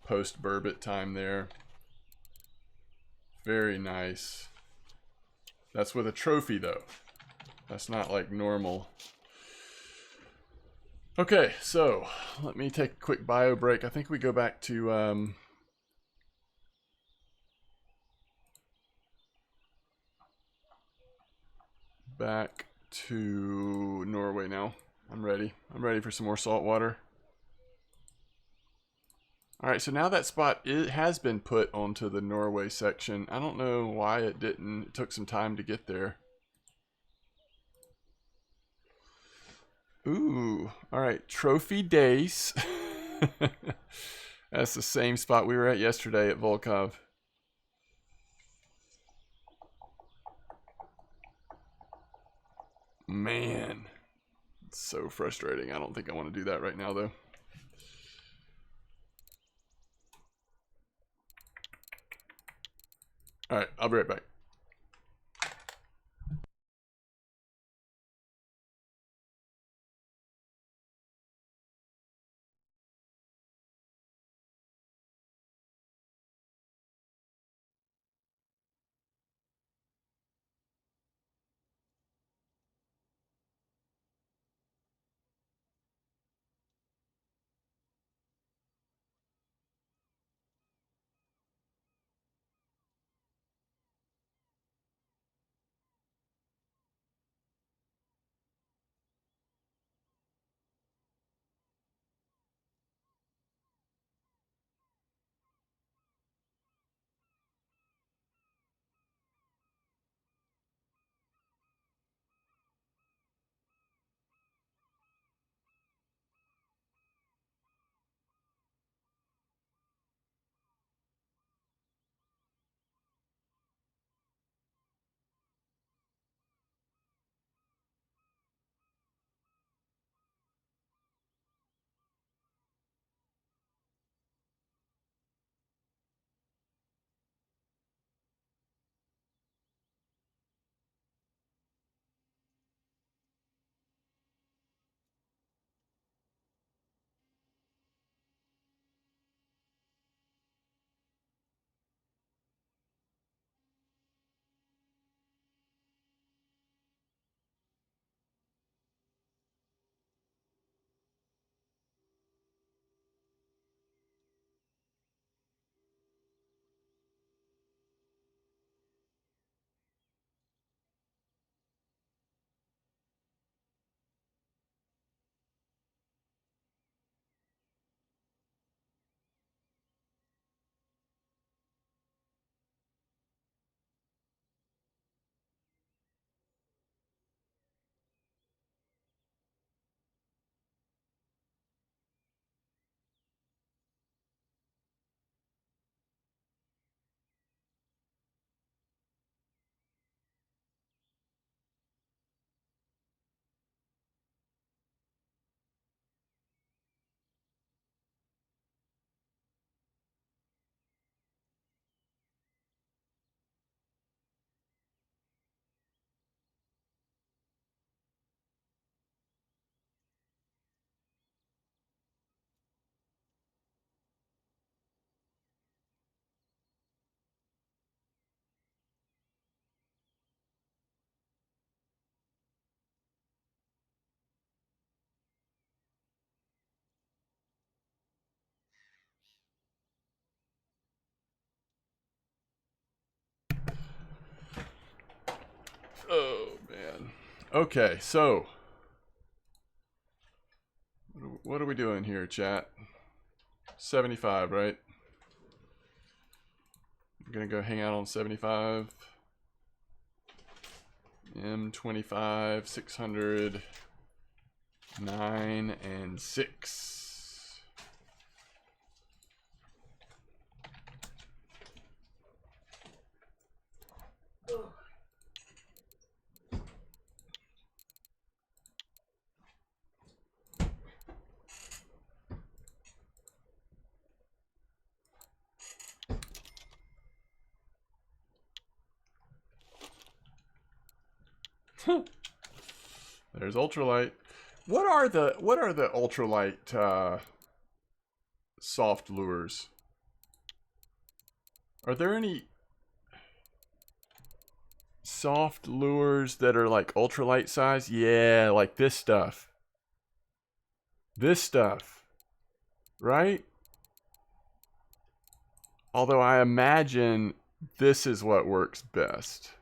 post burbot time there. Very nice. That's with a trophy though. That's not like normal. Okay, so let me take a quick bio break. I think we go back to Norway now. I'm ready. I'm ready for some more salt water. Alright, so now that spot, it has been put onto the Norway section. I don't know why it didn't. It took some time to get there. Ooh, alright, Trophy Days. That's the same spot we were at yesterday at Volkov. Man, it's so frustrating. I don't think I want to do that right now though. Alright, I'll be right back. Oh man. Okay, so what are we doing here, chat? 75, right? I'm gonna go hang out on 75. M25, 600, 9, and 6. There's ultralight. What are the ultralight soft lures? Are there any soft lures that are like ultralight size? Yeah, like this stuff. This stuff. Right? Although I imagine this is what works best.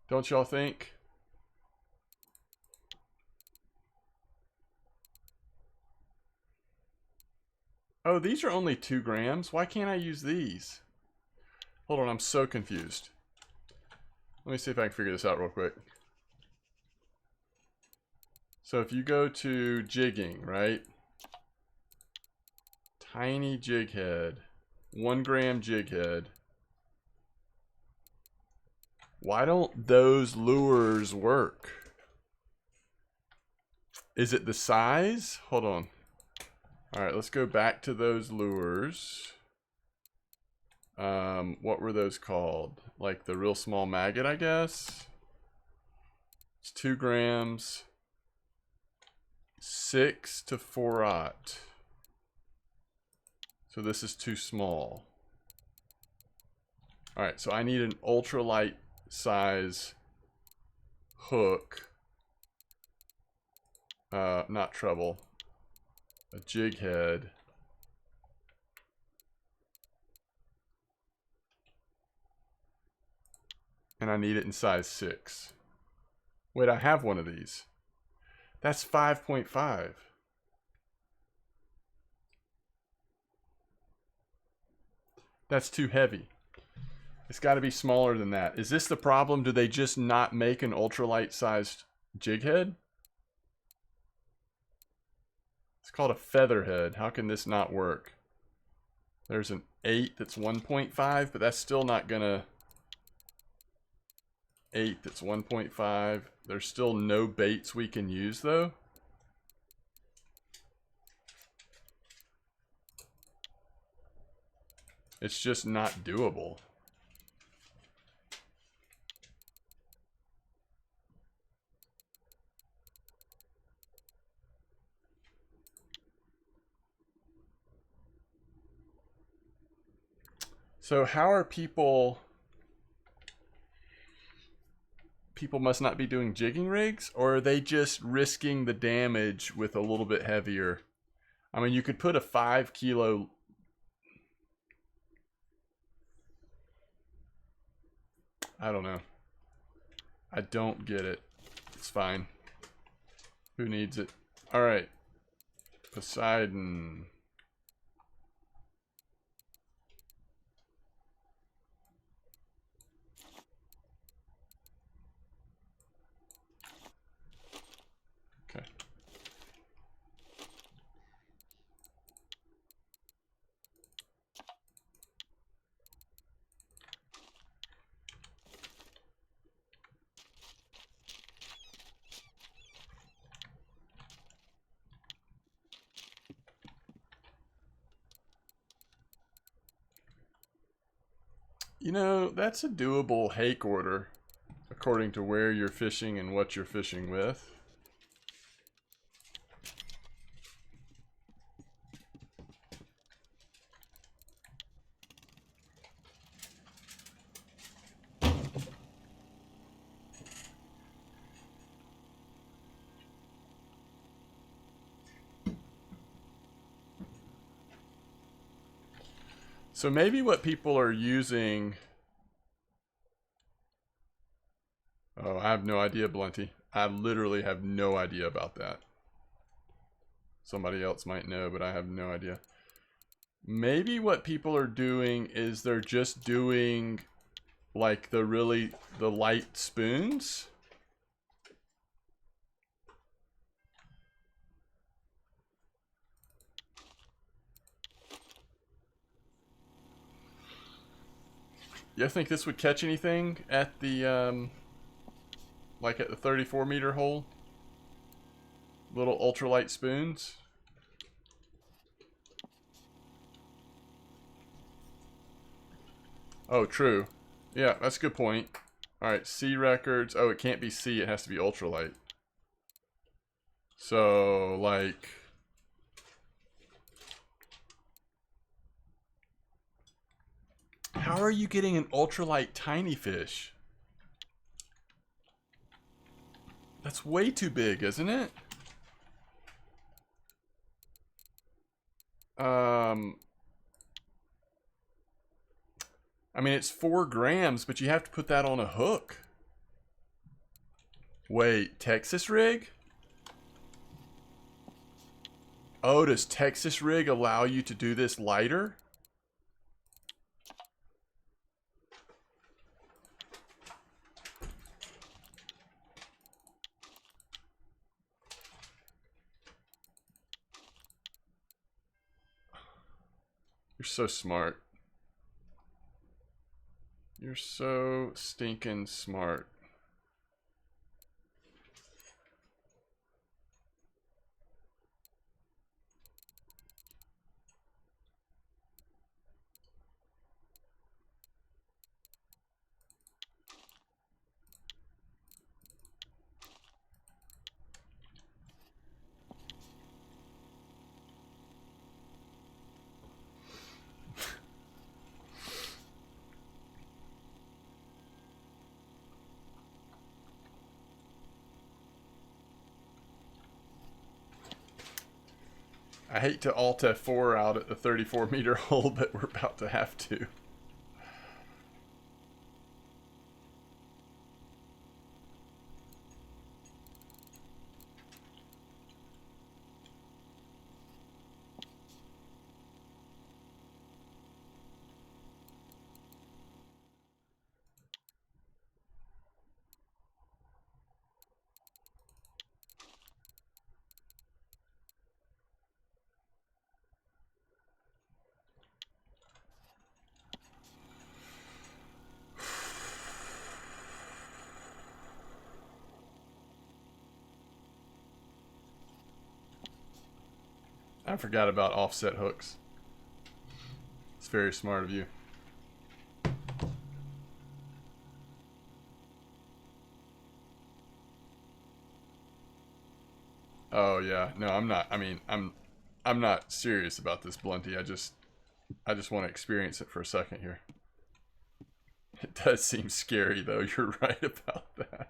Don't y'all think? Oh, these are only 2 grams. Why can't I use these? Hold on, I'm so confused. Let me see if I can figure this out real quick. So if you go to jigging, right? Tiny jig head. 1 gram jig head. Why don't those lures work? Is it the size? Hold on. Alright, let's go back to those lures. What were those called? Like the real small maggot, I guess? It's 2 grams. 6 to 4-aught. So this is too small. Alright, so I need an ultralight size hook. Not treble. A jig head. And I need it in size 6. Wait, I have one of these. That's 5.5. That's too heavy. It's got to be smaller than that. Is this the problem? Do they just not make an ultralight sized jig head? It's called a featherhead. How can this not work? There's an 8 that's 1.5, but that's still not gonna... 8 that's 1.5. There's still no baits we can use though. It's just not doable. So how are people... People must not be doing jigging rigs, or are they just risking the damage with a little bit heavier? I mean, you could put a 5 kilo... I don't know. I don't get it. It's fine. Who needs it? Alright. Poseidon. Okay. You know, that's a doable hake order, according to where you're fishing and what you're fishing with. So maybe what people are using Oh, I have no idea, Blunty. I literally have no idea about that. Somebody else might know, but I have no idea. Maybe what people are doing is they're just doing like the light spoons. You think this would catch anything at the like at the 34-meter hole? Little ultralight spoons. Oh, true. Yeah, that's a good point. Alright, C records. Oh, it can't be C, it has to be ultralight. So, like... How are you getting an ultralight tiny fish? That's way too big, isn't it? I mean, it's 4 grams, but you have to put that on a hook. Wait, Texas rig? Oh, does Texas rig allow you to do this lighter? You're so smart. You're so stinking smart. I hate to Alt F4 out at the 34-meter hole, but we're about to have to. I forgot about offset hooks. It's very smart of you. Oh yeah, no, I'm not. I mean, I'm not serious about this, Blunty. I just want to experience it for a second here. It does seem scary, though. You're right about that.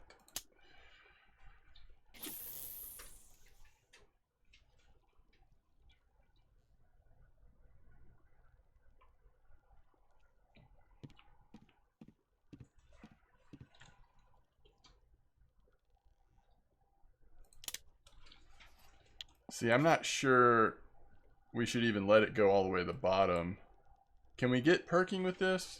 See, I'm not sure we should even let it go all the way to the bottom. Can we get perking with this?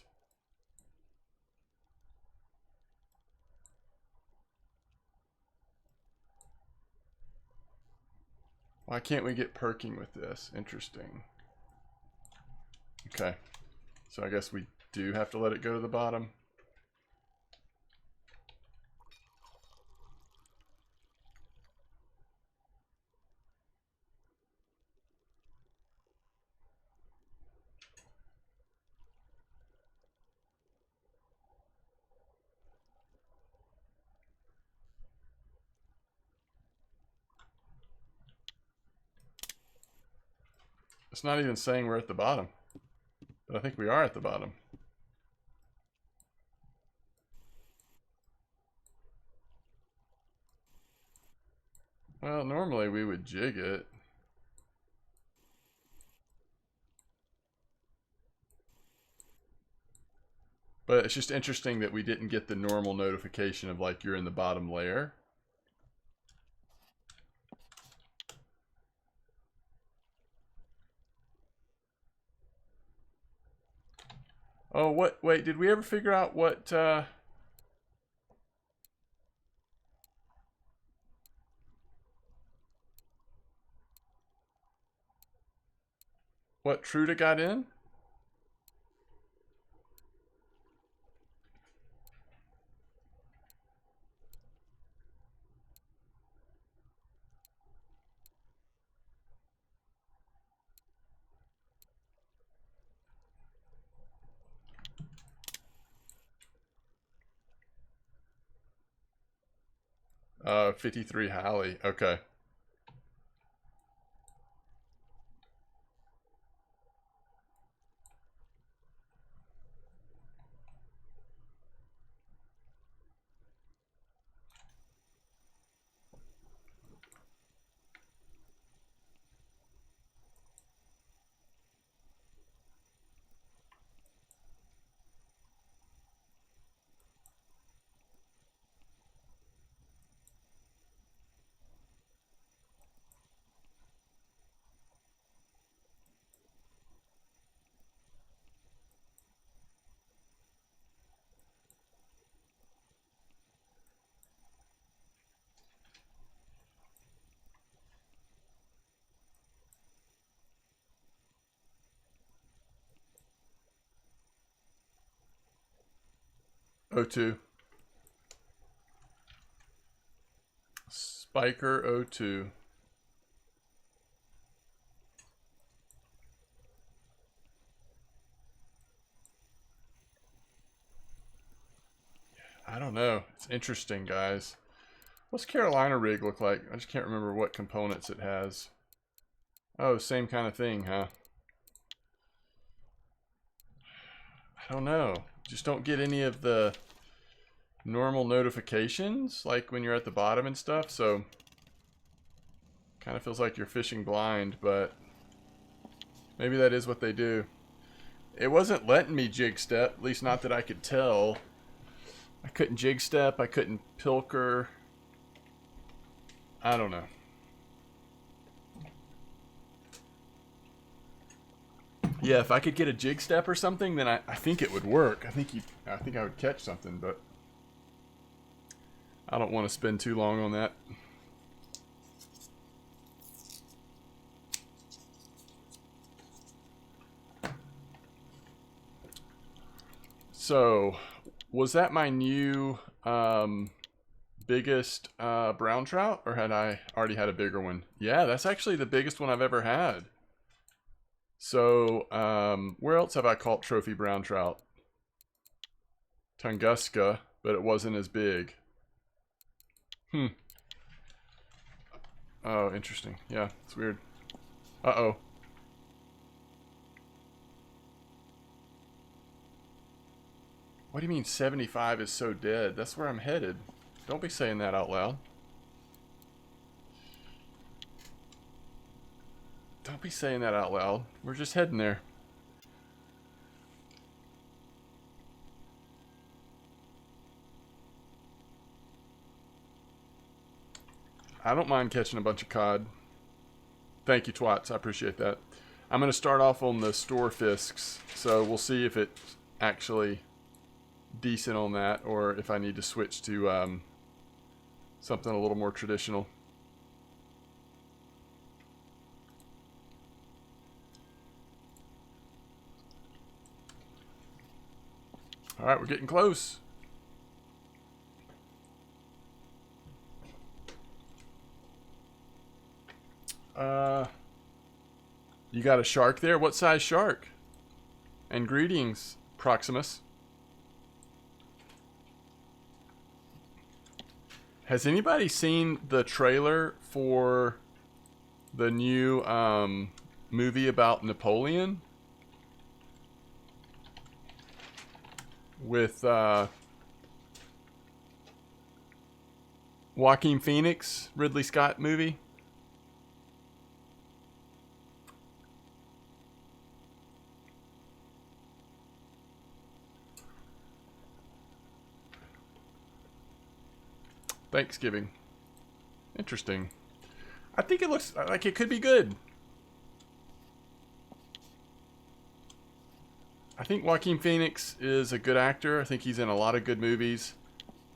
Why can't we get perking with this? Interesting. Okay. So I guess we do have to let it go to the bottom. It's not even saying we're at the bottom. But I think we are at the bottom. Well, normally we would jig it. But it's just interesting that we didn't get the normal notification of like you're in the bottom layer. Oh, what? Wait, did we ever figure out what Truda got in? Oh, 53 Hallie. Okay. O2. Spiker O2. I don't know. It's interesting, guys. What's Carolina rig look like? I just can't remember what components it has. Oh, same kind of thing, huh? I don't know. Just don't get any of the normal notifications, like when you're at the bottom and stuff, so kind of feels like you're fishing blind, but maybe that is what they do. It wasn't letting me jig step, at least not that I could tell. I couldn't jig step, I couldn't pilker. I don't know. Yeah, if I could get a jig step or something, then I think it would work. I think I would catch something, but I don't want to spend too long on that. So, was that my new biggest brown trout, or had I already had a bigger one? Yeah, that's actually the biggest one I've ever had. So, where else have I caught trophy brown trout? Tunguska, but it wasn't as big. Oh, interesting. Yeah, it's weird. Uh-oh. What do you mean 75 is so dead? That's where I'm headed. Don't be saying that out loud. Don't be saying that out loud. We're just heading there. I don't mind catching a bunch of cod. Thank you, twats. I appreciate that. I'm going to start off on the store fisks, so we'll see if it's actually decent on that, or if I need to switch to something a little more traditional. Alright, we're getting close. You got a shark there? What size shark? And greetings, Proximus. Has anybody seen the trailer for the new movie about Napoleon? With Joaquin Phoenix, Ridley Scott movie? Thanksgiving. Interesting. I think it looks like it could be good. I think Joaquin Phoenix is a good actor. I think he's in a lot of good movies.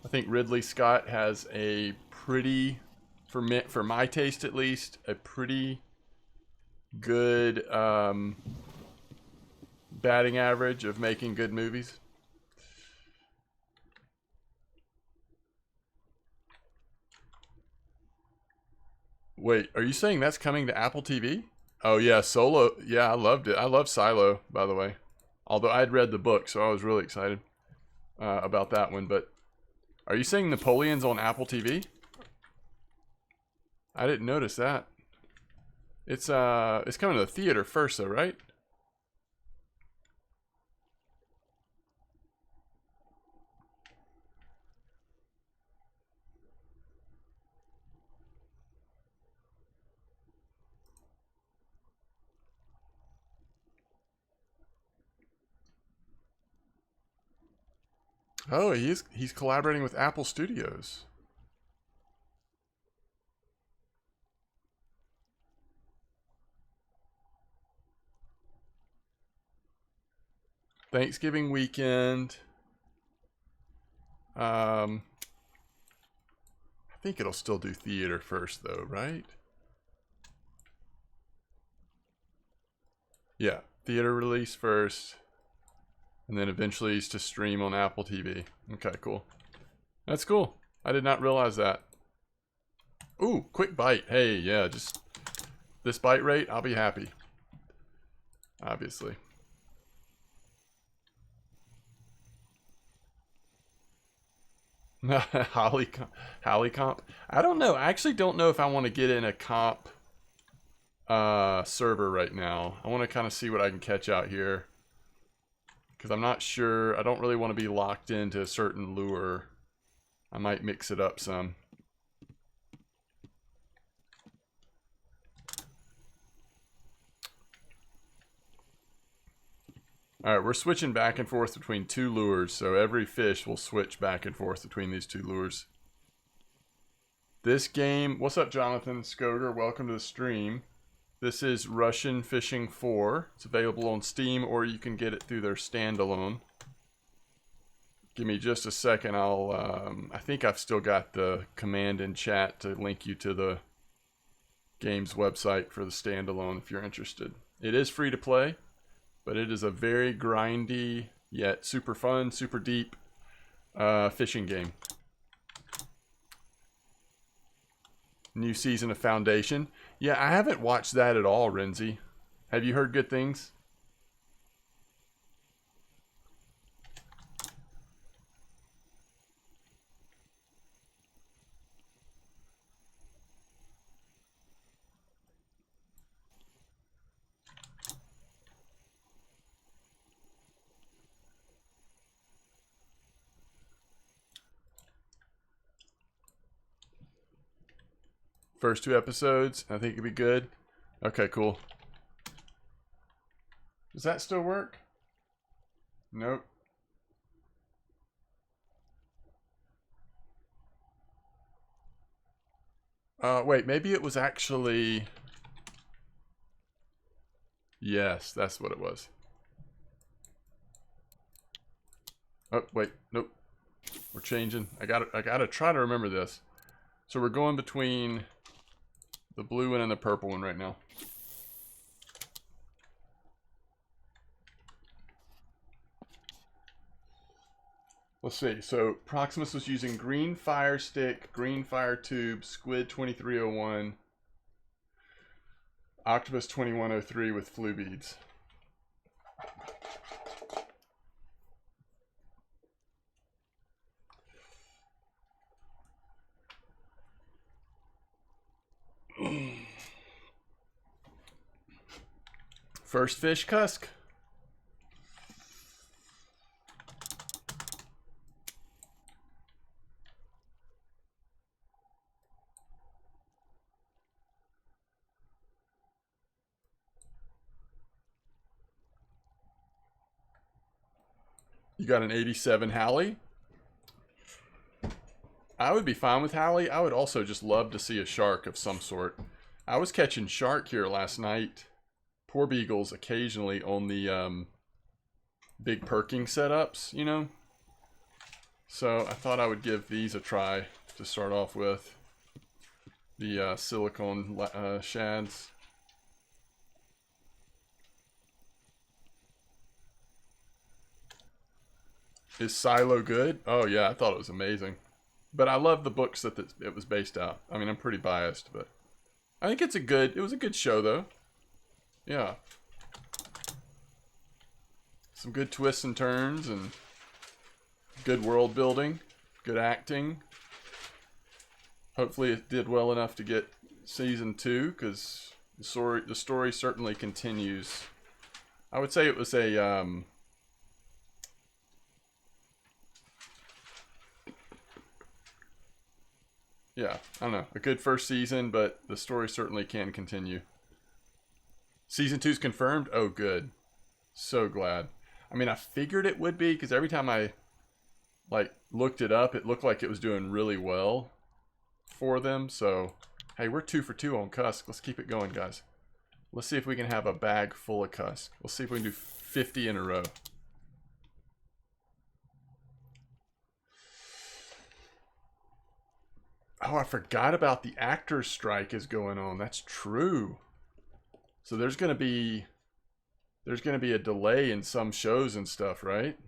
I think Ridley Scott has a pretty, for my taste at least, a pretty good batting average of making good movies. Wait, are you saying that's coming to Apple TV? Oh yeah, Solo. Yeah, I loved it. I love Silo, by the way. Although I'd read the book, so I was really excited about that one. But are you saying Napoleon's on Apple TV? I didn't notice that. It's coming to the theater first, though, right? Oh, he's collaborating with Apple Studios. Thanksgiving weekend. I think it'll still do theater first, though, right? Yeah, theater release first, and then eventually it's to stream on Apple TV. Okay, cool. That's cool. I did not realize that. Ooh, quick bite. Hey, yeah, just this bite rate, I'll be happy. Obviously. Holly comp. I don't know. I actually don't know if I want to get in a comp server right now. I want to kind of see what I can catch out here, because I'm not sure. I don't really want to be locked into a certain lure. I might mix it up some. Alright, we're switching back and forth between two lures, so every fish will switch back and forth between these two lures. This game... What's up, Jonathan Scoder? Welcome to the stream. This is Russian Fishing 4. It's available on Steam, or you can get it through their standalone. Give me just a second. I think I've still got the command in chat to link you to the game's website for the standalone if you're interested. It is free to play, but it is a very grindy, yet super fun, super deep fishing game. New season of Foundation. Yeah, I haven't watched that at all, Renzi. Have you heard good things? First two episodes, I think it'd be good. Okay, cool. Does that still work? Nope. Wait, maybe it was actually... Yes, that's what it was. Oh, wait, nope. We're changing. I gotta try to remember this. So we're going between the blue one and the purple one right now. Let's see. So Proximus was using green fire stick, green fire tube, squid 2301, octopus 2103 with flue beads. First fish, Cusk. You got an 87 Halley. I would be fine with Hallie. I would also just love to see a shark of some sort. I was catching shark here last night. Poor beagles occasionally on the big perking setups, you know. So I thought I would give these a try to start off with. The silicone shads. Is Silo good? Oh yeah, I thought it was amazing. But I love the books that it was based out. I mean, I'm pretty biased, but I think it was a good show though. Yeah. Some good twists and turns and good world building, good acting. Hopefully it did well enough to get season 2, because the story certainly continues. I would say it was a yeah, I don't know, a good first season, but the story certainly can continue. Season 2's confirmed? Oh, good. So glad. I mean, I figured it would be, because every time I looked it up, it looked like it was doing really well for them. So, hey, we're 2 for 2 on Cusk. Let's keep it going, guys. Let's see if we can have a bag full of Cusk. Let's see if we can do 50 in a row. Oh, I forgot about the actors' strike is going on. That's true. So there's gonna be a delay in some shows and stuff, right?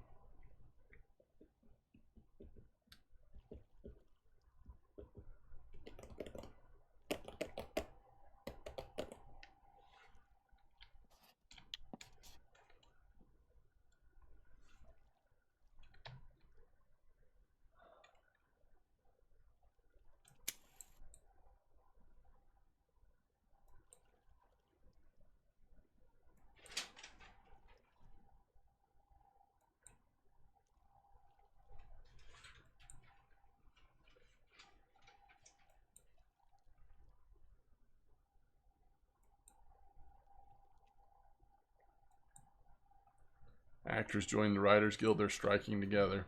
Actors join the Writers Guild. They're striking together.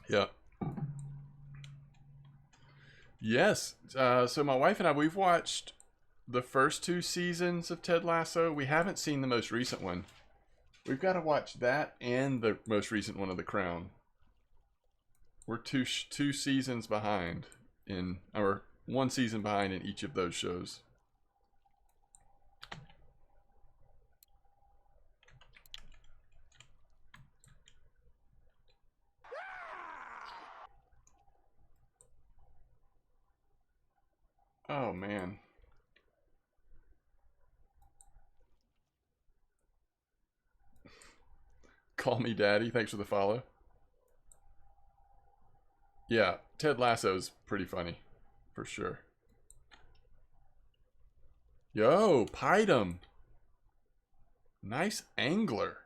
Yeah. Yes. So my wife and I, we've watched the first 2 seasons of Ted Lasso. We haven't seen the most recent one. We've got to watch that and the most recent one of The Crown. We're two seasons behind or 1 season behind in each of those shows. Oh man. Call me daddy. Thanks for the follow. Yeah, Ted Lasso's pretty funny, for sure. Yo, Pydam. Nice angler.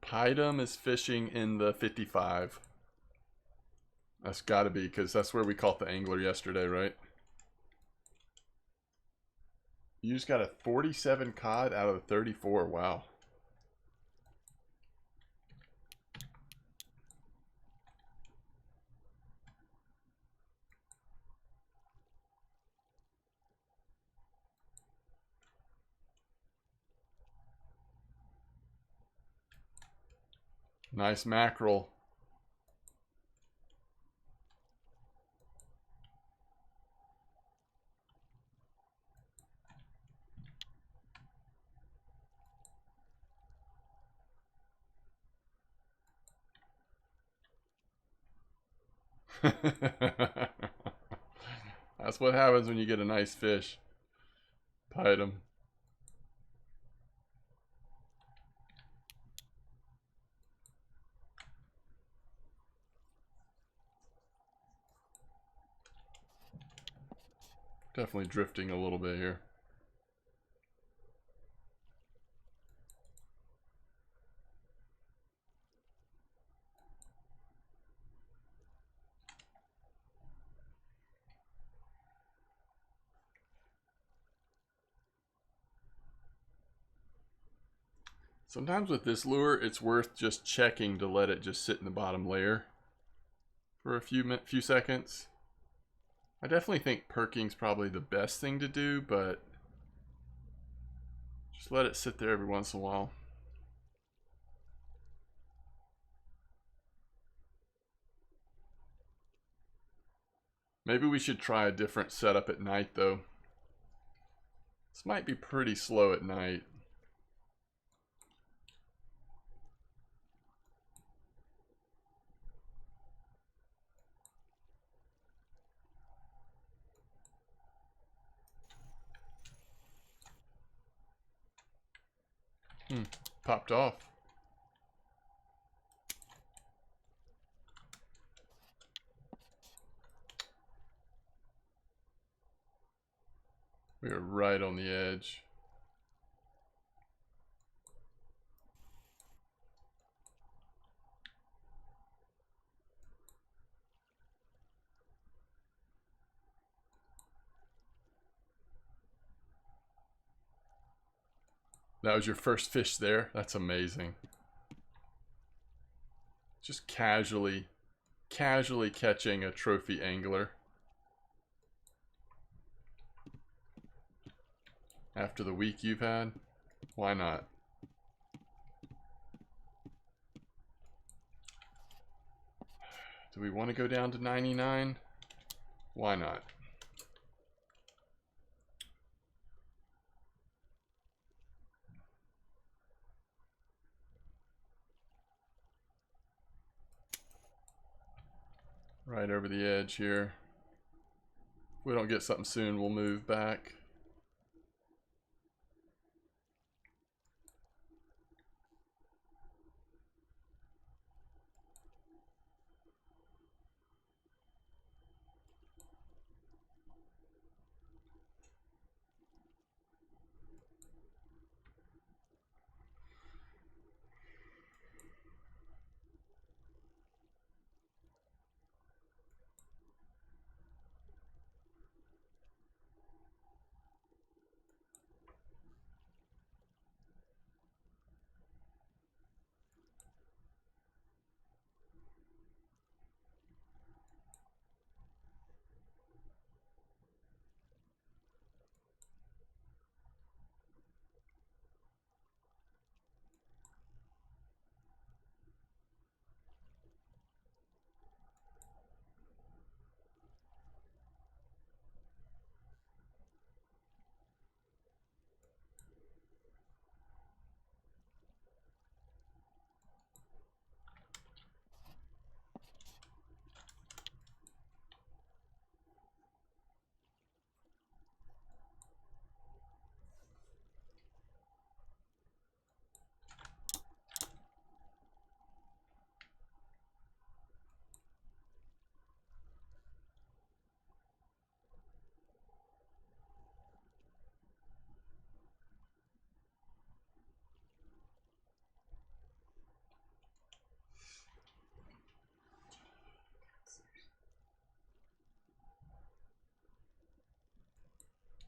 Pydam is fishing in the 55. That's gotta be, because that's where we caught the angler yesterday, right? You just got a 47 cod out of the 34. Wow. Nice mackerel. That's what happens when you get a nice fish. Pydam. Definitely drifting a little bit here. Sometimes with this lure, it's worth just checking to let it just sit in the bottom layer for a few seconds. I definitely think perking's probably the best thing to do, but just let it sit there every once in a while. Maybe we should try a different setup at night, though. This might be pretty slow at night. Popped off. We are right on the edge. That was your first fish there? That's amazing. Just casually catching a trophy angler. After the week you've had? Why not? Do we want to go down to 99? Why not? Right over the edge here. If we don't get something soon, we'll move back.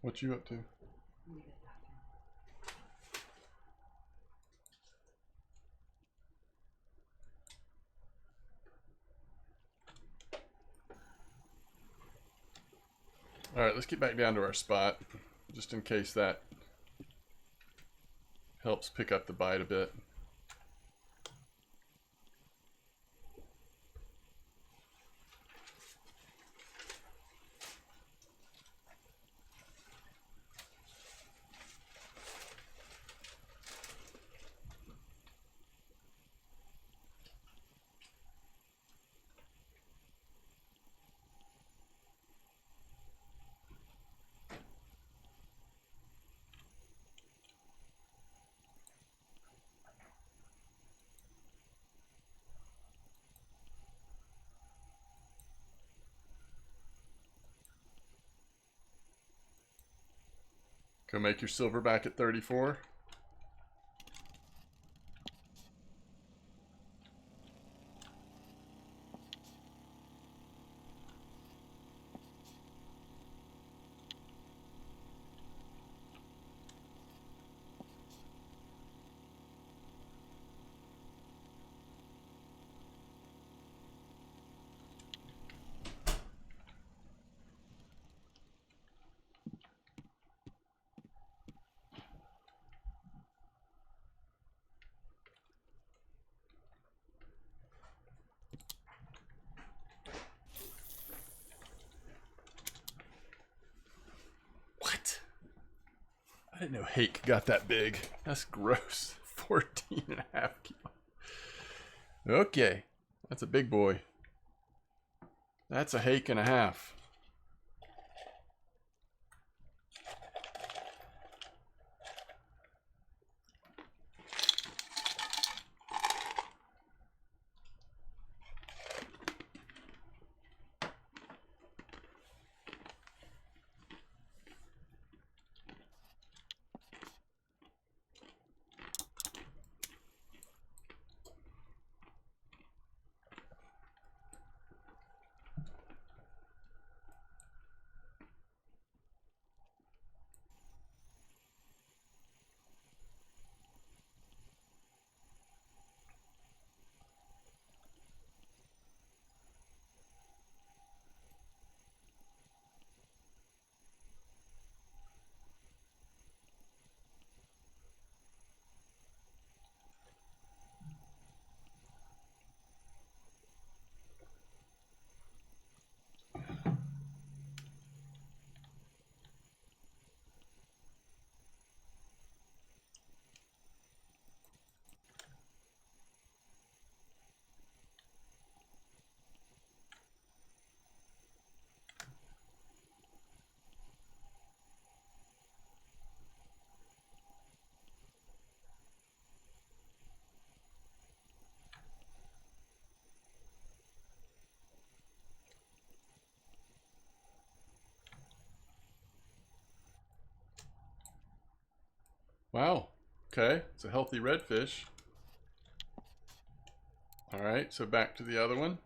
What you up to? Alright, let's get back down to our spot, just in case that helps pick up the bite a bit. Go make your silver back at 34. I didn't know hake got that big. That's gross. 14.5 kilos. Okay. That's a big boy. That's a hake and a half. Wow. Okay. It's a healthy redfish. Alright, so back to the other one.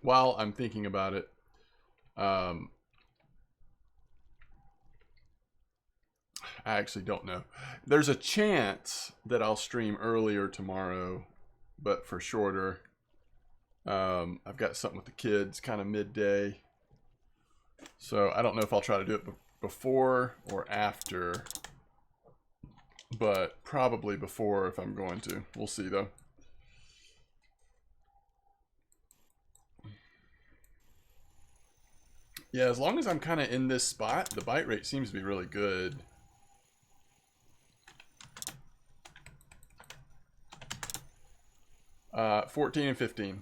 While I'm thinking about it, I actually don't know. There's a chance that I'll stream earlier tomorrow, but for shorter. I've got something with the kids kind of midday. So I don't know if I'll try to do it before or after, but probably before if I'm going to. We'll see though. Yeah, as long as I'm kind of in this spot, the bite rate seems to be really good. Uh, 14 and 15.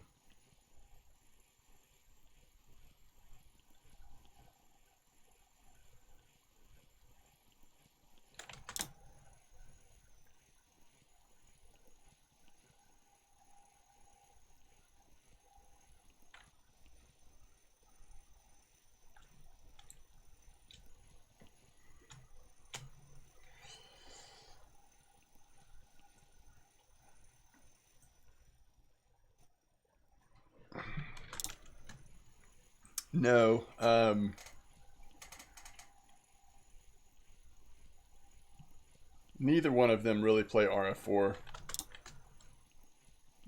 No. Neither one of them really play RF4.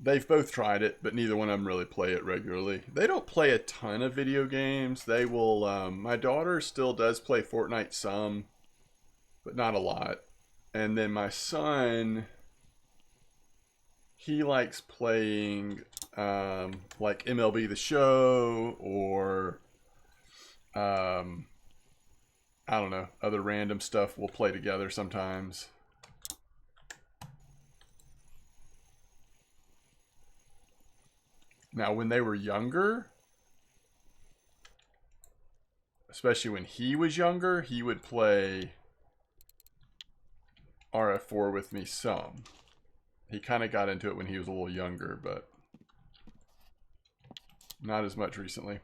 They've both tried it, but neither one of them really play it regularly. They don't play a ton of video games. They will, my daughter still does play Fortnite some, but not a lot. And then my son, he likes playing, like MLB The Show or, I don't know, other random stuff we'll play together sometimes. Now, when they were younger, especially when he was younger, he would play RF4 with me some. He kind of got into it when he was a little younger, but not as much recently.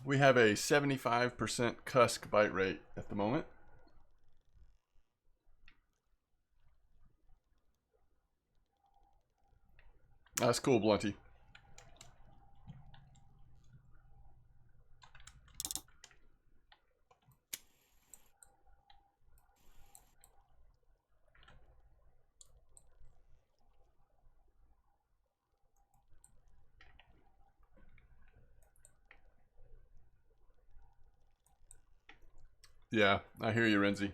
We have a 75% cusk bite rate at the moment. That's cool, Blunty. Yeah, I hear you, Renzi.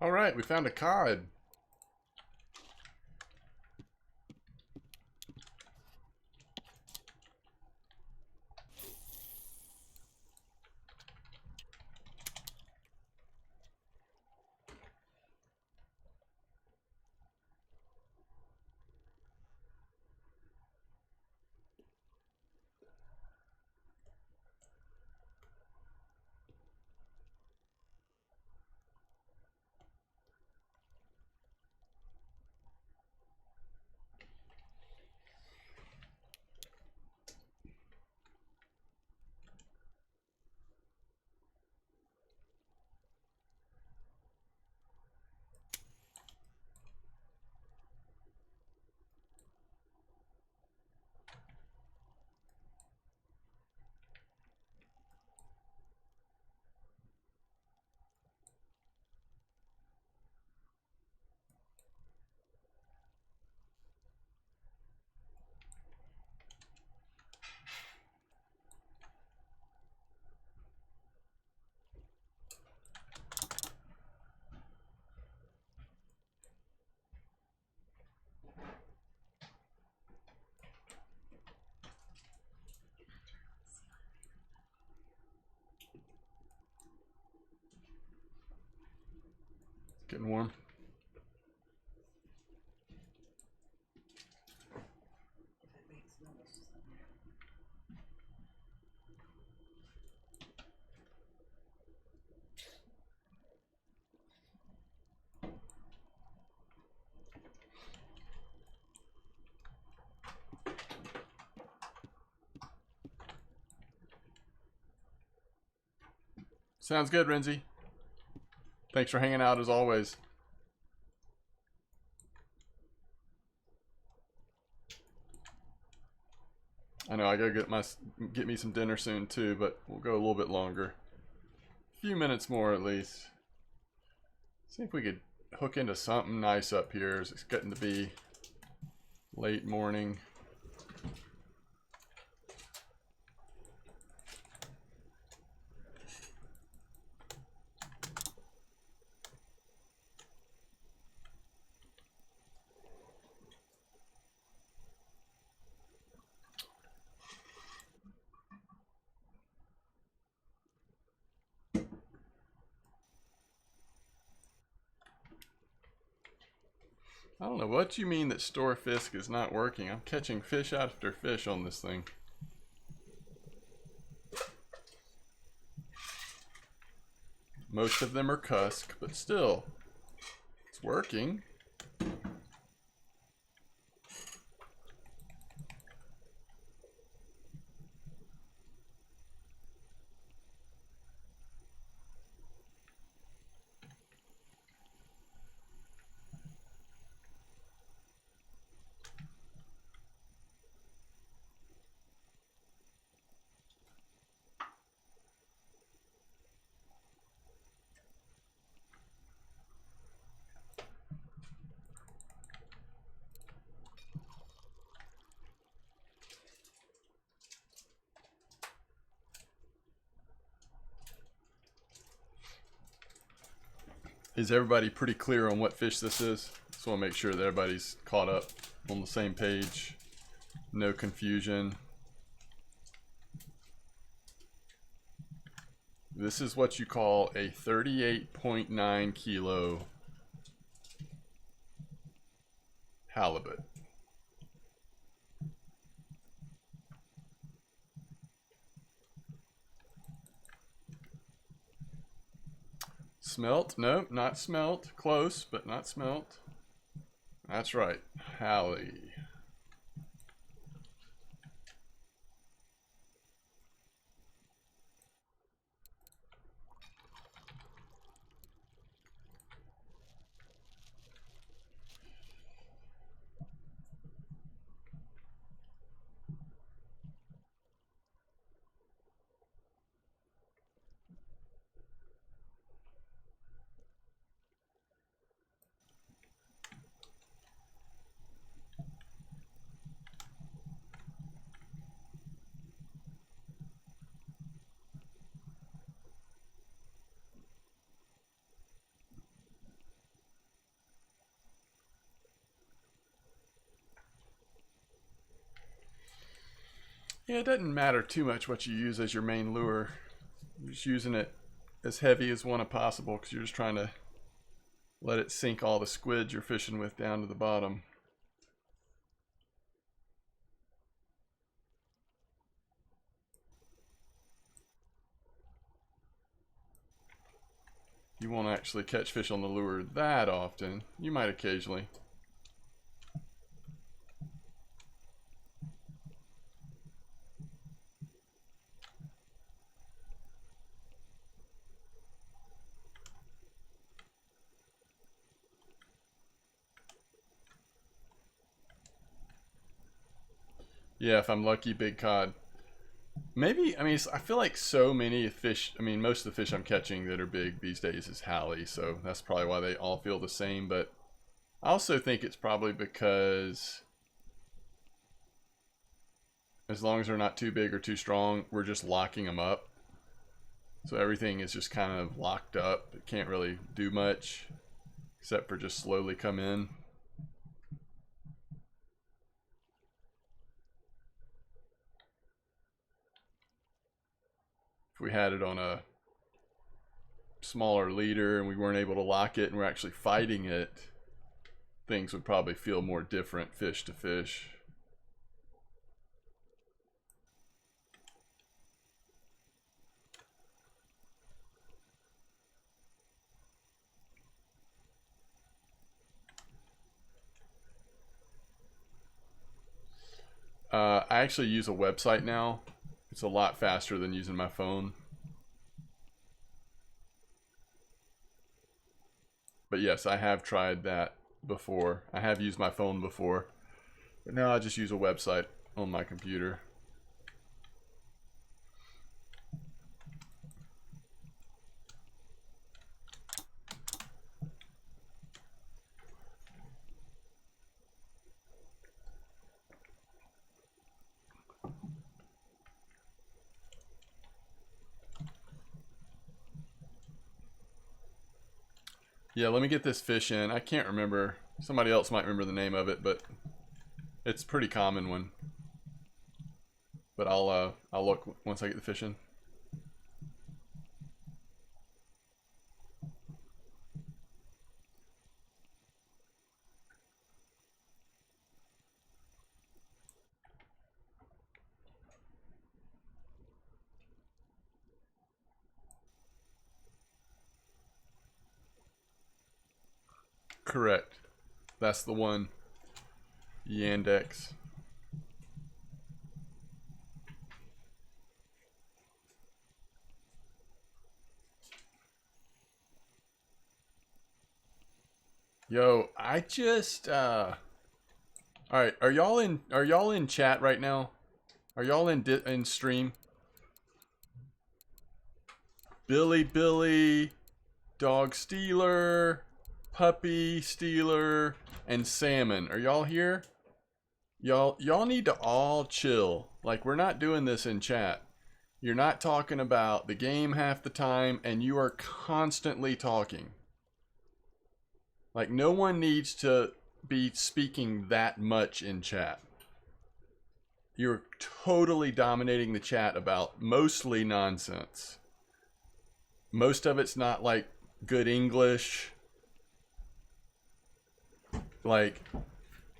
All right, we found a cod. Getting warm. Sounds good, Renzi. Thanks for hanging out as always. I know I gotta get me some dinner soon too, but we'll go a little bit longer. A few minutes more at least. See if we could hook into something nice up here. It's getting to be late morning. I don't know what you mean that store fisk is not working. I'm catching fish after fish on this thing. Most of them are cusk, but still, it's working. Is everybody pretty clear on what fish this is? Just want to make sure that everybody's caught up on the same page. No confusion. This is what you call a 38.9 kilo halibut. Smelt? Nope, not smelt. Close, but not smelt. That's right. Hallie. Yeah, it doesn't matter too much what you use as your main lure. You're just using it as heavy as one possible because you're just trying to let it sink all the squid you're fishing with down to the bottom. You won't actually catch fish on the lure that often. You might occasionally. Yeah, if I'm lucky, big cod. Maybe, I mean, I feel like so many fish, I mean, most of the fish I'm catching that are big these days is Hallie, so that's probably why they all feel the same, but I also think it's probably because as long as they're not too big or too strong, we're just locking them up. So everything is just kind of locked up. It can't really do much except for just slowly come in. If we had it on a smaller leader and we weren't able to lock it and we're actually fighting it, things would probably feel more different fish to fish. I actually use a website now. It's a lot faster than using my phone. But yes, I have tried that before. I have used my phone before. But now I just use a website on my computer. Yeah, let me get this fish in. I can't remember. Somebody else might remember the name of it, but it's a pretty common one. But I'll look once I get the fish in. Correct. That's the one. Yandex. Yo, I just all right, are y'all in chat right now? Are y'all in stream? Billy, Dog Stealer, Puppy Stealer, and Salmon. Are y'all here? Y'all need to all chill. Like, we're not doing this in chat. You're not talking about the game half the time, and you are constantly talking. Like, no one needs to be speaking that much in chat. You're totally dominating the chat about mostly nonsense. Most of it's not like good English. Like,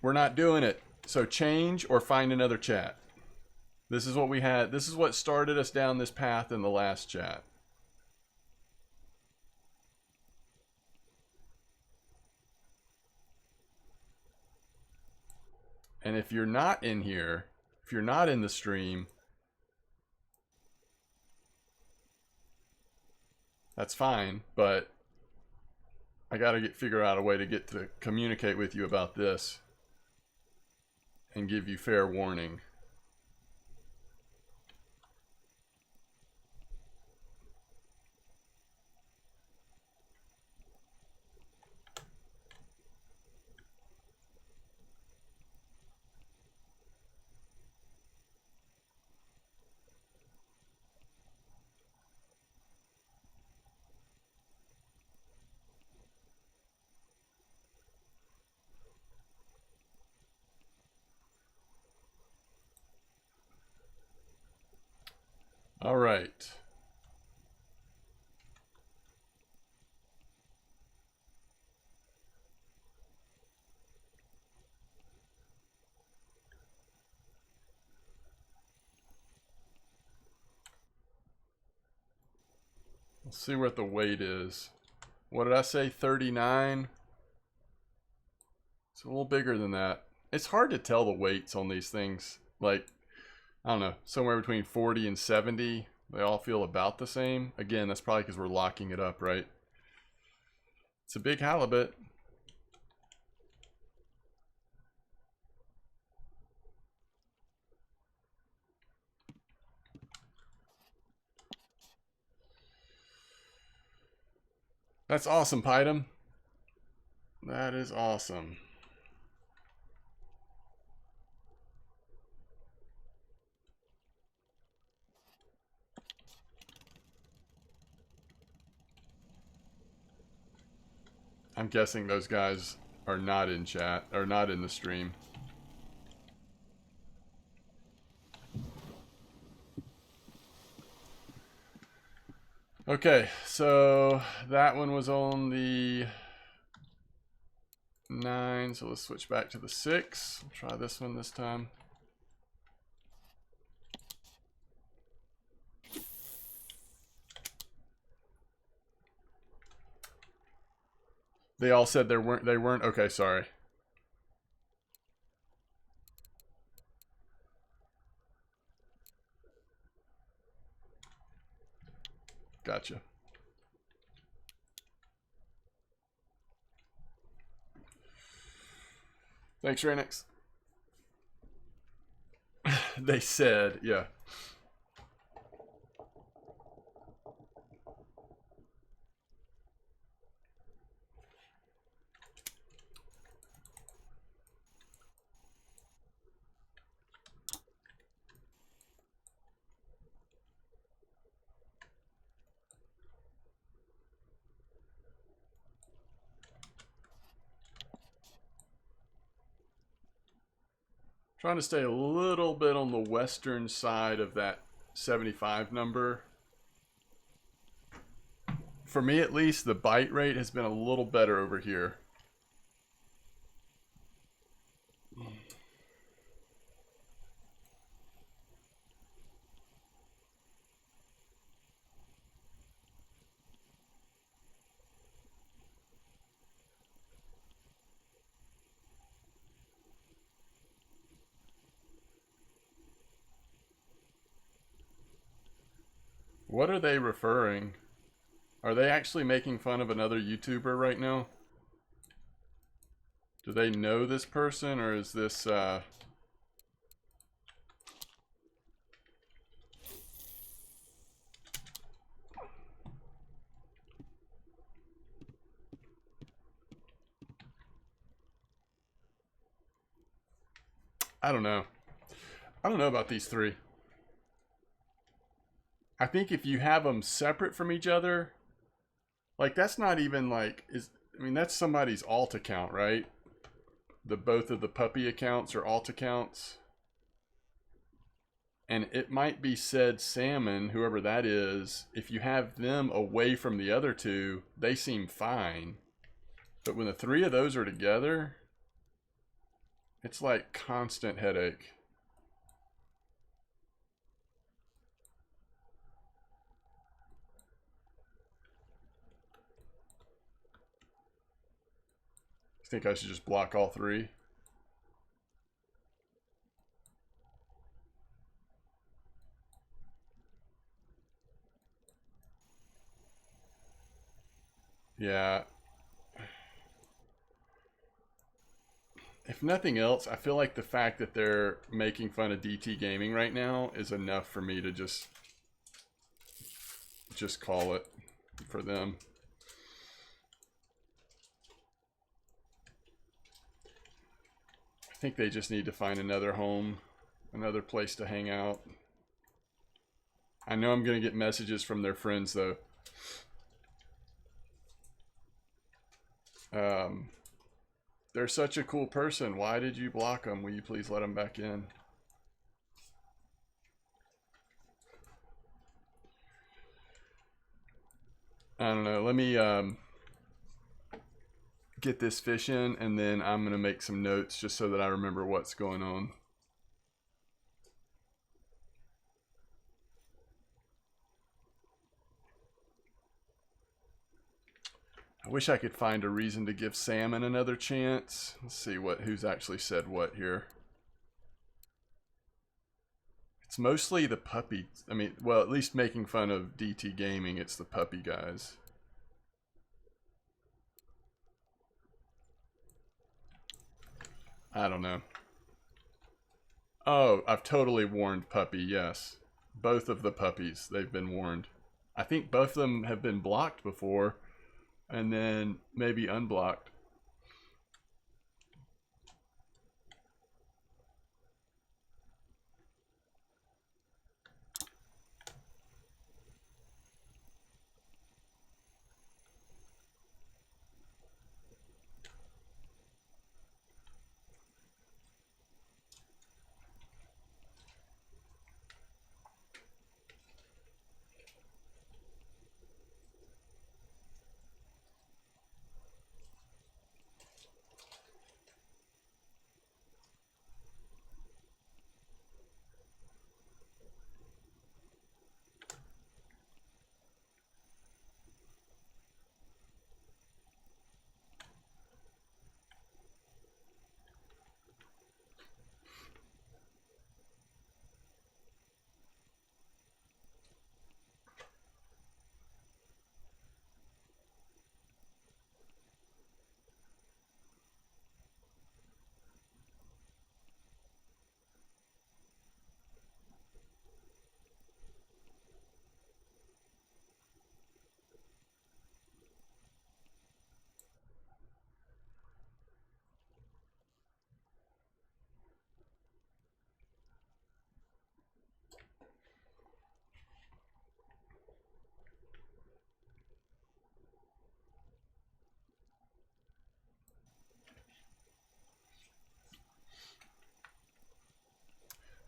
we're not doing it. So change or find another chat. This is what we had. This is what started us down this path in the last chat. And if you're not in here, if you're not in the stream, that's fine, but I gotta figure out a way to get to communicate with you about this and give you fair warning. All right. Let's see what the weight is. What did I say? 39? It's a little bigger than that. It's hard to tell the weights on these things. Like, I don't know, somewhere between 40 and 70. They all feel about the same. Again, that's probably because we're locking it up, right? It's a big halibut. That's awesome, Pydum. That is awesome. I'm guessing those guys are not in chat, or not in the stream. Okay, so that one was on the 9, so let's switch back to the 6. I'll try this one this time. They all said they weren't. Okay, sorry. Gotcha. Thanks, Renix. They said, yeah. Trying to stay a little bit on the western side of that 75 number. For me, at least, the bite rate has been a little better over here. What are they referring? Are they actually making fun of another YouTuber right now? Do they know this person, or is this, I don't know. I don't know about these three. I think if you have them separate from each other, like, that's not even like, I mean, that's somebody's alt account, right? Both of the puppy accounts are alt accounts. And it might be said salmon, whoever that is, if you have them away from the other two, they seem fine. But when the three of those are together, it's like constant headache. I think I should just block all three. Yeah. If nothing else, I feel like the fact that they're making fun of DT Gaming right now is enough for me to just call it for them. I think they just need to find another home, another place to hang out. I know I'm going to get messages from their friends, though. They're such a cool person. Why did you block them? Will you please let them back in? I don't know. Let me get this fish in, and then I'm going to make some notes just so that I remember what's going on. I wish I could find a reason to give Salmon another chance. Let's see who's actually said what here. It's mostly the puppy. I mean, well, at least making fun of DT Gaming, it's the puppy guys. I don't know. Oh, I've totally warned Puppy, yes. Both of the puppies, they've been warned. I think both of them have been blocked before, and then maybe unblocked.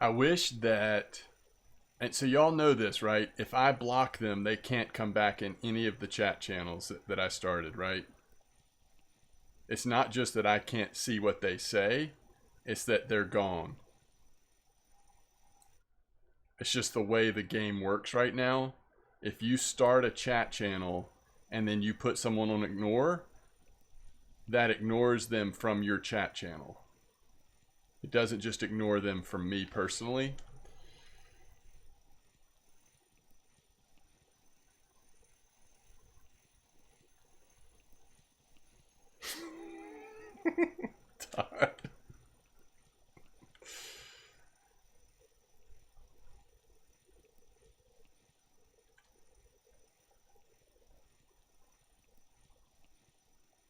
I wish that, and so y'all know this, right? If I block them, they can't come back in any of the chat channels that I started, right? It's not just that I can't see what they say, it's that they're gone. It's just the way the game works right now. If you start a chat channel and then you put someone on ignore, that ignores them from your chat channel. It doesn't just ignore them from me personally. Todd.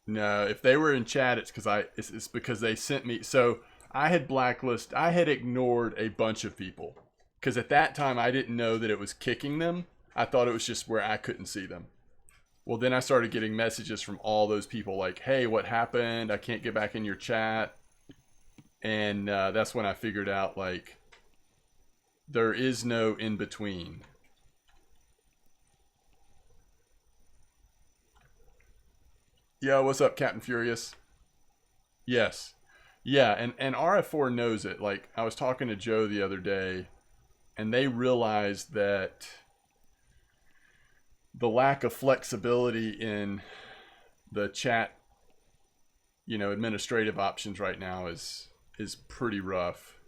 No, if they were in chat, it's because they sent me. So I had ignored a bunch of people because at that time I didn't know that it was kicking them. I thought it was just where I couldn't see them. Well, then I started getting messages from all those people like, hey, what happened? I can't get back in your chat. And that's when I figured out, like, there is no in between. Yeah, what's up, Captain Furious? Yes. Yeah, and RF4 knows it. Like, I was talking to Joe the other day, and they realized that the lack of flexibility in the chat, you know, administrative options right now is pretty rough.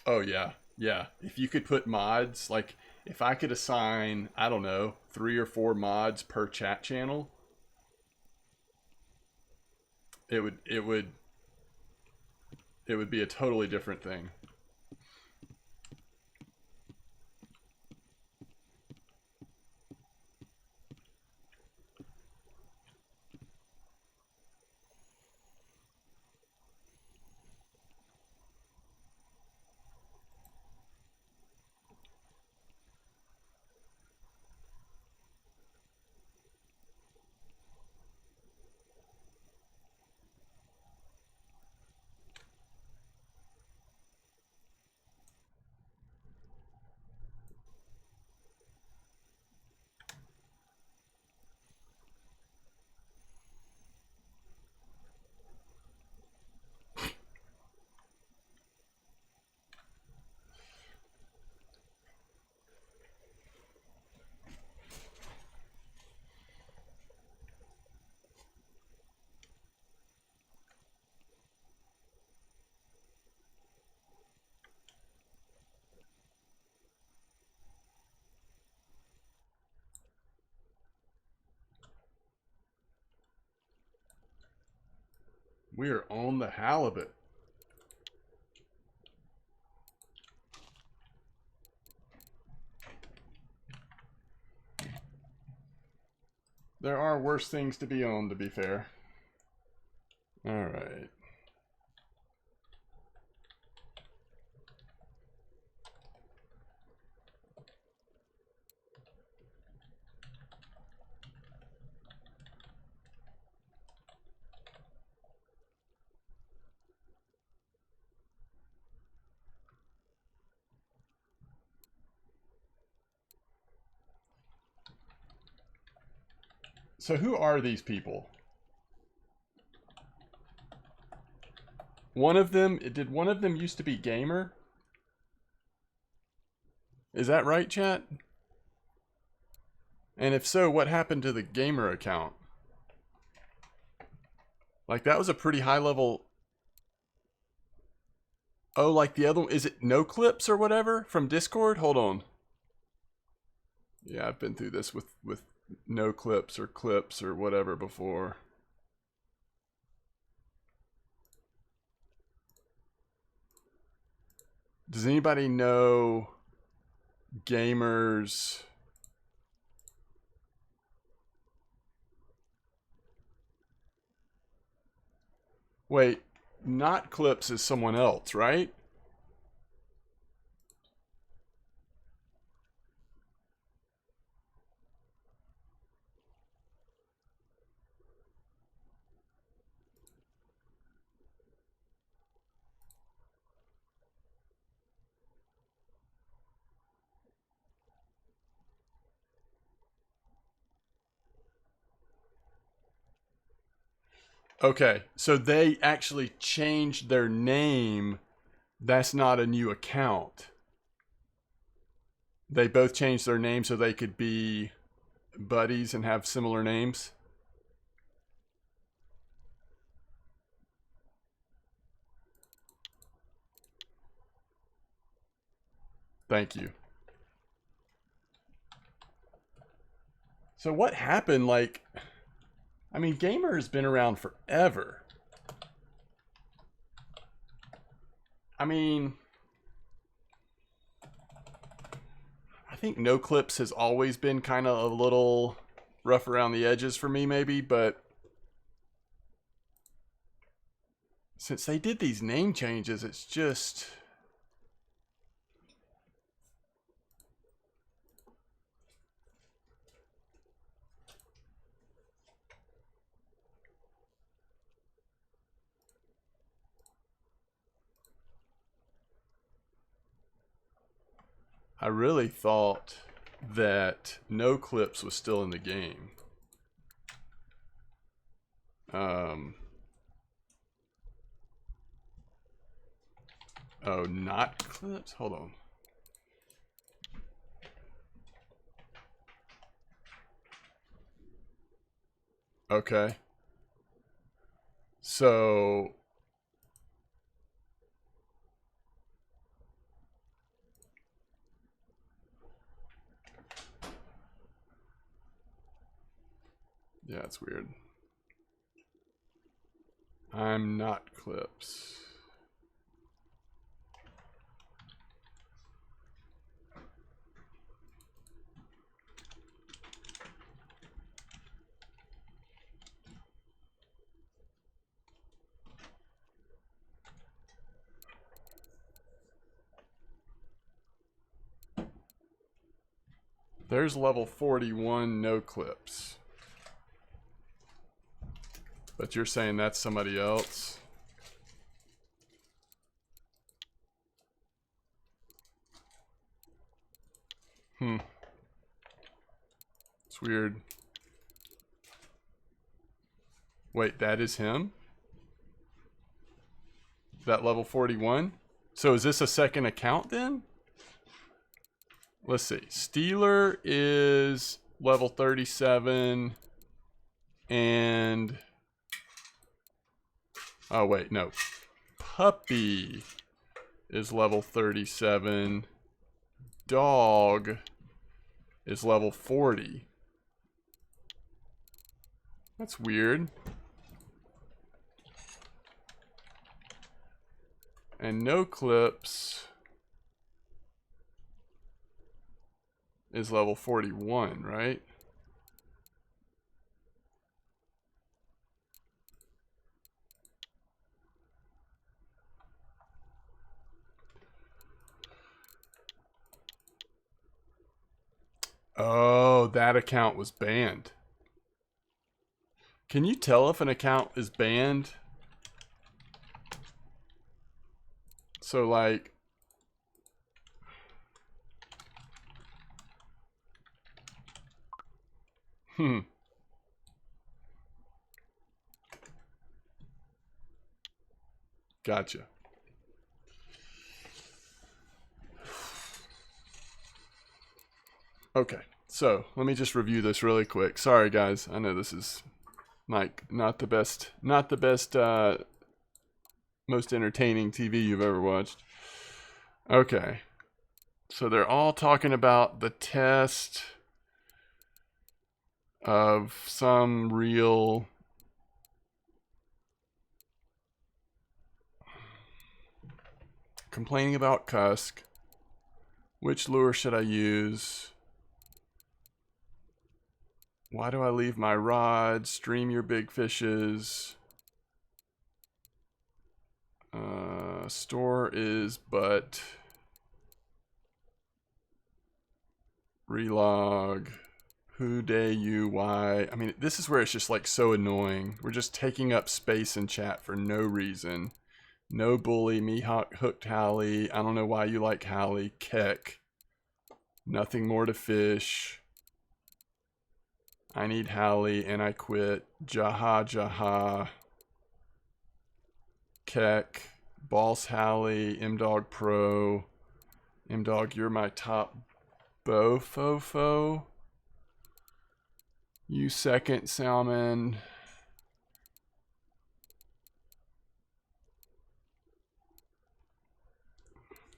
Oh yeah. Yeah. If you could put mods, like if I could assign, I don't know, 3 or 4 mods per chat channel, it would be a totally different thing. We are on the halibut. There are worse things to be on, to be fair. All right. So who are these people? Did one of them used to be gamer? Is that right, chat? And if so, what happened to the gamer account? Like, that was a pretty high level. Oh, like the other one, is it No Clips or whatever from Discord? Hold on. Yeah, I've been through this with No Clips or whatever before. Does anybody know gamers? Wait, not Clips is someone else, right? Okay, so they actually changed their name. That's not a new account. They both changed their name so they could be buddies and have similar names. Thank you. So what happened? Like, I mean, Gamer has been around forever. I mean, I think no clips has always been kind of a little rough around the edges for me, maybe, but since they did these name changes, it's just... I really thought that no clips was still in the game. Oh, not clips? Hold on. Okay. So... yeah, it's weird. I'm not clips. There's level 41 no clips. But you're saying that's somebody else? It's weird. Wait, that is him? That level 41? So is this a second account then? Let's see. Steeler is level 37 and... oh, wait, no. Puppy is level 37. Dog is level 40. That's weird. And no clips is level 41, right? Oh, that account was banned. Can you tell if an account is banned? So like... Gotcha. Okay, so let me just review this really quick. Sorry guys, I know this is like not the best most entertaining TV you've ever watched. Okay, so they're all talking about the test of some real complaining about Cusk. Which lure should I use? Why do I leave my rod? Stream your big fishes. Store is but relog. Who day you why? I mean, this is where it's just like so annoying. We're just taking up space in chat for no reason. No bully, me hooked Hallie. I don't know why you like Hallie. Keck. Nothing more to fish. I need Hallie and I quit. Jaha Jaha. Keck. Boss Hallie. M-Dog Pro. M-Dog, you're my top bow fofo. You second, Salmon.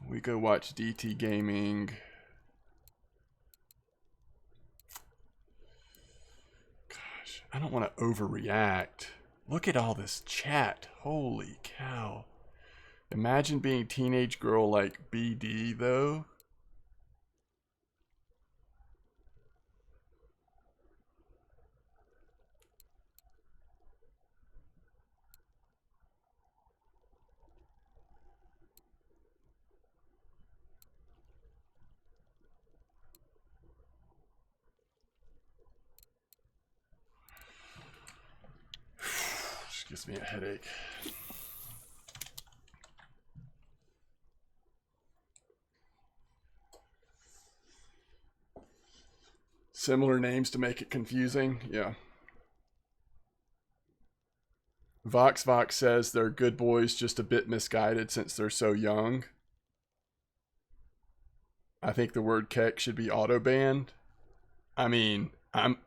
We go watch DT Gaming. Gosh, I don't want to overreact. Look at all this chat. Holy cow. Imagine being teenage girl like BD though. gives me a headache. Similar names to make it confusing. Yeah. Vox says they're good boys, just a bit misguided since they're so young. I think the word keck should be auto banned. I mean, I'm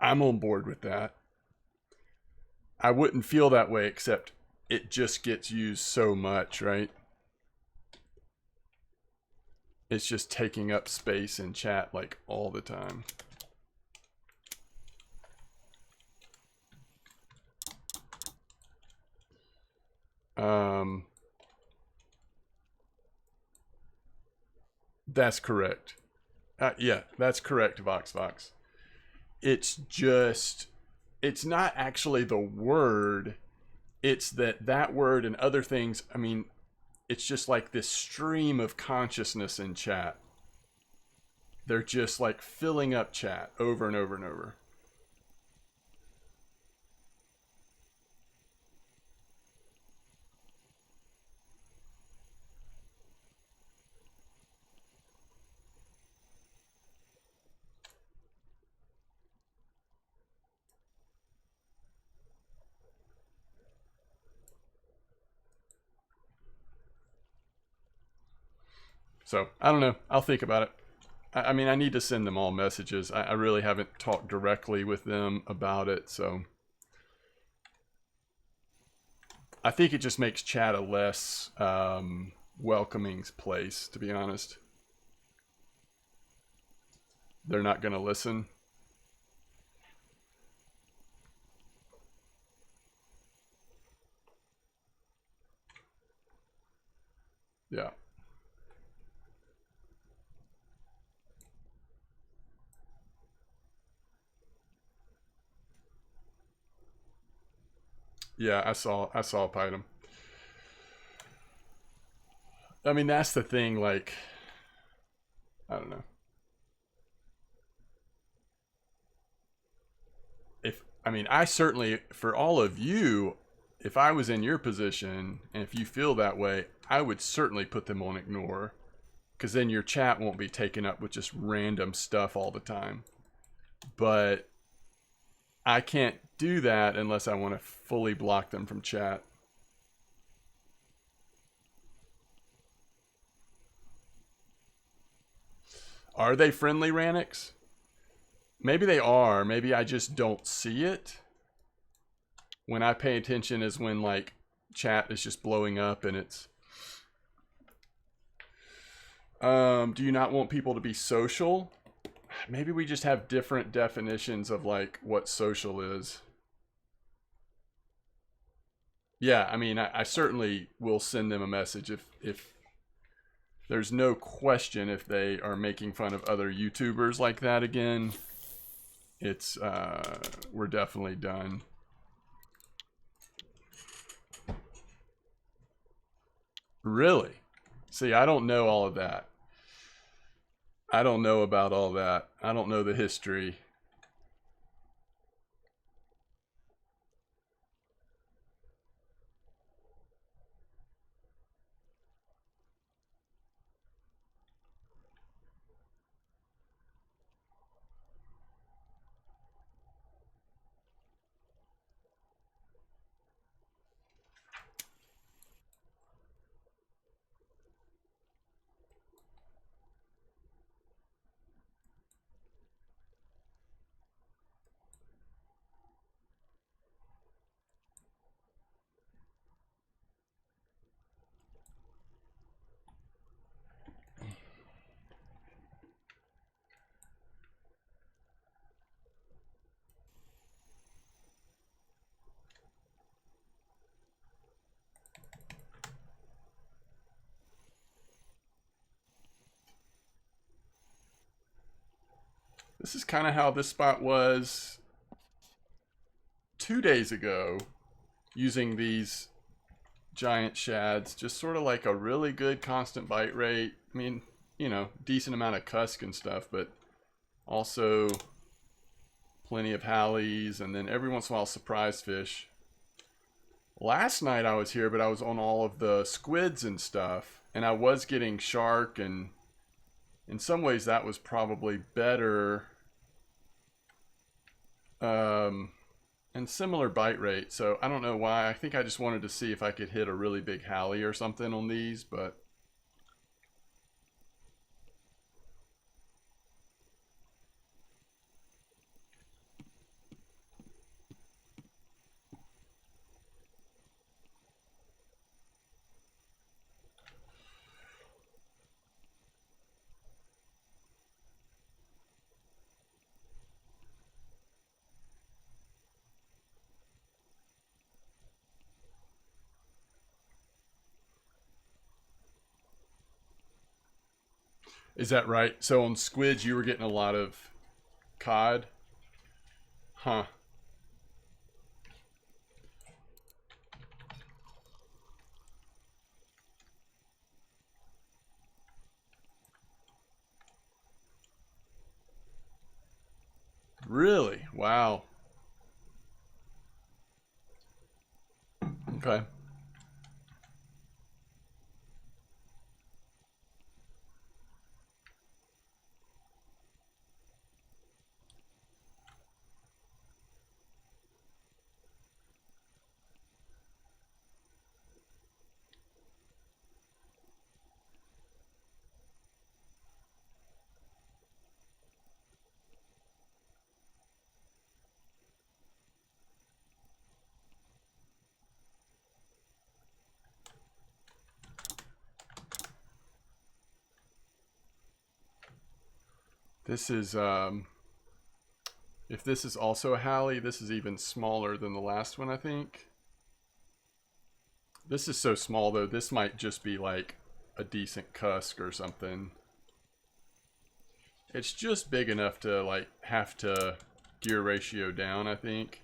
on board with that. I wouldn't feel that way, except it just gets used so much, right? It's just taking up space in chat like all the time. That's correct. Yeah, that's correct, Vox. It's just, it's not actually the word. It's that word and other things. I mean, it's just like this stream of consciousness in chat. They're just like filling up chat over and over and over. So, I don't know. I'll think about it. I mean, I need to send them all messages. I really haven't talked directly with them about it, so I think it just makes chat a less welcoming place, to be honest. They're not going to listen. Yeah. Yeah, I saw Python. I mean, that's the thing, like, I don't know. I certainly, for all of you, if I was in your position, and if you feel that way, I would certainly put them on ignore. Because then your chat won't be taken up with just random stuff all the time. But I can't do that unless I want to fully block them from chat. Are they friendly, Ranix? Maybe they are. Maybe I just don't see it. When I pay attention is when, like, chat is just blowing up and it's... do you not want people to be social? Maybe we just have different definitions of, like, what social is. Yeah, I mean, I certainly will send them a message if there's no question if they are making fun of other YouTubers like that again. It's, we're definitely done. Really? See, I don't know all of that. I don't know about all that. I don't know the history. This is kind of how this spot was 2 days ago, using these giant shads, just sort of like a really good constant bite rate. I mean, you know, decent amount of cusk and stuff, but also plenty of hallies, and then every once in a while surprise fish. Last night I was here, but I was on all of the squids and stuff, and I was getting shark, and in some ways that was probably better. And similar bite rate, so I don't know why. I think I just wanted to see if I could hit a really big hally or something on these, but is that right? So on squids you were getting a lot of cod? Huh. Really? Wow. Okay. This is if this is also a hally, this is even smaller than the last one, I think. This is so small though, this might just be like a decent cusk or something. It's just big enough to like have to gear ratio down, I think.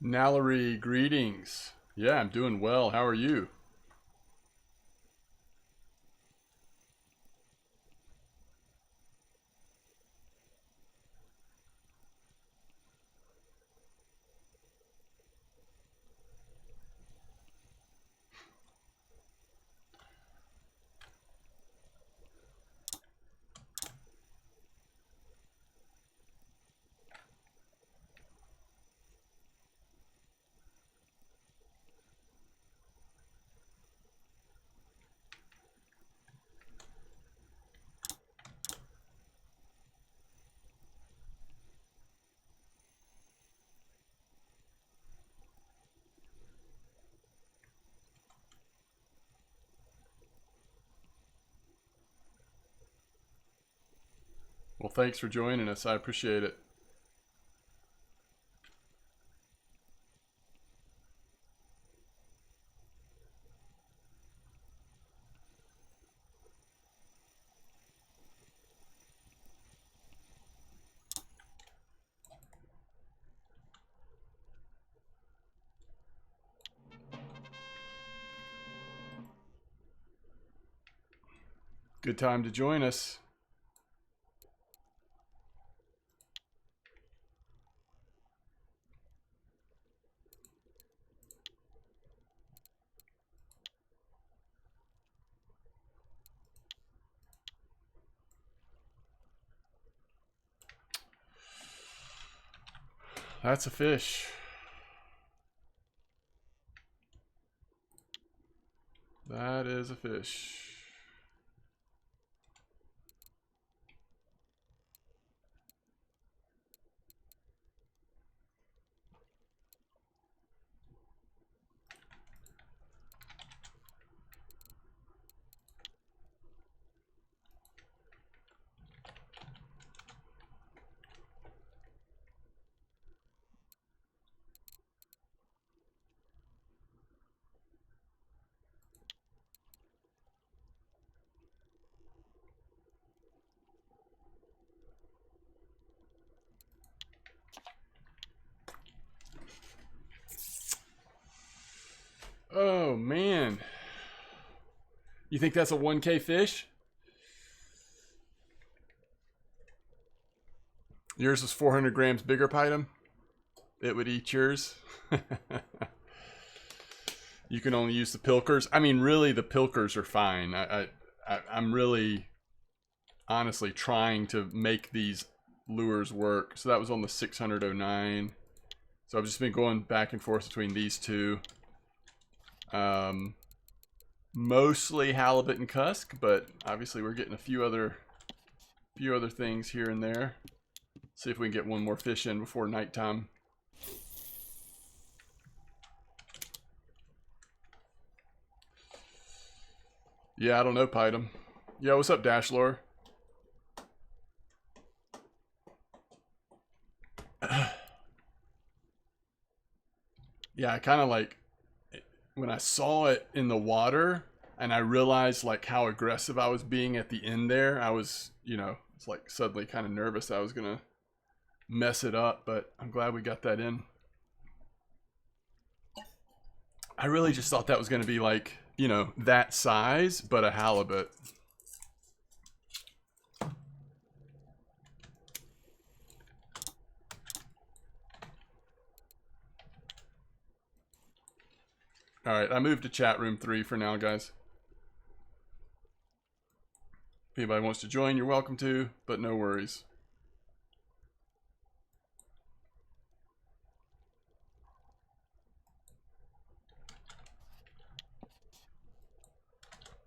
Nallery, greetings. Yeah, I'm doing well. How are you? Well, thanks for joining us. I appreciate it. Good time to join us. That's a fish. That is a fish. Oh, man. You think that's a 1K fish? Yours was 400 grams bigger, Python? It would eat yours? You can only use the pilkers. I mean, really, the pilkers are fine. I'm really, honestly, trying to make these lures work. So that was on the 609. So I've just been going back and forth between these two. Mostly halibut and cusk, but obviously we're getting a few other things here and there. See if we can get one more fish in before nighttime. Yeah, I don't know, Python. Yeah, what's up, Dashlore? Yeah, I kind of like, when I saw it in the water and I realized like how aggressive I was being at the end there, I was, you know, it's like suddenly kind of nervous I was gonna mess it up, but I'm glad we got that in. I really just thought that was gonna be like, you know, that size, but a halibut. Alright, I moved to chat room 3 for now, guys. If anybody wants to join, you're welcome to, but no worries.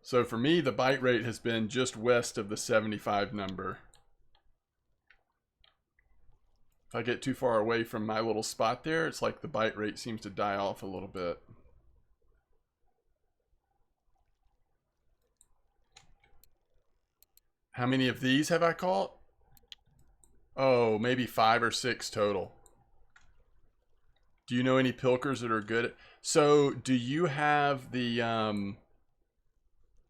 So for me, the bite rate has been just west of the 75 number. If I get too far away from my little spot there, it's like the bite rate seems to die off a little bit. How many of these have I caught? Oh, maybe 5 or 6 total. Do you know any pilkers that are good? So, do you have the,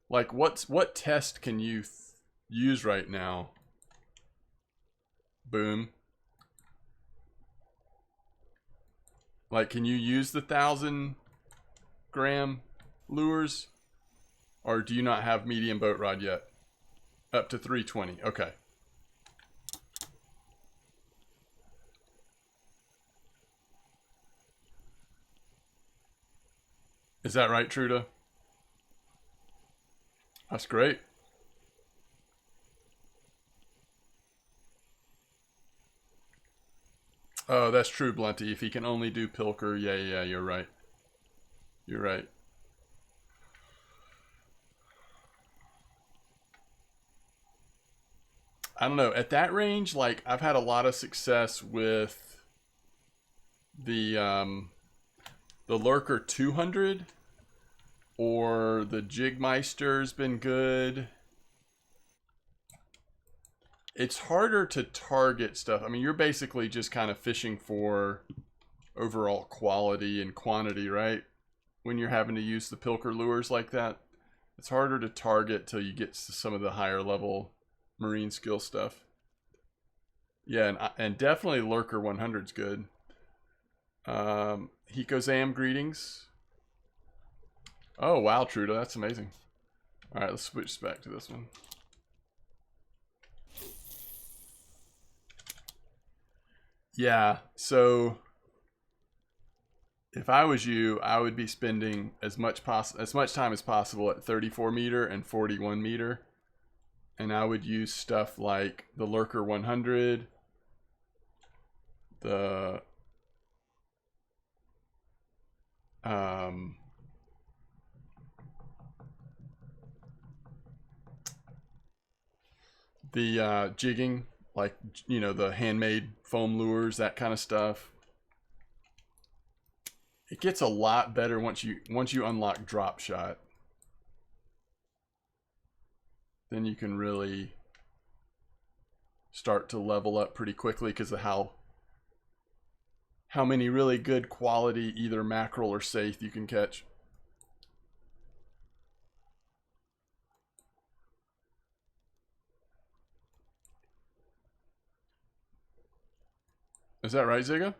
like, what test can you use right now? Boom. Like, can you use the 1,000-gram lures? Or do you not have medium boat rod yet? Up to 320. Okay. Is that right, Truda? That's great. Oh, that's true, Blunty. If he can only do pilker, yeah, you're right. You're right. I don't know. At that range, like, I've had a lot of success with the Lurker 200 or the Jigmeister's been good. it's harder to target stuff. I mean, you're basically just kind of fishing for overall quality and quantity, right? When you're having to use the pilker lures like that, it's harder to target till you get to some of the higher level marine skill stuff. Yeah, and definitely Lurker 100 is good. Hikozam, greetings. Oh, wow, Truda, that's amazing. All right, let's switch back to this one. Yeah, so if I was you, I would be spending as much time as possible at 34 meter and 41 meter, and I would use stuff like the Lurker 100, the jigging, like, you know, the handmade foam lures, that kind of stuff. It gets a lot better once you unlock drop shot. Then you can really start to level up pretty quickly because of how many really good quality either mackerel or saithe you can catch. Is that right, Ziga?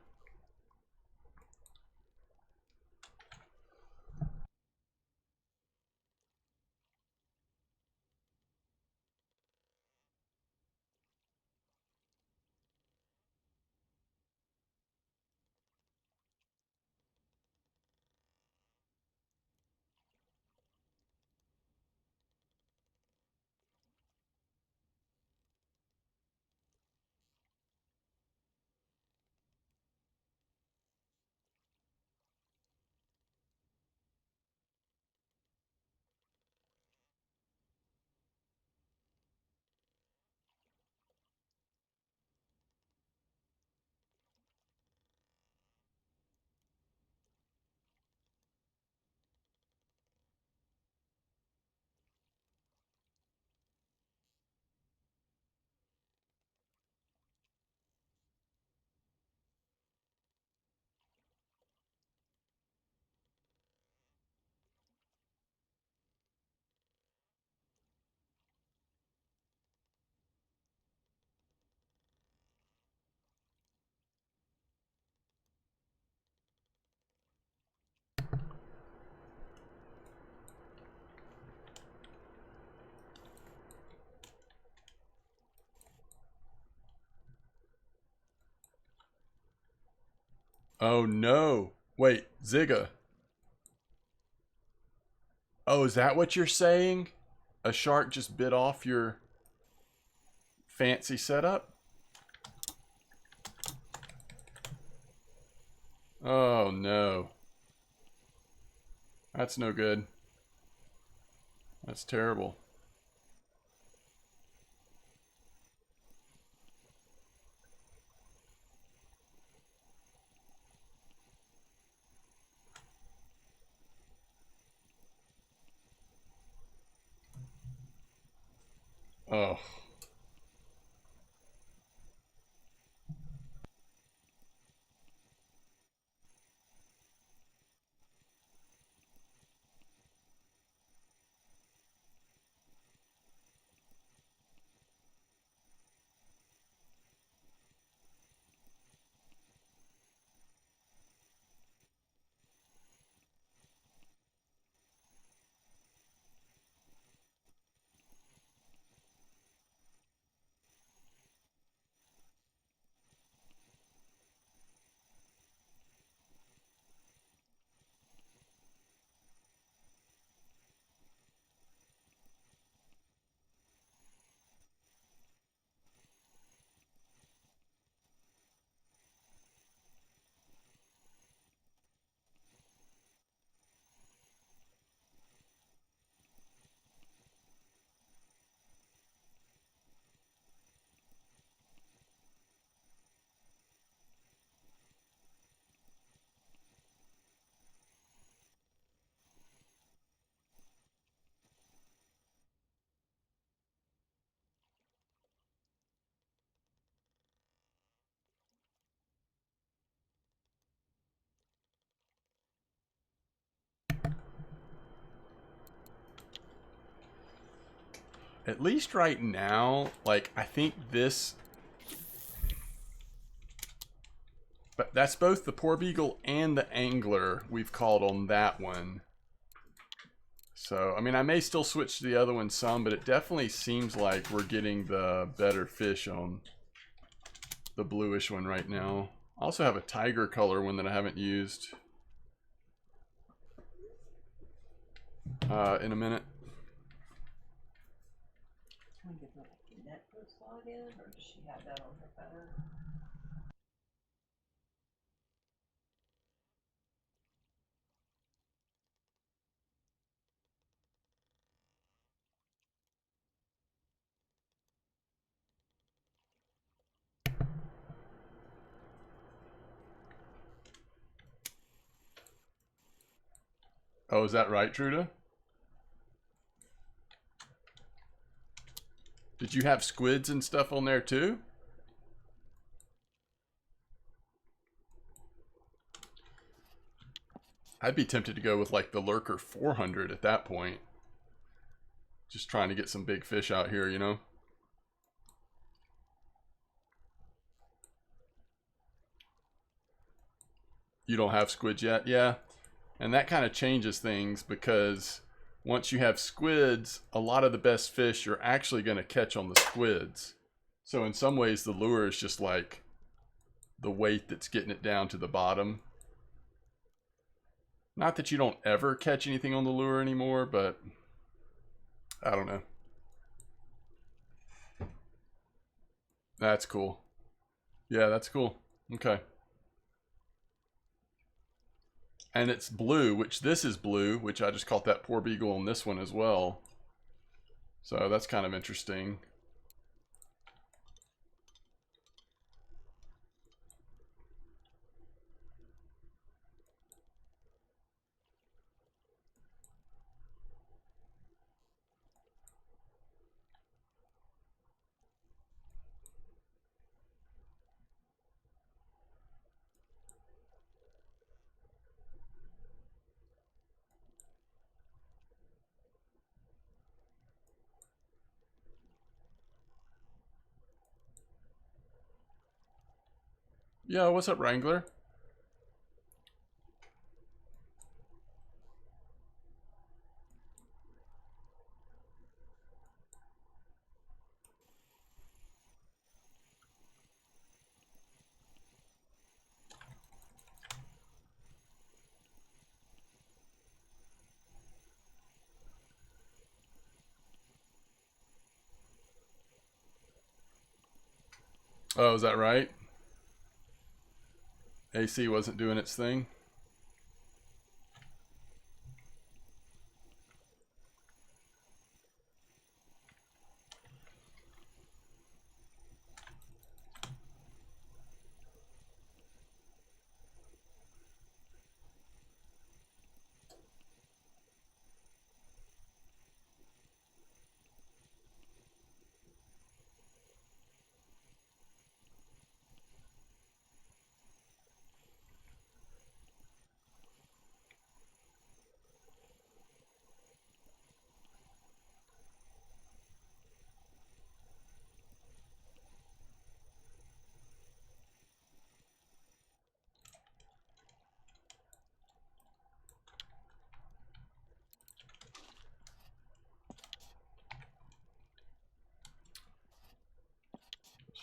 Oh no. Wait, Ziga. Oh, is that what you're saying? A shark just bit off your fancy setup? Oh no. That's no good. That's terrible. Oh. at least right now, like, I think this... But that's both the Poor Beagle and the Angler we've called on that one. So, I mean, I may still switch to the other one some, but it definitely seems like we're getting the better fish on the bluish one right now. I also have a tiger color one that I haven't used in a minute. Can we get the Netflix login, or does she have that on her phone? Oh, is that right, Truda? Did you have squids and stuff on there too? I'd be tempted to go with like the Lurker 400 at that point. Just trying to get some big fish out here, you know? You don't have squids yet? Yeah. And that kind of changes things because once you have squids, a lot of the best fish you're actually going to catch on the squids. So in some ways, the lure is just like the weight that's getting it down to the bottom. Not that you don't ever catch anything on the lure anymore, but I don't know. That's cool. Yeah, that's cool. Okay. And it's blue, which this is blue, which I just caught that Poor Beagle on this one as well. So that's kind of interesting. Yo, what's up, Wrangler? Oh, is that right? AC wasn't doing its thing.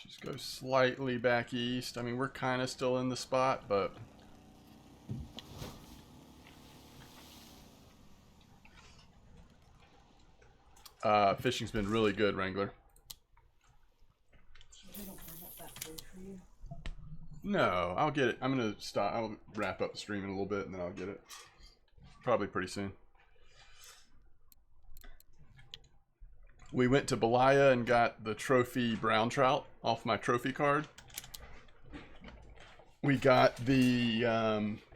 Just go slightly back east. I mean, we're kind of still in the spot, but... fishing's been really good, Wrangler. No, I'll get it. I'm gonna stop. I'll wrap up the stream in a little bit, and then I'll get it. Probably pretty soon. We went to Belaya and got the trophy brown trout off my trophy card. We got the,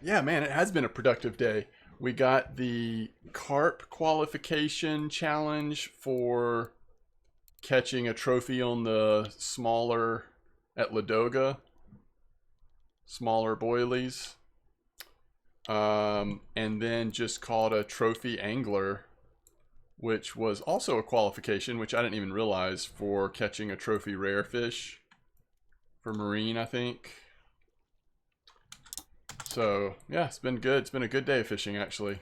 yeah, man, it has been a productive day. We got the carp qualification challenge for catching a trophy on the smaller, at Ladoga, smaller boilies. And then just caught a trophy angler which was also a qualification, which I didn't even realize, for catching a trophy rare fish for marine, I think. So yeah, it's been good. It's been a good day of fishing, actually.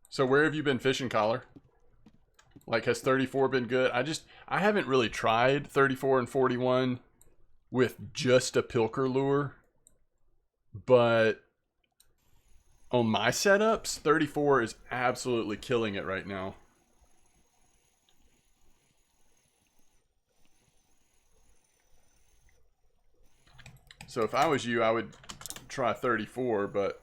So where have you been fishing, Collar? Like, has 34 been good? I haven't really tried 34 and 41 with just a pilker lure, but on my setups, 34 is absolutely killing it right now. So if I was you, I would try 34, but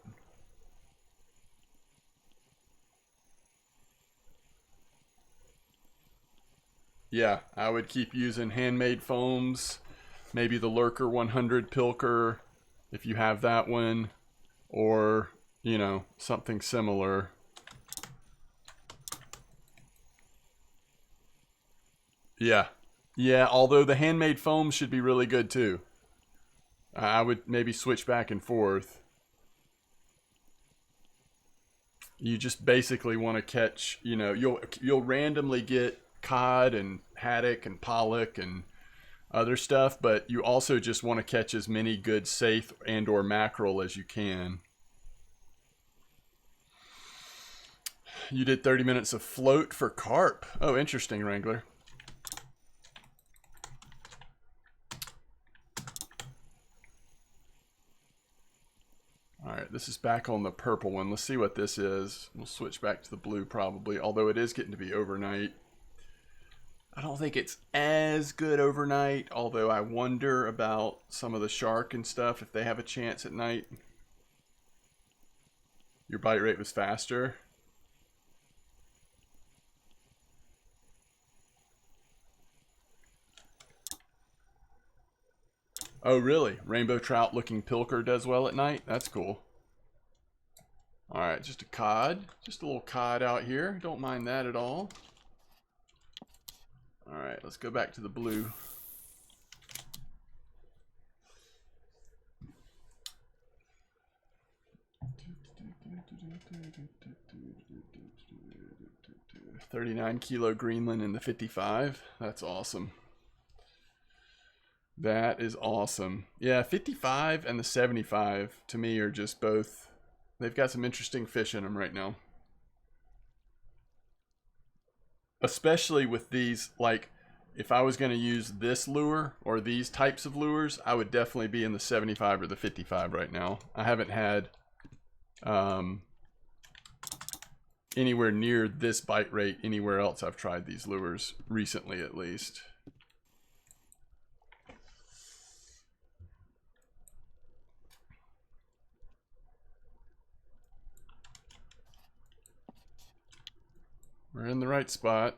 yeah, I would keep using handmade foams, maybe the Lurker 100 Pilker if you have that one, or, you know, something similar. Yeah. Yeah, although the handmade foams should be really good too. I would maybe switch back and forth. You just basically want to catch, you know, you'll randomly get cod and haddock and pollock and other stuff, but you also just want to catch as many good saithe and or mackerel as you can. You did 30 minutes of float for carp. Oh, interesting, Wrangler. All right, this is back on the purple one. Let's see what this is. We'll switch back to the blue probably, although it is getting to be overnight. I don't think it's as good overnight, although I wonder about some of the shark and stuff, if they have a chance at night. Your bite rate was faster. Oh, really? Rainbow trout looking pilker does well at night? That's cool. All right, just a cod. Just a little cod out here. Don't mind that at all. All right, let's go back to the blue. $39 Greenland in the 55. That's awesome. That is awesome. Yeah, 55 and the 75 to me are just both, they've got some interesting fish in them right now. Especially with these, like, if I was going to use this lure or these types of lures, I would definitely be in the 75 or the 55 right now. I haven't had anywhere near this bite rate anywhere else I've tried these lures recently, at least. We're in the right spot.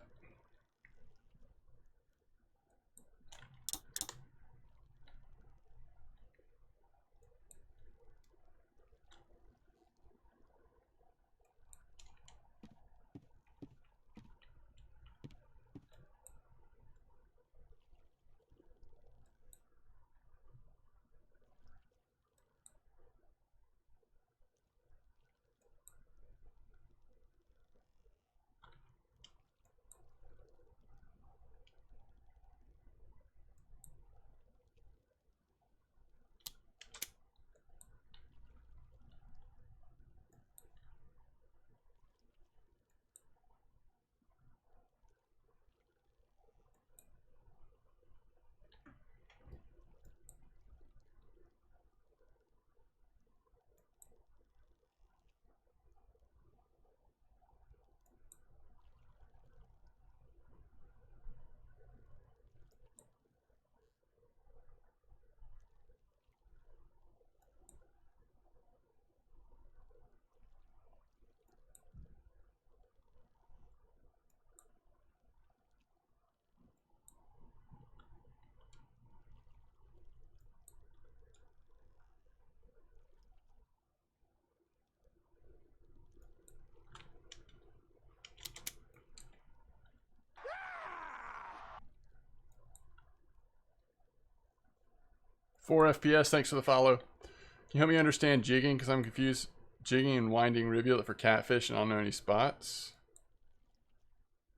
4 FPS, thanks for the follow. Can you help me understand jigging? Because I'm confused. Jigging and winding rivulet for catfish, and I don't know any spots.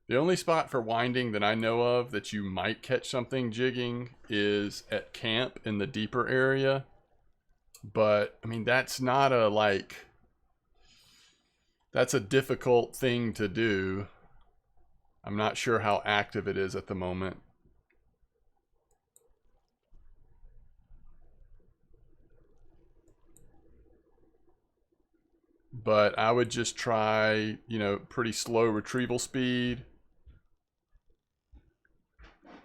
The only spot for winding that I know of that you might catch something jigging is at camp in the deeper area. But, I mean, that's not a, like... That's a difficult thing to do. I'm not sure how active it is at the moment. But I would just try, you know, pretty slow retrieval speed.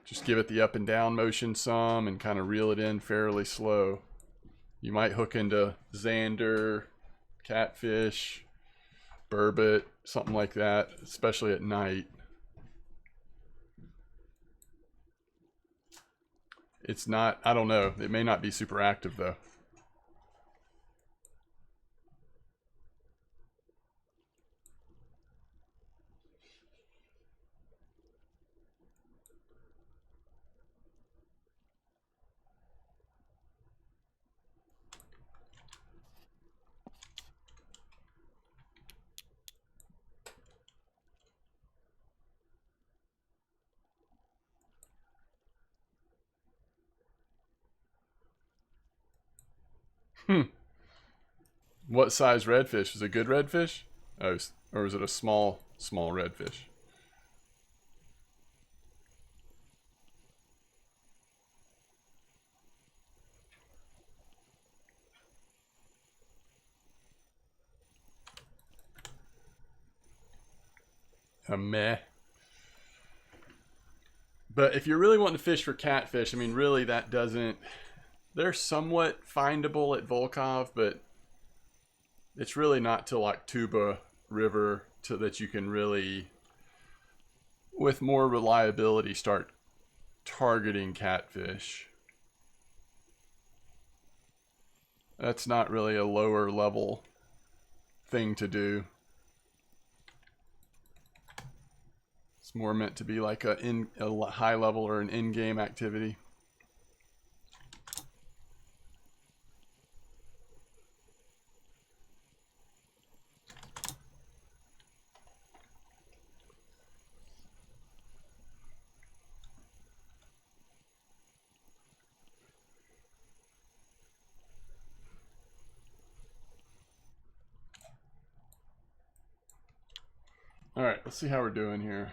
Just give it the up and down motion some and kind of reel it in fairly slow. You might hook into zander, catfish, burbot, something like that, especially at night. It's not, I don't know, it may not be super active though. What size redfish? Was it a good redfish? Oh, or was it a small redfish? A meh. But if you're really wanting to fish for catfish, I mean, really that doesn't... They're somewhat findable at Volkhov, but it's really not till like Tuba River that you can really, with more reliability, start targeting catfish. That's not really a lower level thing to do. It's more meant to be like a high level or an in-game activity. All right, let's see how we're doing here.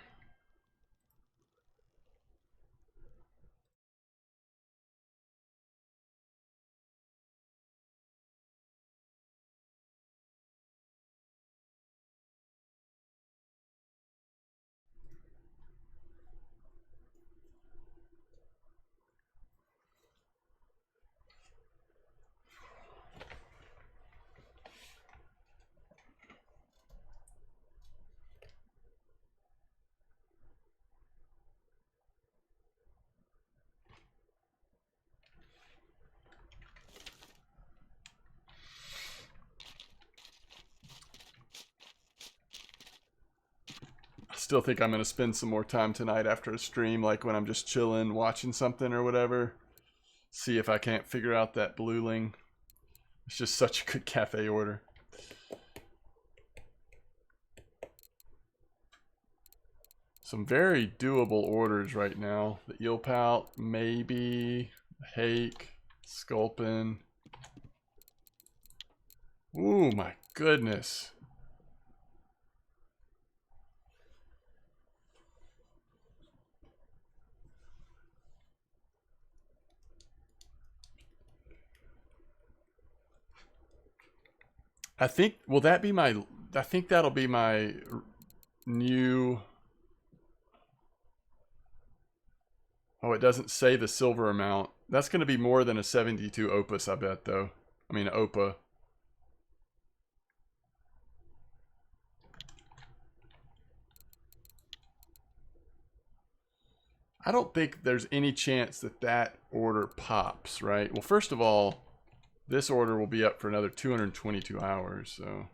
Still think I'm going to spend some more time tonight after a stream, like when I'm just chilling, watching something or whatever. See if I can't figure out that blueling. It's just such a good cafe order. Some very doable orders right now. The eel pout, maybe. Hake, sculpin. Ooh, my goodness. I think, will that be my, I think that'll be my new, oh, it doesn't say the silver amount. That's going to be more than a 72 opus, I bet, though. I mean, Opa. I don't think there's any chance that that order pops, right? Well, first of all, this order will be up for another 222 hours, so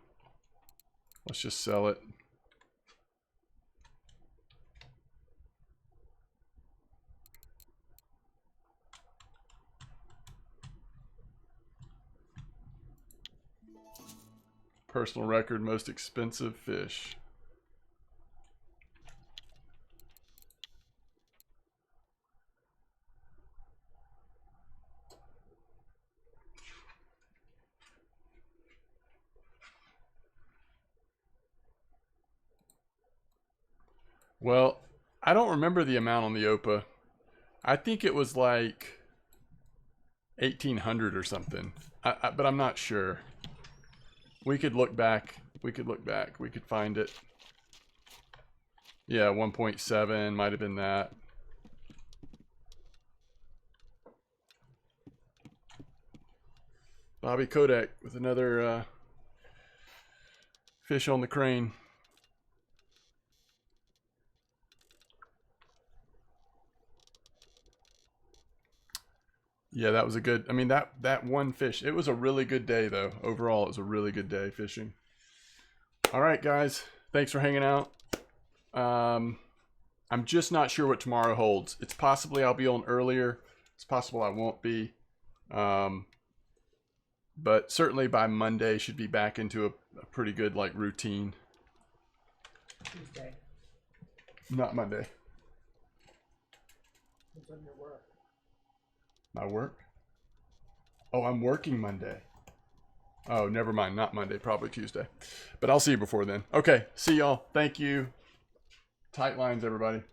let's just sell it. Personal record, most expensive fish. Well, I don't remember the amount on the OPA. I think it was like 1,800 or something. But I'm not sure. We could look back. We could look back. We could find it. Yeah, 1.7 might have been that. Bobby Kodak with another fish on the crane. Yeah, that was a good, I mean, that one fish, it was a really good day though. Overall, it was a really good day fishing. All right, guys, thanks for hanging out. I'm just not sure what tomorrow holds. It's possibly I'll be on earlier. It's possible I won't be. But certainly by Monday should be back into a pretty good like routine. Tuesday. Not Monday. It's on your work. My work? Oh, I'm working Monday. Oh, never mind. Not Monday. Probably Tuesday. But I'll see you before then. Okay. See y'all. Thank you. Tight lines, everybody.